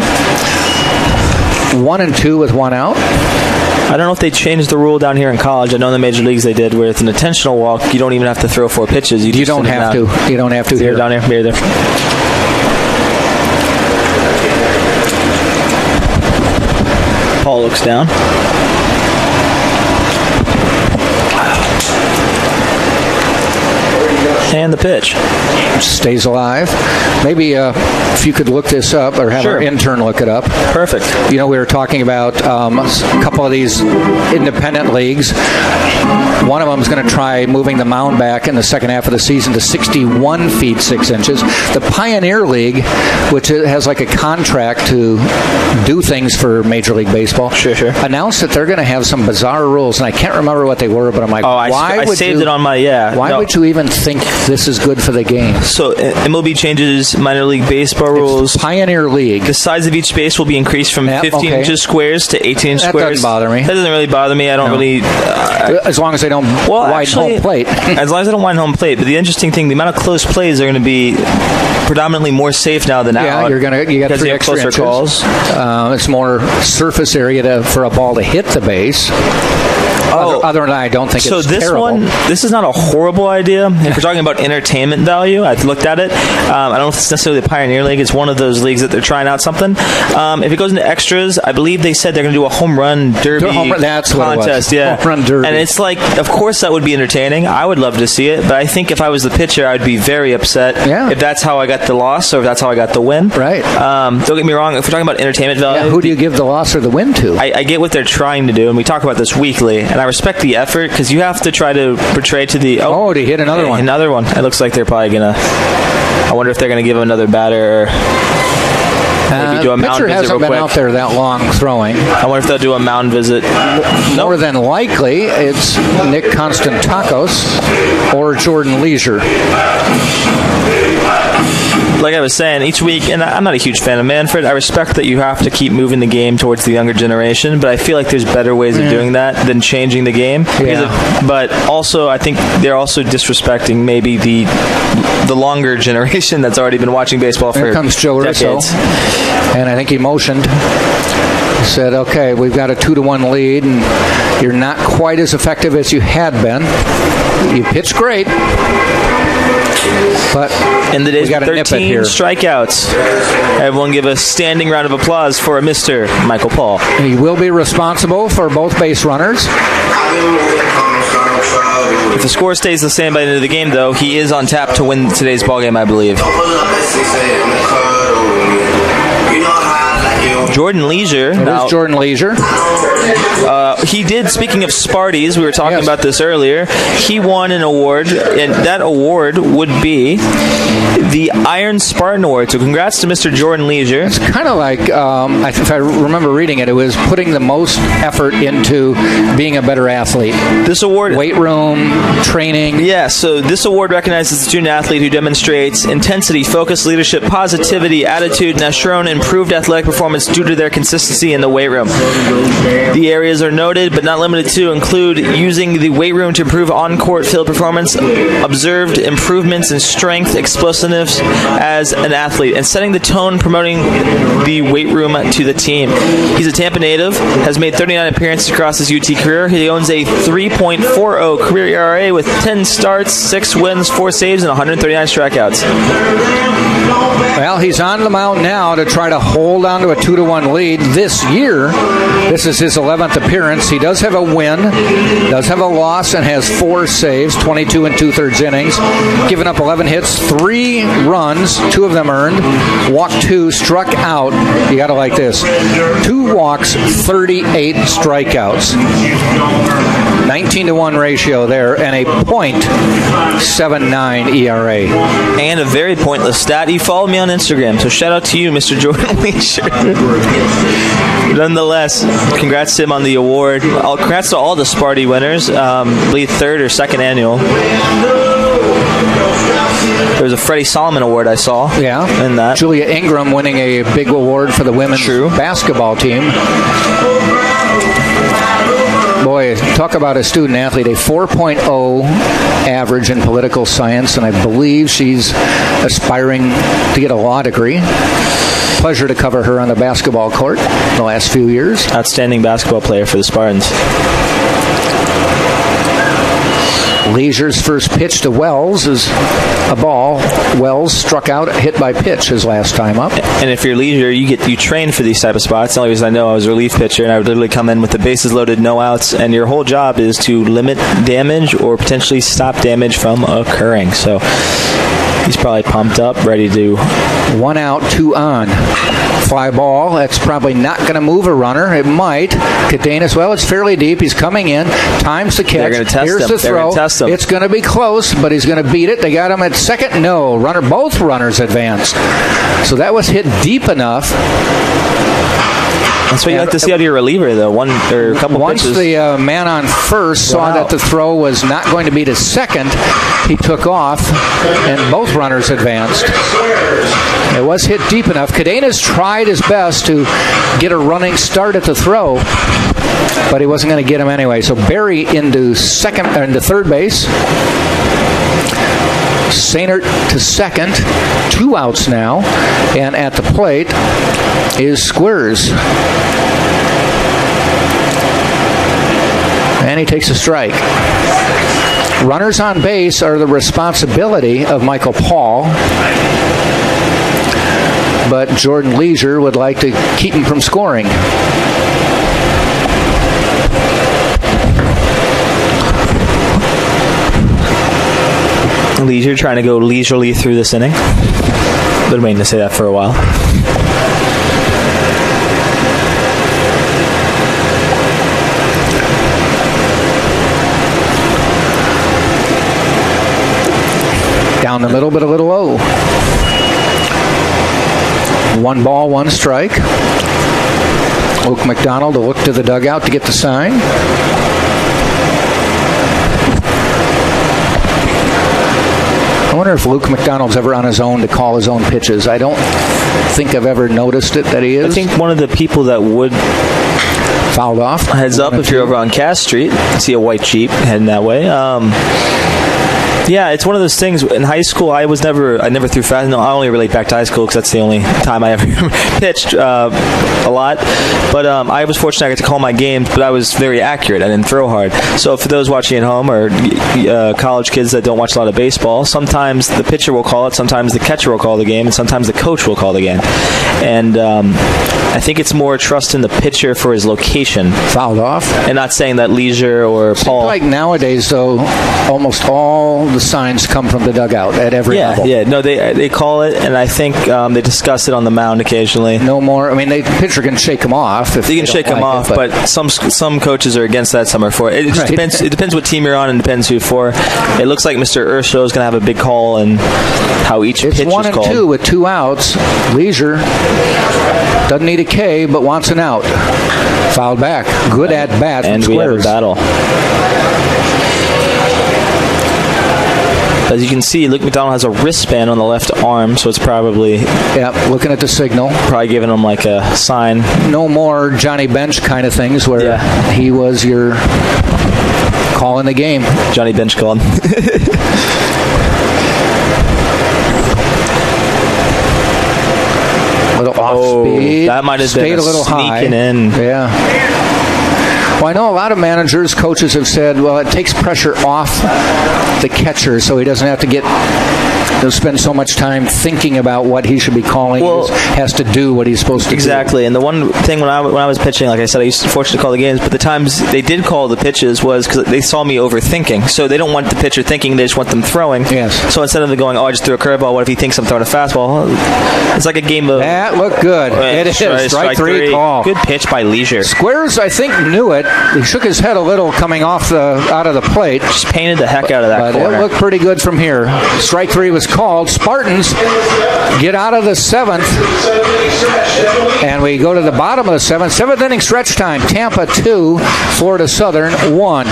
1-2 with 1 out. I don't know if they changed the rule down here in college. I know in the major leagues they did, where it's an intentional walk. You don't even have to throw 4 pitches. You don't have to. You don't have to. Here, down here, here, there. Paul looks down. And the pitch. Stays alive. Maybe if you could look this up or have our intern look it up. Perfect. You know, we were talking about a couple of these independent leagues. One of them is going to try moving the mound back in the second half of the season to 61 feet 6 inches. The Pioneer League, which has like a contract to do things for Major League Baseball, announced that they're going to have some bizarre rules, and I can't remember what they were, but I'm like, I saved it on my, Why would you even think this is good for the game? So MLB changes minor league baseball rules. Pioneer League. The size of each base will be increased from 15 inches squares to 18 inch squares. That doesn't bother me. That doesn't really bother me. I don't really... as long as they don't widen home plate. As long as they don't widen home plate. But the interesting thing, the amount of close plays are going to be predominantly more safe now than out. Yeah, you got 3 extra inches. Calls. It's more surface area for a ball to hit the base. Other than I don't think it's terrible. This is not a horrible idea. If we're talking about entertainment value, I've looked at it. I don't know if it's necessarily the Pioneer League. It's one of those leagues that they're trying out something. If it goes into extras, I believe they said they're going to do a home run derby that's contest. What it was. Yeah, home run derby. And it's like, of course that would be entertaining. I would love to see it, but I think if I was the pitcher, I'd be very upset if that's how I got the loss or if that's how I got the win. Right. Don't get me wrong. If we're talking about entertainment value, who do you give the loss or the win to? I get what they're trying to do, and we talk about this weekly, and I respect the effort because you have to try to portray to the to hit another one. Another one. It looks like they're probably gonna. I wonder if they're gonna give him another batter. Or maybe do a mound visit hasn't real been quick. Out there that long throwing. I wonder if they'll do a mound visit. More than likely, it's Nick Constantakos or Jordan Leisure. Like I was saying, each week, and I'm not a huge fan of Manfred. I respect that you have to keep moving the game towards the younger generation, but I feel like there's better ways of doing that than changing the game. But also, I think they're also disrespecting maybe the longer generation that's already been watching baseball for Here comes Joe decades. Russo, and I think he motioned. He said, okay, we've got a 2-1 lead, and you're not quite as effective as you had been. You pitched great. But in the days of 13 strikeouts, everyone give a standing round of applause for Mr. Michael Paul. He will be responsible for both base runners. If the score stays the same by the end of the game, though, he is on tap to win today's ballgame, I believe. Jordan Leisure. It is Jordan Leisure. He did, speaking of Sparties, we were talking about this earlier, he won an award, and that award would be the Iron Spartan Award. So congrats to Mr. Jordan Leisure. It's kind of like, if I remember reading it, it was putting the most effort into being a better athlete. This award... Weight room, training. Yeah, so this award recognizes the student athlete who demonstrates intensity, focus, leadership, positivity, attitude, and has shown improved athletic performance due to their consistency in the weight room. The areas are noted, but not limited to, include using the weight room to improve on-court field performance, observed improvements in strength, explosiveness as an athlete, and setting the tone promoting the weight room to the team. He's a Tampa native, has made 39 appearances across his UT career. He owns a 3.40 career ERA with 10 starts, 6 wins, 4 saves, and 139 strikeouts. Well, he's on the mound now to try to hold on to a 2-1 lead this year. This is his 11th appearance. He does have a win, does have a loss, and has 4 saves, 22 and 2/3 innings. Given up 11 hits, 3 runs, 2 of them earned. Walked 2, struck out. You got to like this. 2 walks, 38 strikeouts. 19-to-1 ratio there, and a .79 ERA. And a very pointless stat. He followed me on Instagram, so shout out to you, Mr. Jordan Leisure. Nonetheless, congrats to him on the award. Congrats to all the Sparty winners. I believe 3rd or 2nd annual. There was a Freddie Solomon award I saw. Yeah. In that. Julia Ingram winning a big award for the women's basketball team. Boy, talk about a student athlete, a 4.0 average in political science, and I believe she's aspiring to get a law degree. Pleasure to cover her on the basketball court the last few years. Outstanding basketball player for the Spartans. Leisure's first pitch to Wells is a ball. Wells struck out, hit by pitch his last time up. And if you're Leisure, you train for these type of spots. The only reason I know, I was a relief pitcher, and I would literally come in with the bases loaded, no outs, and your whole job is to limit damage or potentially stop damage from occurring. So he's probably pumped up, ready to... 1 out, 2 on. Fly ball. That's probably not going to move a runner. It might. Cadenas, well, it's fairly deep. He's coming in. Time's the catch. They're going to test Here's him. the throw. They're going to test him. It's going to be close, but he's going to beat it. They got him at second. No. Both runners advanced. So that was hit deep enough. That's what you like to see out of your reliever, though. One or a couple Once pitches. the man on first saw that the throw was not going to be to second, he took off, and both runners advanced. It was hit deep enough. Cadenas tried his best to get a running start at the throw, but he wasn't going to get him anyway. So Barry into third base. Sainert to second. 2 outs now. And at the plate is Squires. And he takes a strike. Runners on base are the responsibility of Michael Paul. But Jordan Leisure would like to keep him from scoring. Leisure trying to go leisurely through this inning. Been waiting to say that for a while. Down the middle, but a little low. 1 ball, 1 strike. Luke McDonald to look to the dugout to get the sign. I wonder if Luke McDonald's ever on his own to call his own pitches. I don't think I've ever noticed it that he is. I think one of the people that would... Fouled off. Heads up if you're over on Cass Street. See a white Jeep heading that way. Yeah, it's one of those things. In high school, I never threw fast. No, I only relate back to high school because that's the only time I ever pitched a lot. But I was fortunate I got to call my games, but I was very accurate. I didn't throw hard. So for those watching at home or college kids that don't watch a lot of baseball, sometimes the pitcher will call it, sometimes the catcher will call the game, and sometimes the coach will call the game. And I think it's more trust in the pitcher for his location. Fouled off. And not saying that Leisure or Paul... Like nowadays, though, almost all the those signs come from the dugout at every level. Yeah, no, they call it, and I think they discuss it on the mound occasionally. No more. I mean, the pitcher can shake them off. If they can shake them off, but some coaches are against that. Some are for it. It just depends. It depends what team you're on, and depends who for. It looks like Mr. Urshow is going to have a big call and how each pitch is called. It's 1-2 with 2 outs. Leisure doesn't need a K, but wants an out. Fouled back. Good at bat. And we have a battle. As you can see, Luke McDonald has a wristband on the left arm, so it's probably... Yeah, looking at the signal. Probably giving him like a sign. No more Johnny Bench kind of things where he was your call in the game. Johnny Bench called. Little off speed. That might have been a little sneaking high. in. Yeah. Well, I know a lot of managers, coaches have said, well, it takes pressure off the catcher so he doesn't have to spend so much time thinking about what he should be calling. He just has to do what he's supposed to do. Exactly. And the one thing when I was pitching, like I said, I used to fortunately call the games, but the times they did call the pitches was because they saw me overthinking. So they don't want the pitcher thinking, they just want them throwing. Yes. So instead of going, I just threw a curveball, what if he thinks I'm throwing a fastball? It's like a game of... That looked good. It is. Strike three call. Good pitch by Leisure. Squares, I think, knew it. He shook his head a little coming off out of the plate. Just painted the heck out of that corner. But it looked pretty good from here. Strike 3 was called. Spartans get out of the 7th. And we go to the bottom of the 7th. 7th inning stretch time. Tampa 2, Florida Southern 1.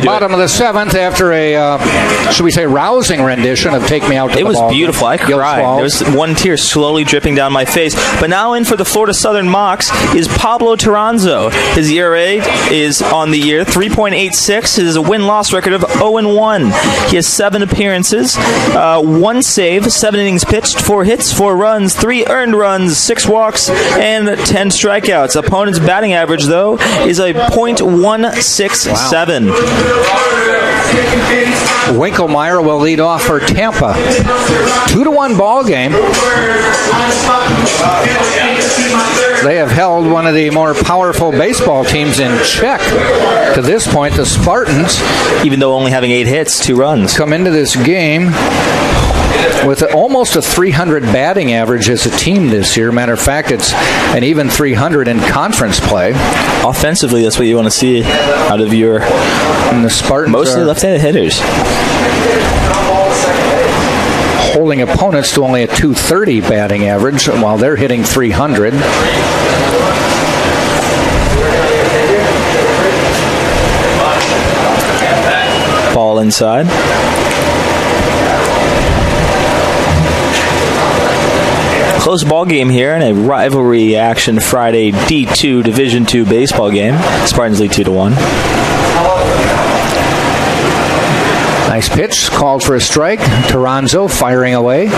Bottom of the 7th after a, should we say, rousing rendition of Take Me Out to the Ball. It was beautiful. I cried. There was one tear slowly dripping down my face. But now in for the Florida Southern Mocks is Pablo Toranzo. His ERA is on the year 3.86. It is a win-loss record of 0-1. He has 7 appearances, 1 save, 7 innings pitched, 4 hits, 4 runs, 3 earned runs, 6 walks, and 10 strikeouts. Opponent's batting average, though, is a .167. Wow. Winkelmeyer will lead off for Tampa. 2-1 ball game. They have held one of the more powerful baseball teams in check to this point. The Spartans, even though only having 8 hits, 2 runs, come into this game with almost a 300 batting average as a team this year. Matter of fact, it's an even 300 in conference play. Offensively, that's what you want to see out of your and the Spartans mostly left-handed hitters. Holding opponents to only a 230 batting average while they're hitting 300. Ball inside. Close ball game here in a rivalry action Friday D2 Division II baseball game. Spartans lead 2-1. Nice pitch, called for a strike. Toronzo firing away.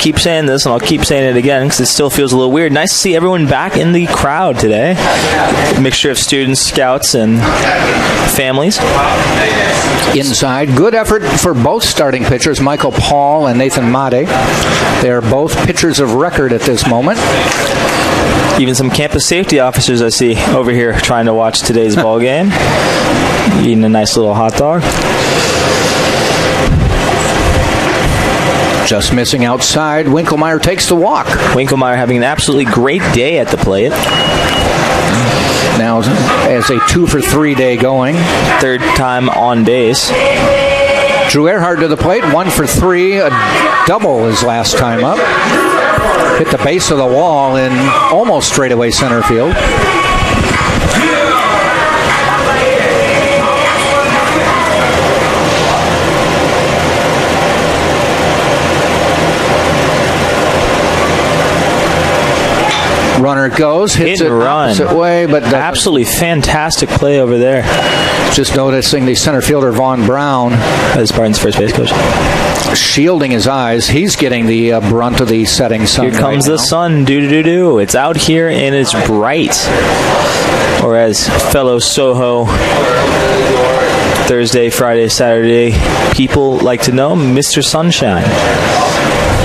Keep saying this, and I'll keep saying it again because it still feels a little weird. Nice to see everyone back in the crowd today. A mixture of students, scouts, and families. Inside, good effort for both starting pitchers, Michael Paul and Nathan Mate. They are both pitchers of record at this moment. Even some campus safety officers I see over here trying to watch today's ball game. Eating a nice little hot dog. Just missing outside. Winkelmeyer takes the walk. Winkelmeyer having an absolutely great day at the plate. Now as a 2-for-3 day going. Third time on base. Drew Earhart to the plate, 1 for 3. A double his last time up. Hit the base of the wall in almost straightaway center field. Runner goes, hits it opposite way, but absolutely fantastic play over there. Just noticing the center fielder Vaughn Brown, as Spartans first base coach, shielding his eyes. He's getting the brunt of the setting sun. Here comes the sun. Do. It's out here and it's bright. Or as fellow Soho Thursday, Friday, Saturday people like to know, Mr. Sunshine.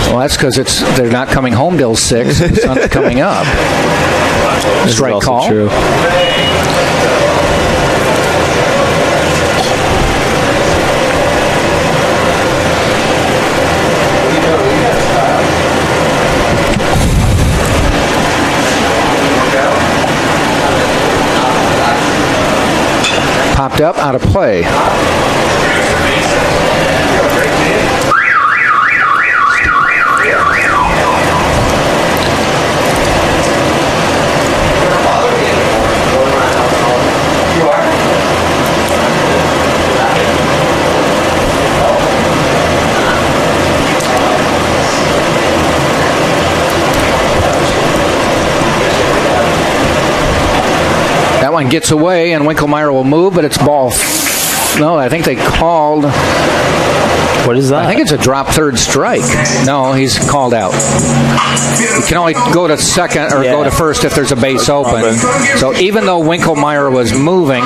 Well, that's because they're not coming home till 6. The sun's coming up. Strike call. True. Popped up, out of play. One gets away and Winkelmeyer will move, but it's ball. No, I think they called. What is that? I think it's a drop third strike. No, he's called out. You can only go to second or go to first if there's a base open. So even though Winkelmeyer was moving,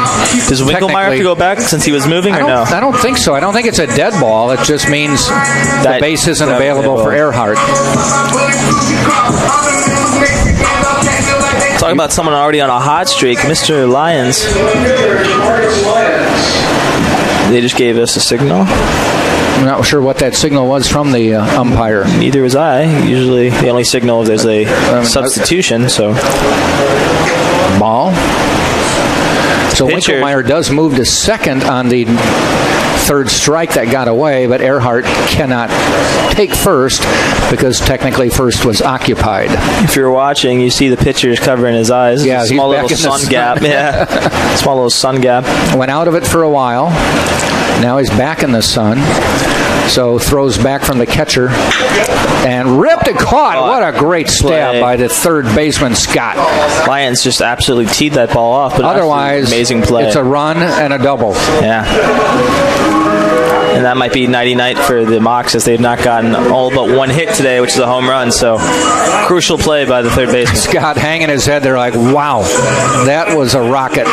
does Winkelmeyer have to go back since he was moving or no? I don't think so. I don't think it's a dead ball. It just means the base isn't available for Earhart. Talking about someone already on a hot streak, Mr. Lyons. They just gave us a signal. I'm not sure what that signal was from the umpire. Neither was I. Usually they only signal if there's a substitution. So ball. So Winkelmeyer does move to second on the third strike that got away, but Earhart cannot take first because technically first was occupied. If you're watching, you see the pitcher's covering his eyes. Yeah, small little sun gap. Yeah, small little sun gap. Went out of it for a while. Now he's back in the sun. So throws back from the catcher and ripped and caught. What a great stab by the third baseman, Scott. Lyons just absolutely teed that ball off. But otherwise, amazing play. It's a run and a double. Yeah. And that might be nighty-night for the Mocs as they've not gotten all but one hit today, which is a home run. So crucial play by the third baseman. Scott hanging his head there like, wow, that was a rocket.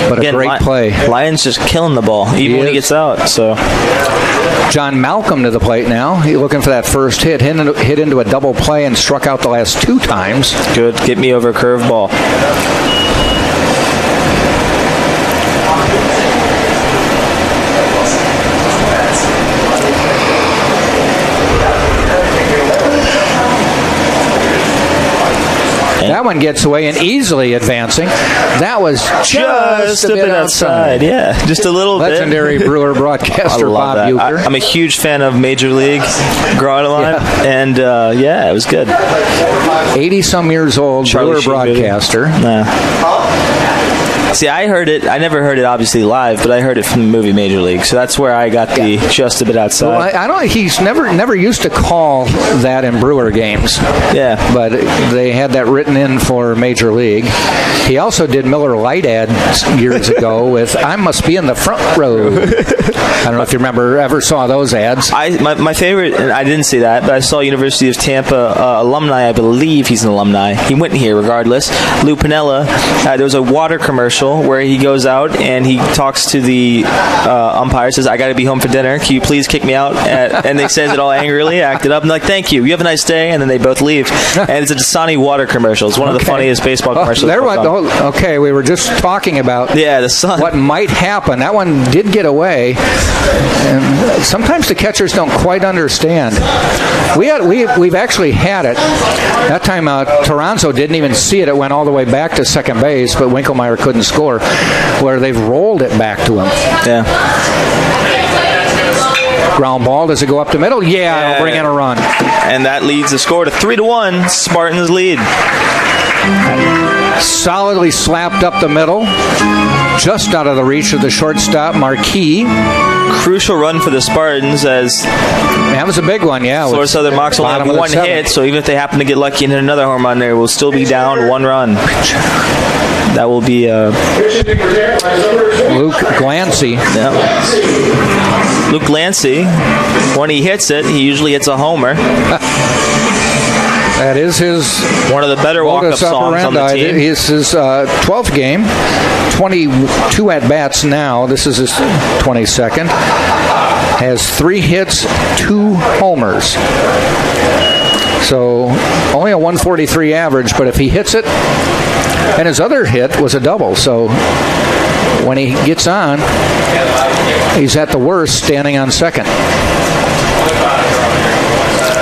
But again, a great play. Lyons just killing the ball, even when he gets out. So John Malcolm to the plate now. He's looking for that first hit. Hit into a double play and struck out the last 2 times. Good. Get me over curveball. That one gets away and easily advancing. That was just a bit outside. Yeah, just a little Legendary bit. Brewer broadcaster Bob Uecker. I'm a huge fan of Major League growing up, and it was good. 80-some years old, Brewer broadcaster. See, I heard it. I never heard it obviously live, but I heard it from the movie Major League. So that's where I got the just a bit outside. Well, I don't. He's never used to call that in Brewer games. Yeah, but they had that written in for Major League. He also did Miller Lite ads years ago with "I must be in the front row." I don't know if you ever saw those ads. My favorite, and I didn't see that, but I saw University of Tampa alumni. I believe he's an alumni. He went here regardless. Lou Piniella. There was a water commercial where he goes out and he talks to the umpire. Says, "I got to be home for dinner. Can you please kick me out?" And they says it all angrily, acted up, and they're like, "Thank you. You have a nice day." And then they both leave. And it's a Dasani water commercial. It's one of the funniest baseball commercials. Okay, we were just talking about the sun. What might happen. That one did get away. And sometimes the catchers don't quite understand. We've actually had it. That time Toronzo didn't even see it. It went all the way back to second base, but Winkelmeyer couldn't score, where they've rolled it back to him. Yeah. Ground ball. Does it go up the middle? Yeah, it'll bring in a run. And that leads the score to 3-1. Spartans lead. Solidly slapped up the middle. Just out of the reach of the shortstop, Marquis. Crucial run for the Spartans as... That was a big one, yeah. Florida Southern Mocs only have one hit, so even if they happen to get lucky and hit another home run there, we'll still be down one run. That will be Luke Glancy. Yeah. Luke Glancy, when he hits it, he usually hits a homer. That is one of the better walk-up songs on the team. It's his 12th game, 22 at-bats now. This is his 22nd. Has 3 hits, 2 homers. So only a 143 average, but if he hits it, and his other hit was a double, so when he gets on, he's at the worst standing on second.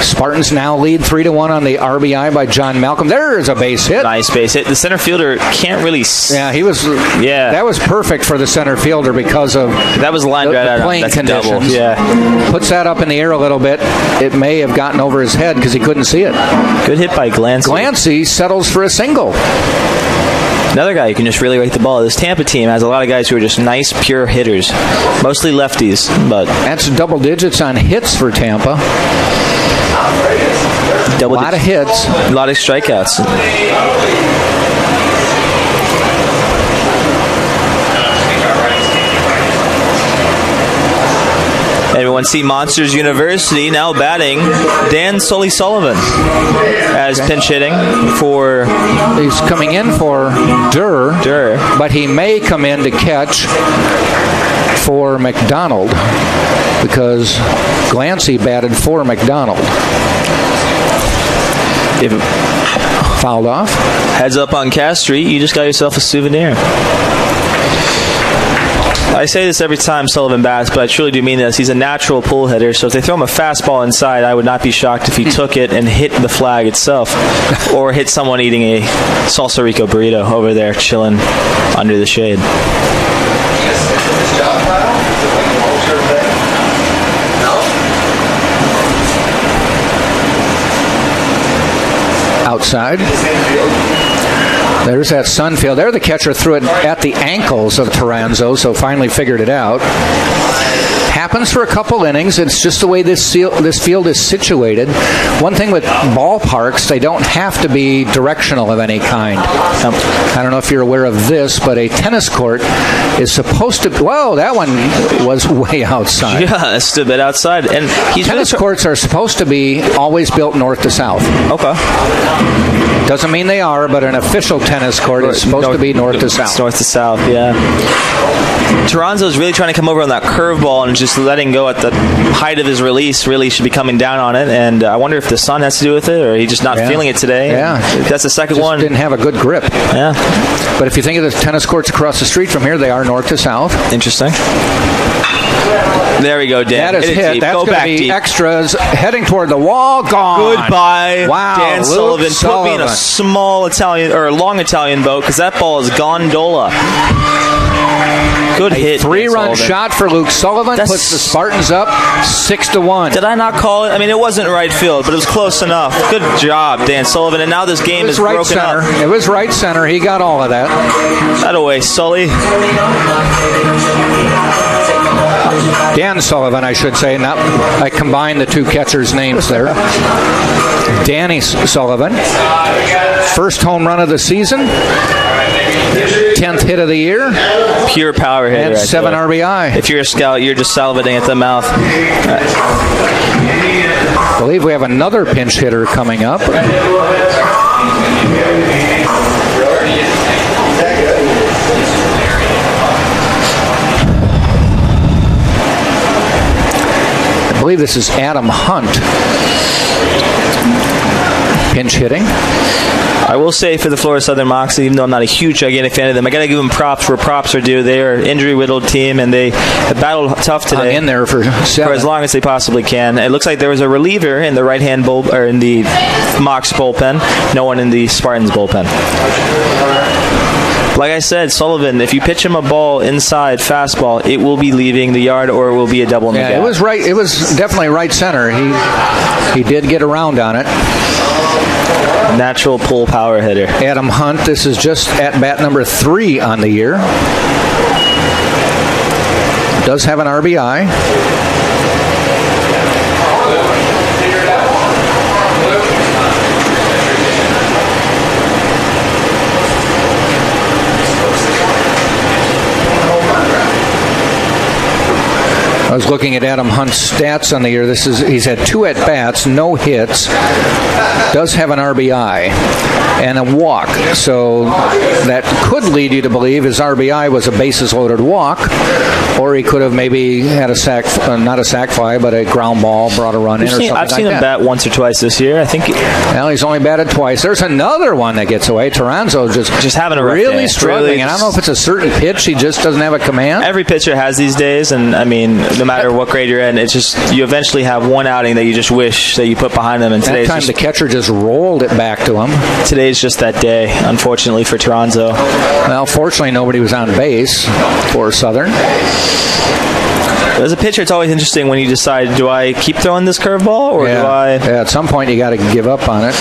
Spartans now lead 3-1 on the RBI by John Malcolm. There's a base hit. Nice base hit. The center fielder can't really... Yeah, he was... Yeah. That was perfect for the center fielder because of... That was lined right out. Playing That's conditions. Yeah. Puts that up in the air a little bit. It may have gotten over his head because he couldn't see it. Good hit by Glancy. Glancy settles for a single. Another guy who can just really rake the ball. This Tampa team has a lot of guys who are just nice, pure hitters. Mostly lefties, but... That's double digits on hits for Tampa. A lot of hits. A lot of strikeouts. Everyone see Monsters University now batting Dan Sully-Sullivan as pinch hitting for... He's coming in for Durr, but he may come in to catch for McDonald because Glancy batted for McDonald. If fouled off. Heads up on Cass Street, you just got yourself a souvenir. I say this every time Sullivan bats, but I truly do mean this. He's a natural pull hitter, so if they throw him a fastball inside, I would not be shocked if he took it and hit the flag itself or hit someone eating a Salsa Rico burrito over there chilling under the shade. Outside. There's that Sunfield. There the catcher threw it at the ankles of Toranzo, so finally figured it out. Happens for a couple innings. It's just the way this field is situated. One thing with ballparks, they don't have to be directional of any kind. I don't know if you're aware of this, but a tennis court is supposed to... Whoa, that one was way outside. Just a bit outside. And tennis courts are supposed to be always built north to south. Okay. Doesn't mean they are, but an official tennis court is supposed to be north to south. North to south, yeah. Toronzo's really trying to come over on that curveball and just letting go at the height of his release. Really should be coming down on it, and I wonder if the sun has to do with it, or he's just not feeling it today. Yeah, that's the second one. Didn't have a good grip. Yeah, but if you think of the tennis courts across the street from here, they are north to south. Interesting. There we go, Dan. That is hit. Deep. That's go going to be deep. Extras heading toward the wall. Gone. Goodbye. Wow. Dan Sullivan. Put me in a small Italian or long Italian boat because that ball is gondola. Good hit. 3-run shot for Luke Sullivan puts the Spartans up 6-1. Did I not call it? I mean, it wasn't right field, but it was close enough. Good job, Dan Sullivan. And now this game is right broken center. up. It was right center. He got all of that. That away, Sully. Dan Sullivan, I should say. Not, I combined the two catchers' names there. Danny Sullivan. First home run of the season. 10th hit of the year. Pure power hitter. And 7 RBI. If you're a scout, you're just salivating at the mouth. I believe we have another pinch hitter coming up. I believe this is Adam Hunt. Pinch hitting. I will say for the Florida Southern Moxie, even though I'm not a huge, gigantic fan of them, I got to give them props where props are due. They are an injury-riddled team, and they have battled tough today. In there for 7. For as long as they possibly can. It looks like there was a reliever in the right-hand or in the Mox bullpen. No one in the Spartans bullpen. Like I said, Sullivan, if you pitch him a ball inside fastball, it will be leaving the yard or it will be a double in the gap. It was right. It was definitely right center. He did get around on it. Natural pull power hitter. Adam Hunt, this is just at bat number 3 on the year. Does have an RBI. I was looking at Adam Hunt's stats on the year. He's had 2 at-bats, no hits, does have an RBI, and a walk. So that could lead you to believe his RBI was a bases-loaded walk, or he could have maybe had a sac, not a sac fly, but a ground ball, brought a run in or something like that. I've seen him bat once or twice this year. I think. Well, he's only batted twice. There's another one that gets away. Taranzo just having a rough really day. struggling. Really and I don't know if it's a certain pitch. He just doesn't have a command. Every pitcher has these days, and I mean, no matter what grade you're in, it's just you eventually have one outing that you just wish that you put behind them. And that time the catcher just rolled it back to him. Today's just that day, unfortunately for Taranzo. Well, fortunately nobody was on base for Southern. As a pitcher, it's always interesting when you decide, do I keep throwing this curveball or do I? Yeah, at some point you got to give up on it.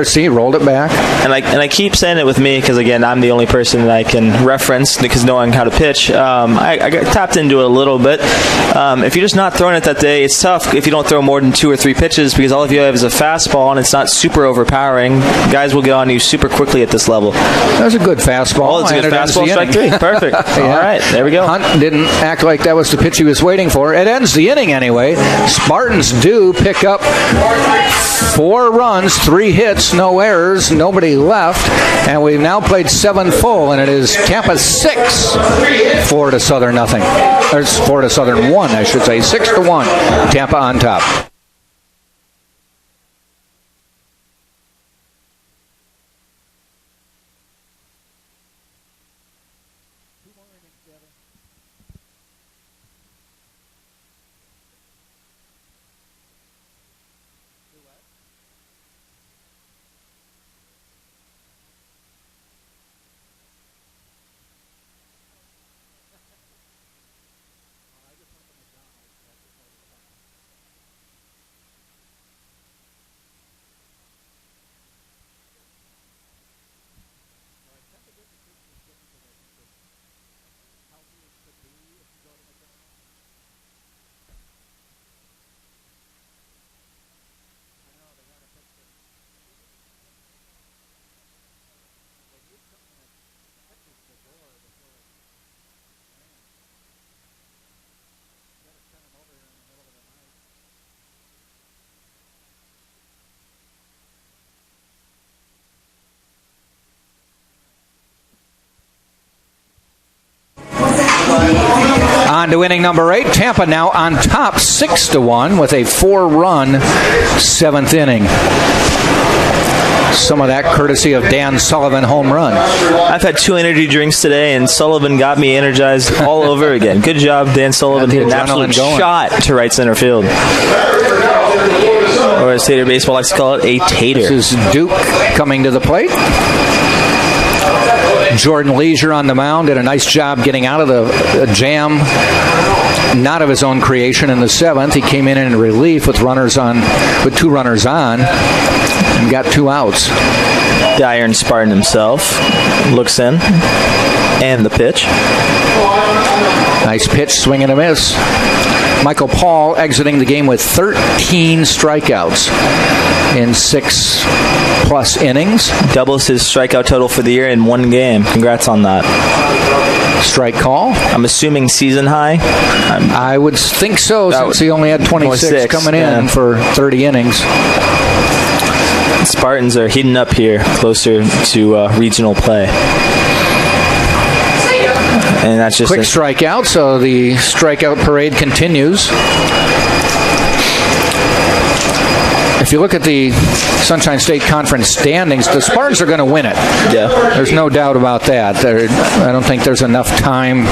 He rolled it back. And I keep saying it with me because, again, I'm the only person that I can reference because knowing how to pitch. I got tapped into it a little bit. If you're just not throwing it that day, it's tough if you don't throw more than 2 or 3 pitches because all of you have is a fastball and it's not super overpowering. Guys will get on you super quickly at this level. That was a good fastball. Oh, it's a good fastball, strike 3. Perfect. Yeah. All right, there we go. Hunt didn't act like that was the pitch he was waiting for. It ends the inning anyway. Spartans do pick up 4 runs, 3 hits, no errors, nobody left, and we've now played 7 full, and it is Tampa 6, Florida Southern nothing. There's Florida Southern 1, I should say, 6-1. Tampa on top. On to inning number 8. Tampa now on top 6-1 with a 4-run 7th inning. Some of that courtesy of Dan Sullivan home run. I've had 2 energy drinks today, and Sullivan got me energized all over again. Good job, Dan Sullivan. Hit an absolute shot to right center field. Or as Tater Baseball likes to call it, a tater. This is Duke coming to the plate. Jordan Leisure on the mound did a nice job getting out of the jam, not of his own creation in the 7th. He came in relief with 2 runners on, and got 2 outs. The Iron Spartan himself looks in, and the pitch. Nice pitch, swing and a miss. Michael Paul exiting the game with 13 strikeouts in 6+ innings. Doubles his strikeout total for the year in 1 game. Congrats on that. Strike call. I'm assuming season high? I would think so, since he only had 26 coming in for 30 innings. Spartans are heating up here, closer to regional play. And that's just quick strikeout, so the strikeout parade continues. If you look at the Sunshine State Conference standings, the Spartans are going to win it. Yeah. There's no doubt about that. I don't think there's enough time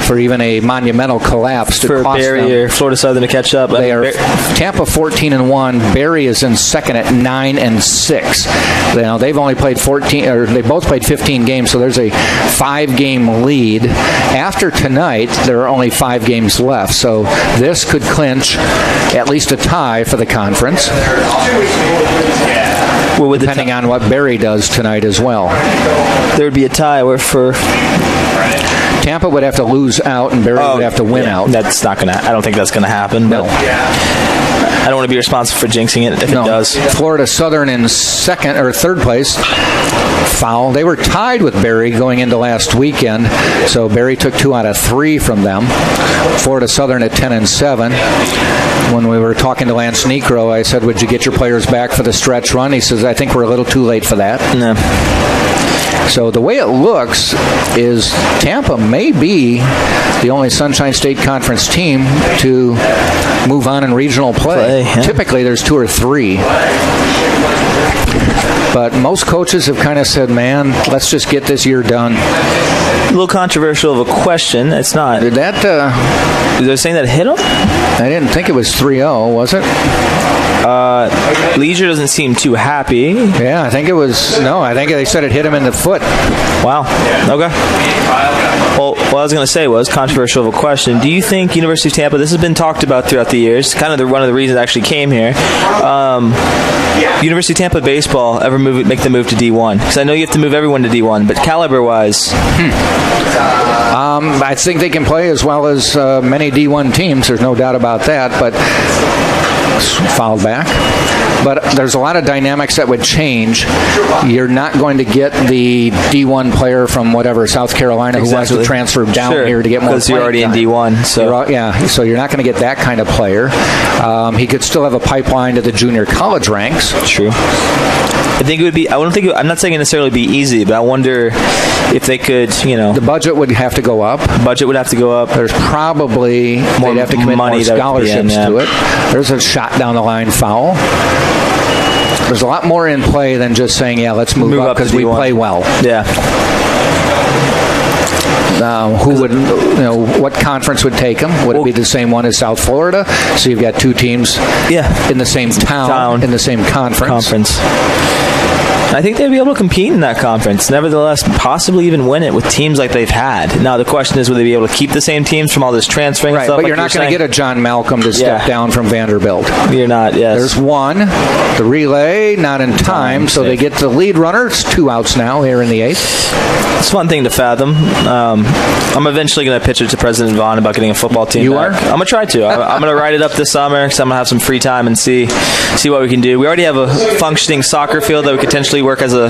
for even a monumental collapse to for cost Berry them. or Florida Southern to catch up. They are Tampa 14-1. Berry is in second at 9-6. They've only played 14, or they both played 15 games, so there's a 5-game lead. After tonight, there are only 5 games left, so this could clinch at least a tie for the conference. Well, depending on what Berry does tonight as well. There would be a tie where for Tampa would have to lose out and Berry would have to win out. That's not going to. I don't think that's going to happen. No. I don't want to be responsible for jinxing it if it does. Florida Southern in second or third place. Foul. They were tied with Berry going into last weekend, so Berry took 2 out of 3 from them. Florida Southern at 10-7. When we were talking to Lance Necro, I said, "Would you get your players back for the stretch run?" He says, "I think we're a little too late for that." No. So the way it looks is Tampa may be the only Sunshine State Conference team to move on in regional play. Typically there's 2 or 3. But most coaches have kind of said, man, let's just get this year done. A little controversial of a question. It's not. Did that... Is there saying that hit him? I didn't think it was 3-0, was it? Leisure doesn't seem too happy. Yeah, I think it was... No, I think they said it hit him in the foot. Wow. Okay. Well, what I was going to say was, controversial of a question, do you think University of Tampa, this has been talked about throughout the years, kind of one of the reasons I actually came here, University of Tampa baseball ever make the move to D1? Because I know you have to move everyone to D1, but caliber-wise... I think they can play as well as many D1 teams. There's no doubt about that, but fouled back. But there's a lot of dynamics that would change. You're not going to get the D1 player from whatever, South Carolina, who wants to transfer down here to get more because you're already time. in D1. So. So you're not going to get that kind of player. He could still have a pipeline to the junior college ranks. True. I think it would be. I'm not saying it necessarily be easy, but I wonder if they could. The budget would have to go up. There's probably they'd have to commit more scholarships to it. There's a shot down the line foul. There's a lot more in play than just saying, let's move up because we play well. Yeah. Who would, what conference would take them? Would it be the same one as South Florida? So you've got 2 teams in the same town, in the same conference. I think they'd be able to compete in that conference. Nevertheless, possibly even win it with teams like they've had. Now, the question is, will they be able to keep the same teams from all this transferring stuff? But you're not going to get a John Malcolm to step down from Vanderbilt. You're not, yes. There's one. The relay, not in time, so they get the lead runner. It's 2 outs now here in the 8th. It's a fun thing to fathom. I'm eventually going to pitch it to President Vaughn about getting a football team You back. are? I'm going to try to. I'm going to write it up this summer because I'm going to have some free time and see what we can do. We already have a functioning soccer field that we could potentially work as a,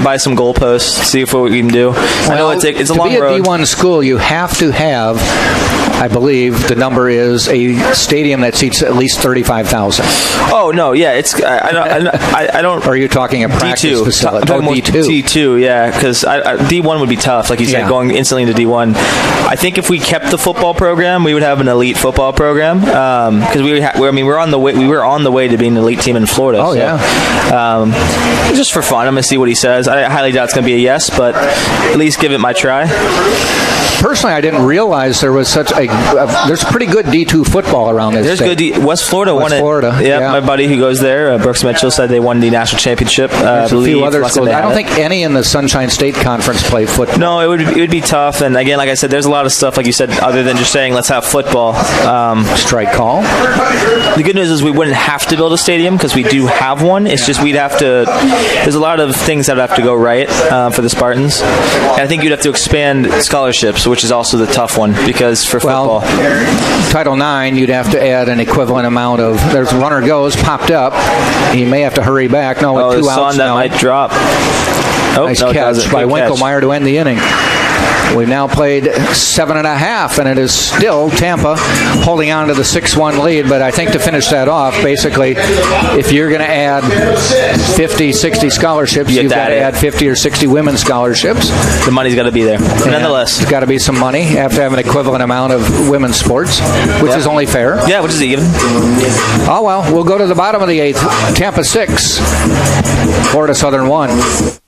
buy some goalposts, see what we can do. I know it's a long road. To be a D1 school, you have to have, I believe the number is, a stadium that seats at least 35,000. Oh, no, yeah. I don't. Or are you talking a practice D2. facility? D2. D2, yeah, because D1 would be tough, like you said, going instantly into D1. I think if we kept the football program, we would have an elite football program because we're on the way. We were on the way to being an elite team in Florida. Oh, yeah. Just for fun, I'm going to see what he says. I highly doubt it's going to be a yes, but at least give it my try. personally, I didn't realize there was such there's pretty good D2 football around this state. There's good West Florida won it. Florida, yeah. My buddy who goes there, Brooks Mitchell, said they won the national championship. There's a few other schools. I don't think any in the Sunshine State Conference play football. No, it would be tough. And again, like I said, there's a lot of stuff, like you said, other than just saying let's have football. Strike call. The good news is we wouldn't have to build a stadium because we do have one. It's just we'd have to. There's a lot of things that would have to go right for the Spartans. And I think you'd have to expand scholarships, which is also the tough one because for football. Title IX, you'd have to add an equivalent amount of. There's runner goes, popped up. He may have to hurry back. No, with 2 outs that now. Might drop. Nice catch by Winkelmeyer to end the inning. We've now played 7.5, and it is still Tampa holding on to the 6-1 lead. But I think to finish that off, basically, if you're going to add 50, 60 scholarships, you've got to add 50 or 60 women's scholarships. The money's got to be there. But nonetheless, there's got to be some money. You have to have an equivalent amount of women's sports, which is only fair. Yeah, which is even. Oh, well, we'll go to the bottom of the 8th. Tampa 6, Florida Southern 1.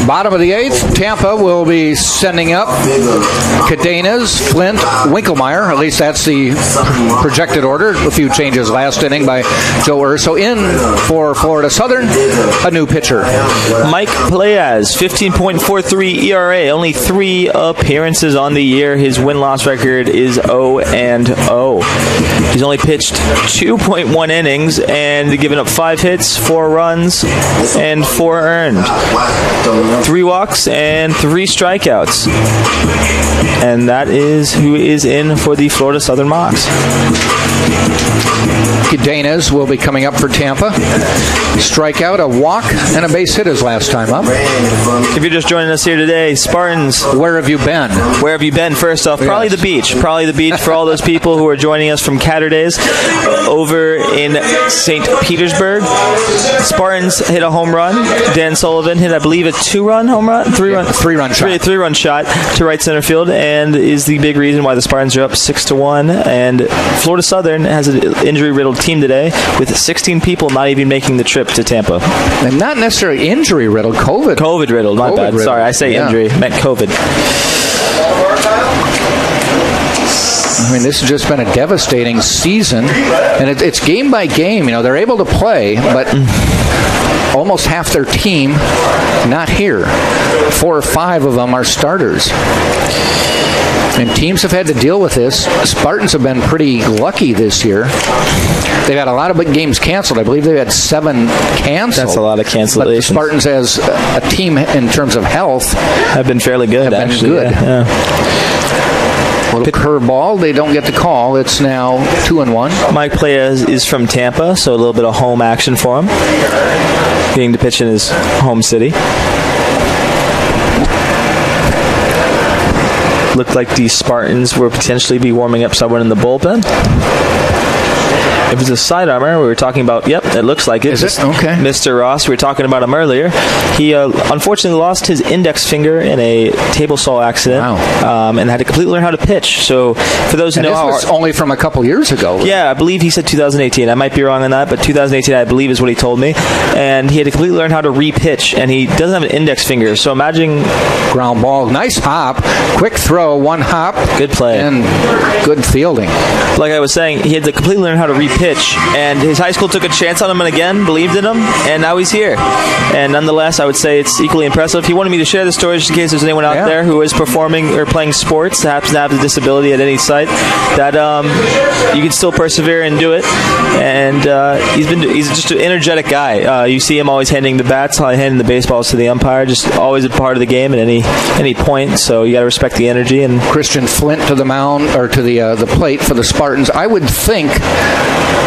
Bottom of the 8th, Tampa will be sending up Cadenas, Flint, Winkelmeyer. At least that's the projected order. A few changes last inning by Joe Urso. In for Florida Southern, a new pitcher. Mike Playas, 15.43 ERA, only 3 appearances on the year. His win-loss record is 0-0. He's only pitched 2.1 innings and given up 5 hits, 4 runs, and 4 earned. 3 walks and 3 strikeouts. And that is who is in for the Florida Southern Mocs. Cadenas will be coming up for Tampa. Strikeout, a walk, and a base hit his last time up. If you're just joining us here today, Spartans. Where have you been? Where have you been, first off? Probably the beach. Probably the beach for all those people who are joining us from Catterdays over in St. Petersburg. Spartans hit a home run. Dan Sullivan hit, I believe, a 2-run home run? 3-run? 3-run shot. 3-run shot to right center field, and is the big reason why the Spartans are up 6-1. And Florida Southern has an injury-riddled team today with 16 people not even making the trip to Tampa. And not necessarily injury-riddled, COVID. COVID-riddled, my bad. Sorry, I say injury. I meant COVID. I mean, this has just been a devastating season, and it's game by game. You know, they're able to play, but almost half their team not here. 4 or 5 of them are starters. And teams have had to deal with this. Spartans have been pretty lucky this year. They've had a lot of big games canceled. I believe they've had 7 canceled. That's a lot of cancellations. But the Spartans, as a team in terms of health, have been fairly good, actually. Good. Yeah. Little curveball, they don't get the call. It's now 2-1. Mike Playas is from Tampa, so a little bit of home action for him. Getting to pitch in his home city. Looked like the Spartans will potentially be warming up someone in the bullpen. If it's a sidearmer, we were talking about, yep, it looks like it. Is it? Okay. Mr. Ross, we were talking about him earlier. He unfortunately lost his index finger in a table saw accident. Wow. And had to completely learn how to pitch. So for those who know, this was only from a couple years ago. Yeah, I believe he said 2018. I might be wrong on that, but 2018 I believe is what he told me. And he had to completely learn how to re-pitch, and he doesn't have an index finger. So imagine ground ball, nice hop, quick throw, 1 hop, good play, and good fielding. Like I was saying, he had to completely learn how to re-pitch. pitch. And his high school took a chance on him and again believed in him, and now he's here. And nonetheless, I would say it's equally impressive. He wanted me to share the story just in case there's anyone out there who is performing or playing sports, happens to have a disability at any site, that you can still persevere and do it. And he's just an energetic guy. You see him always handing the bats, handing the baseballs to the umpire, just always a part of the game at any point. So you got to respect the energy. And Christian Flint to the mound, or to the plate for the Spartans. I would think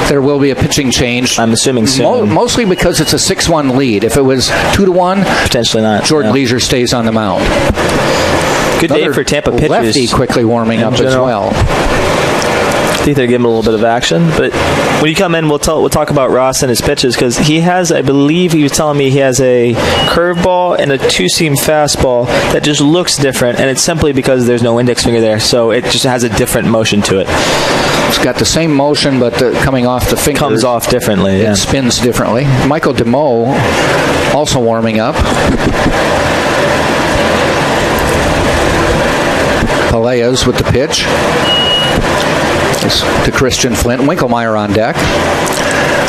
there will be a pitching change. I'm assuming soon. Mostly because it's a 6-1 lead. If it was 2-1, potentially not. Jordan Leisure stays on the mound. Good day for Tampa pitchers. Lefty quickly warming up as well. I think they're giving him a little bit of action. But when you come in, we'll talk about Ross and his pitches, because he has, I believe he was telling me, he has a curveball and a two-seam fastball that just looks different, and it's simply because there's no index finger there, so it just has a different motion to it. It's got the same motion, but coming off the fingers. Comes off differently, It spins differently. Michael DeMoe also warming up. Peleas with the pitch to Christian Flint. Winkelmeyer on deck.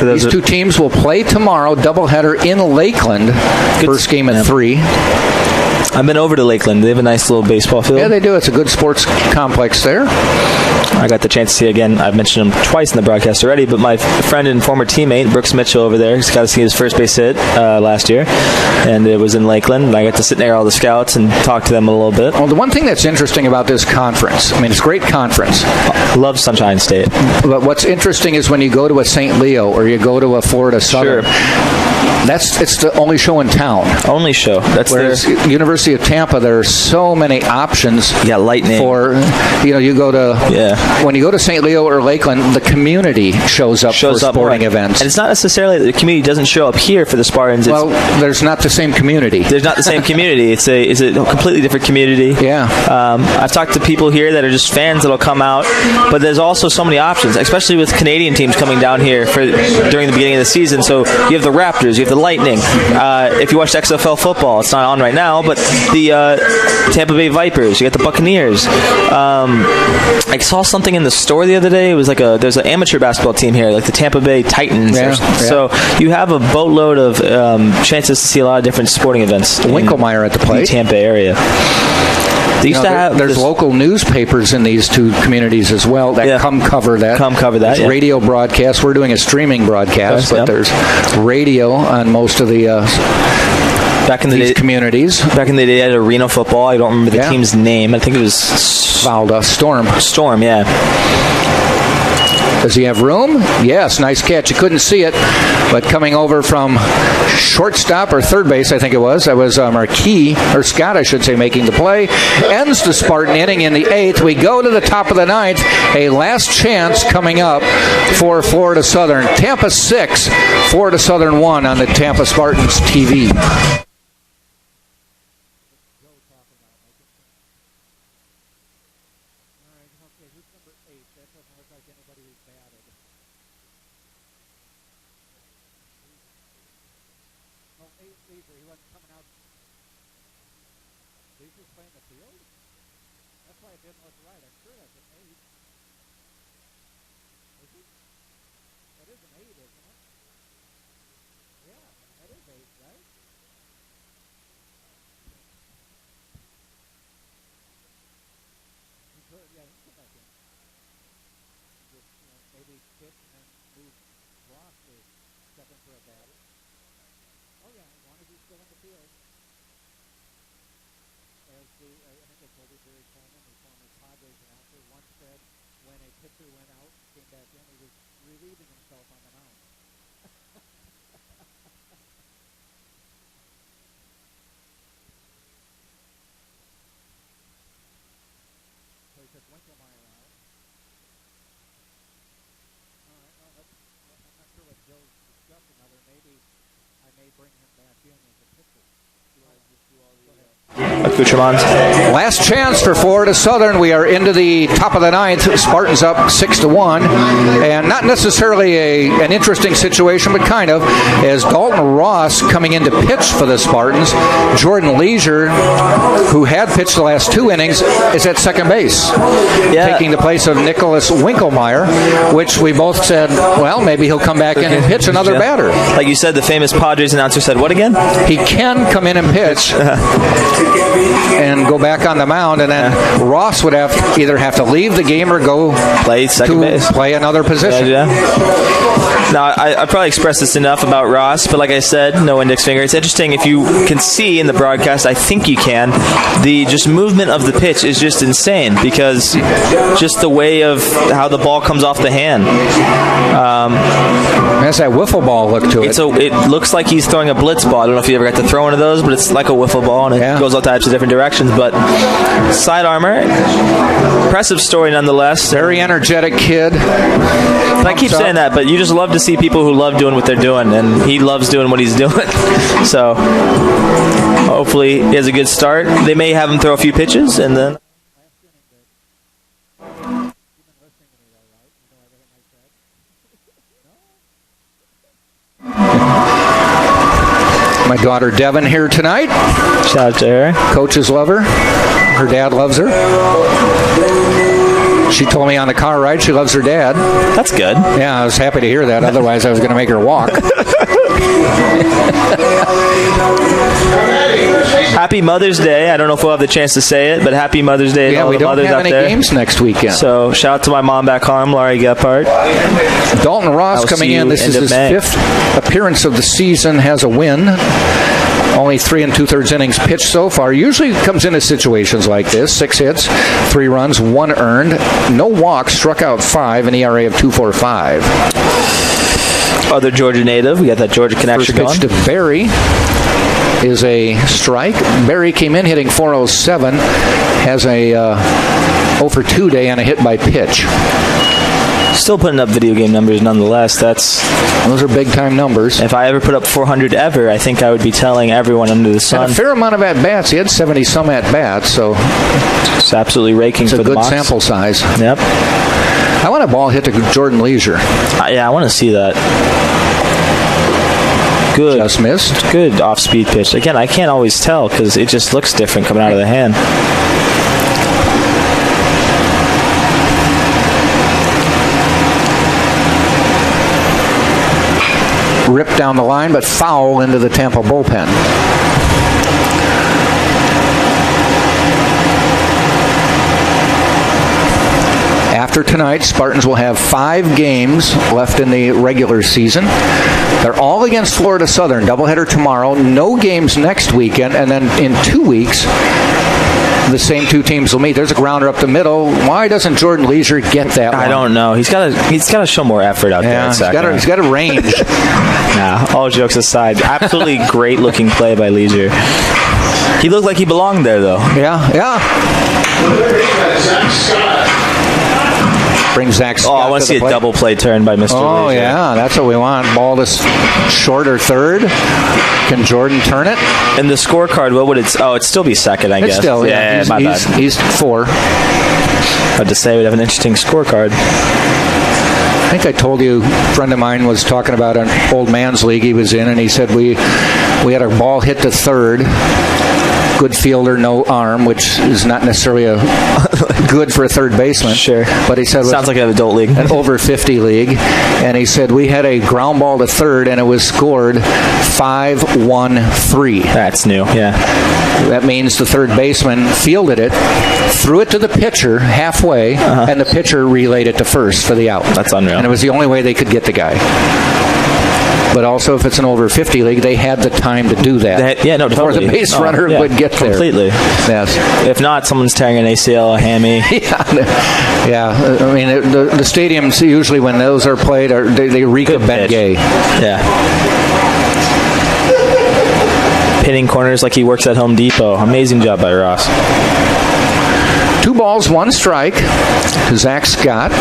These two teams will play tomorrow, doubleheader in Lakeland. First game at 3. I've been over to Lakeland. They have a nice little baseball field. Yeah, they do. It's a good sports complex there. I got the chance to see again. I've mentioned him twice in the broadcast already, but my friend and former teammate, Brooks Mitchell, over there, he's got to see his first base hit last year, and it was in Lakeland. And I got to sit near all the scouts and talk to them a little bit. Well, the one thing that's interesting about this conference, I mean, it's a great conference. Love Sunshine State. But what's interesting is when you go to a St. Leo or you go to a Florida Southern, it's the only show in town. Only show. Whereas University of Tampa, there are so many options. Yeah, Lightning. For, you go to, when you go to St. Leo or Lakeland, the community shows up for sporting events. And it's not necessarily that the community doesn't show up here for the Spartans. There's not the same community. There's not the same community. It's a completely different community. Yeah. I've talked to people here that are just fans that'll come out, but there's also so many options, especially with Canadian teams coming down here during the beginning of the season. So you have the Raptors, you have the Lightning. If you watch XFL football, it's not on right now, but the Tampa Bay Vipers, you got the Buccaneers. I saw something in the store the other day. It was like there's an amateur basketball team here, like the Tampa Bay Titans. So you have a boatload of chances to see a lot of different sporting events. Winkelmeyer at the plate. In the Tampa area. There's local newspapers in these two communities as well that come cover that. There's radio broadcasts. We're doing a streaming broadcast, but there's radio on most of the back in the communities. Back in the day, I had Arena football. I don't remember the team's name. I think it was Valda Storm. Storm, yeah. Does he have room? Yes, nice catch. You couldn't see it, but coming over from shortstop or third base, I think it was. That was Marquis, or Scott, I should say, making the play. Ends the Spartan inning in the 8th. We go to the top of the 9th. A last chance coming up for Florida Southern. Tampa 6, Florida Southern 1 on the Tampa Spartans TV. accoutrements. Last chance for Florida Southern. We are into the top of the ninth. Spartans up 6-1, and not necessarily an interesting situation, but kind of, as Dalton Ross coming in to pitch for the Spartans. Jordan Leisure, who had pitched the last 2 innings, is at second base, taking the place of Nicholas Winkelmeyer, which we both said, well, maybe he'll come back in and pitch another batter. Like you said, the famous Padres announcer said, what again? He can come in and pitch and go back on the mound, and then Ross would either have to leave the game or go play second base, play another position. Now, I probably expressed this enough about Ross, but like I said, no index finger. It's interesting if you can see in the broadcast, I think you can, the just movement of the pitch is just insane, because just the way of how the ball comes off the hand. Has that wiffle ball look to it. It looks like he's throwing a blitz ball. I don't know if you ever got to throw one of those, but it's like a wiffle ball, and it goes all types of different directions. But side armor, impressive story nonetheless. Very energetic kid. But I keep saying that, but you just love to see people who love doing what they're doing, and he loves doing what he's doing. So hopefully he has a good start. They may have him throw a few pitches, and then... My daughter Devin here tonight. Shout out to her. Coaches love her. Her dad loves her. She told me on the car ride she loves her dad. That's good. Yeah, I was happy to hear that. Otherwise, I was going to make her walk. Happy Mother's Day. I don't know if we'll have the chance to say it, but happy Mother's Day to all the mothers out there. We don't have any games next weekend. So shout out to my mom back home, Laurie Gephardt. Dalton Ross coming in. This is his 5th appearance of the season. Has a win. Only 3 2/3 innings pitched so far. Usually comes into situations like this. 6 hits, 3 runs, 1 earned. No walks, struck out 5, an ERA of 2.45. Other Georgia native. We got that Georgia connection going. First pitch to Barry is a strike. Barry came in hitting .407. Has a 0-for-2 day and a hit by pitch. Still putting up video game numbers nonetheless. Those are big-time numbers. If I ever put up 400 ever, I think I would be telling everyone under the sun. And a fair amount of at-bats. He had 70-some at-bats, so... It's absolutely raking for the box. It's a good sample size. Yep. I want a ball hit to Jordan Leisure. Yeah, I want to see that. Good. Just missed. Good off-speed pitch. Again, I can't always tell because it just looks different coming out of the hand. Ripped down the line, but foul into the Tampa bullpen. After tonight, Spartans will have 5 games left in the regular season. They're all against Florida Southern. Doubleheader tomorrow. No games next weekend. And then in 2 weeks, the same 2 teams will meet. There's a grounder up the middle. Why doesn't Jordan Leisure get that one? I don't know. He's got to show more effort out there. He's got a range. Nah, all jokes aside, absolutely great looking play by Leisure. He looked like he belonged there, though. Yeah. Bring Zach Scott. I want to see a double play turn by Mr. Leisure. Oh, yeah, that's what we want. Ball to short or third. Can Jordan turn it? And the scorecard, what would it? Oh, it'd still be second, I guess. Still, yeah. My bad. He's 4. I'd to say we'd have an interesting scorecard. I think I told you a friend of mine was talking about an old man's league he was in, and he said we had a ball hit to third. Good fielder, no arm, which is not necessarily good for a third baseman. Sure. But he said sounds like an adult league. An over 50 league. And he said we had a ground ball to third, and it was scored 5-1-3. That's new, yeah. That means the third baseman fielded it, threw it to the pitcher halfway, and the pitcher relayed it to first for the out. That's unreal. And it was the only way they could get the guy. But also, if it's an over 50 league, they had the time to do that. Totally. Before the base runner would get there. Completely. Yes. If not, someone's tearing an ACL, a hammy. Yeah. I mean, the stadiums usually when those are played, they reek of Bengay. Yeah. Pinning corners like he works at Home Depot. Amazing job by Ross. 2 balls, 1 strike to Zach Scott.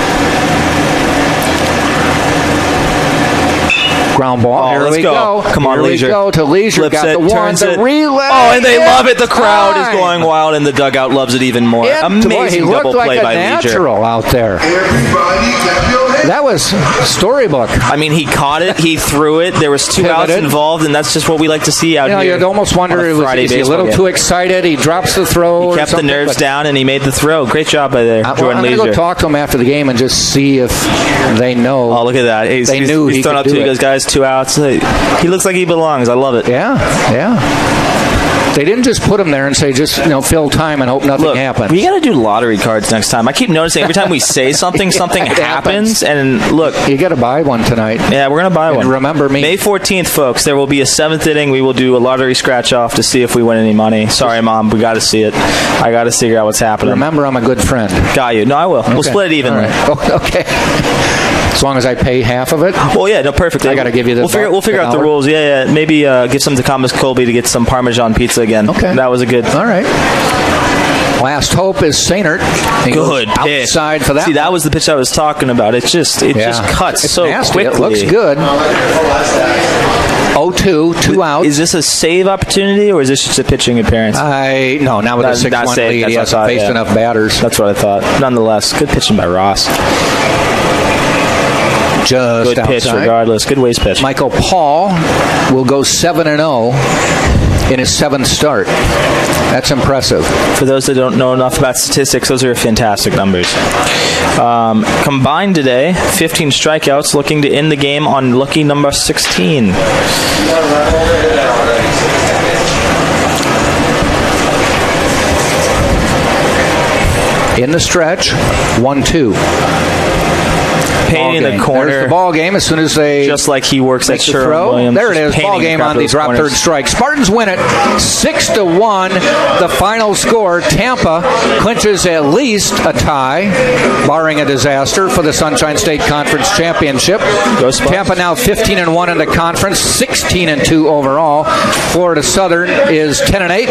Ground ball. Here let's we go. Come on, Here Leisure. we go to Leisure. Flips Got it, the one, turns the it. relay. Oh, and they love it. The crowd is Time. going wild, and the dugout loves it even more. Boy, he Amazing looked double like play a by Leisure. natural out there. That was storybook. I mean, he caught it, he threw it. There was 2 outs Pivoted. involved, and that's just what we like to see out here. You'd almost wonder, is he a little too excited? He drops the throw. He kept the nerves down, and he made the throw. Great job by there, Jordan I'm Leisure. going to go talk to him after the game and just see if they know. Oh, look at that. He's throwing up 2 guys, 2 outs. He looks like he belongs. I love it. Yeah. They didn't just put him there and say, just fill time and hope nothing happens. We got to do lottery cards next time. I keep noticing every time we say something, something happens. And look, you got to buy one tonight. Yeah, we're going to buy one. And remember me. May 14th, folks. There will be a 7th inning. We will do a lottery scratch off to see if we win any money. Sorry, Mom. We got to see it. I got to figure out what's happening. Remember, I'm a good friend. Got you. No, I will. Okay. We'll split it evenly. Right. Okay. As long as I pay half of it. Well, yeah, no, perfect. I got to give you the. We'll figure out the rules. Yeah. Maybe give some to Thomas Colby to get some Parmesan pizza again. Okay. That was a good. All right. Last hope is Sainert. Good pitch. Outside for that. See, that was the pitch I was talking about. It just cuts it's so nasty. quickly. It looks good. 0-2, 2 outs. Is this a save opportunity or is this just a pitching appearance? No, not with a 6-1 lead. He hasn't faced enough batters. That's what I thought. Nonetheless, good pitching by Ross. Just good pitch outside. regardless. Good waste pitch. Michael Paul will go 7-0 in his 7th start. That's impressive. For those that don't know enough about statistics, those are fantastic numbers. Combined today, 15 strikeouts, looking to end the game on lucky number 16. In the stretch, 1-2. Payne in the corner. There's the ball game as soon as they just like he works at Sherwin-Williams. There it is. Ball game on the drop third strike. Spartans win it 6-1. The final score. Tampa clinches at least a tie, barring a disaster, for the Sunshine State Conference Championship. Tampa now 15-1 in the conference, 16-2 overall. Florida Southern is 10-8,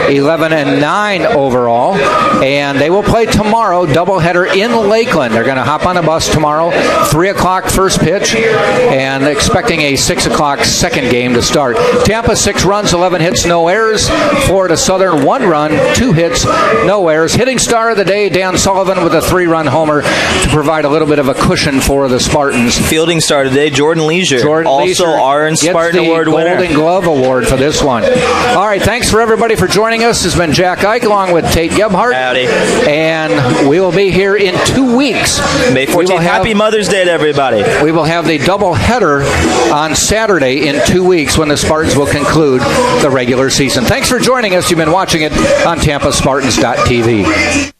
11-9 overall, and they will play tomorrow, doubleheader in Lakeland. They're going to hop on a bus tomorrow. 3 o'clock first pitch, and expecting a 6 o'clock second game to start. Tampa 6 runs, 11 hits, no errors. Florida Southern 1 run, 2 hits, no errors. Hitting star of the day, Dan Sullivan with a 3-run homer to provide a little bit of a cushion for the Spartans. Fielding star today, Jordan Leisure. Also RN Spartan Award winner. Golden Glove Award for this one. All right, thanks for everybody for joining us. This has been Jack Ike along with Tate Gebhardt. Howdy. And we will be here in 2 weeks. May 14th. Happy Mother's Day to everybody. We will have the doubleheader on Saturday in 2 weeks when the Spartans will conclude the regular season. Thanks for joining us. You've been watching it on TampaSpartans.tv.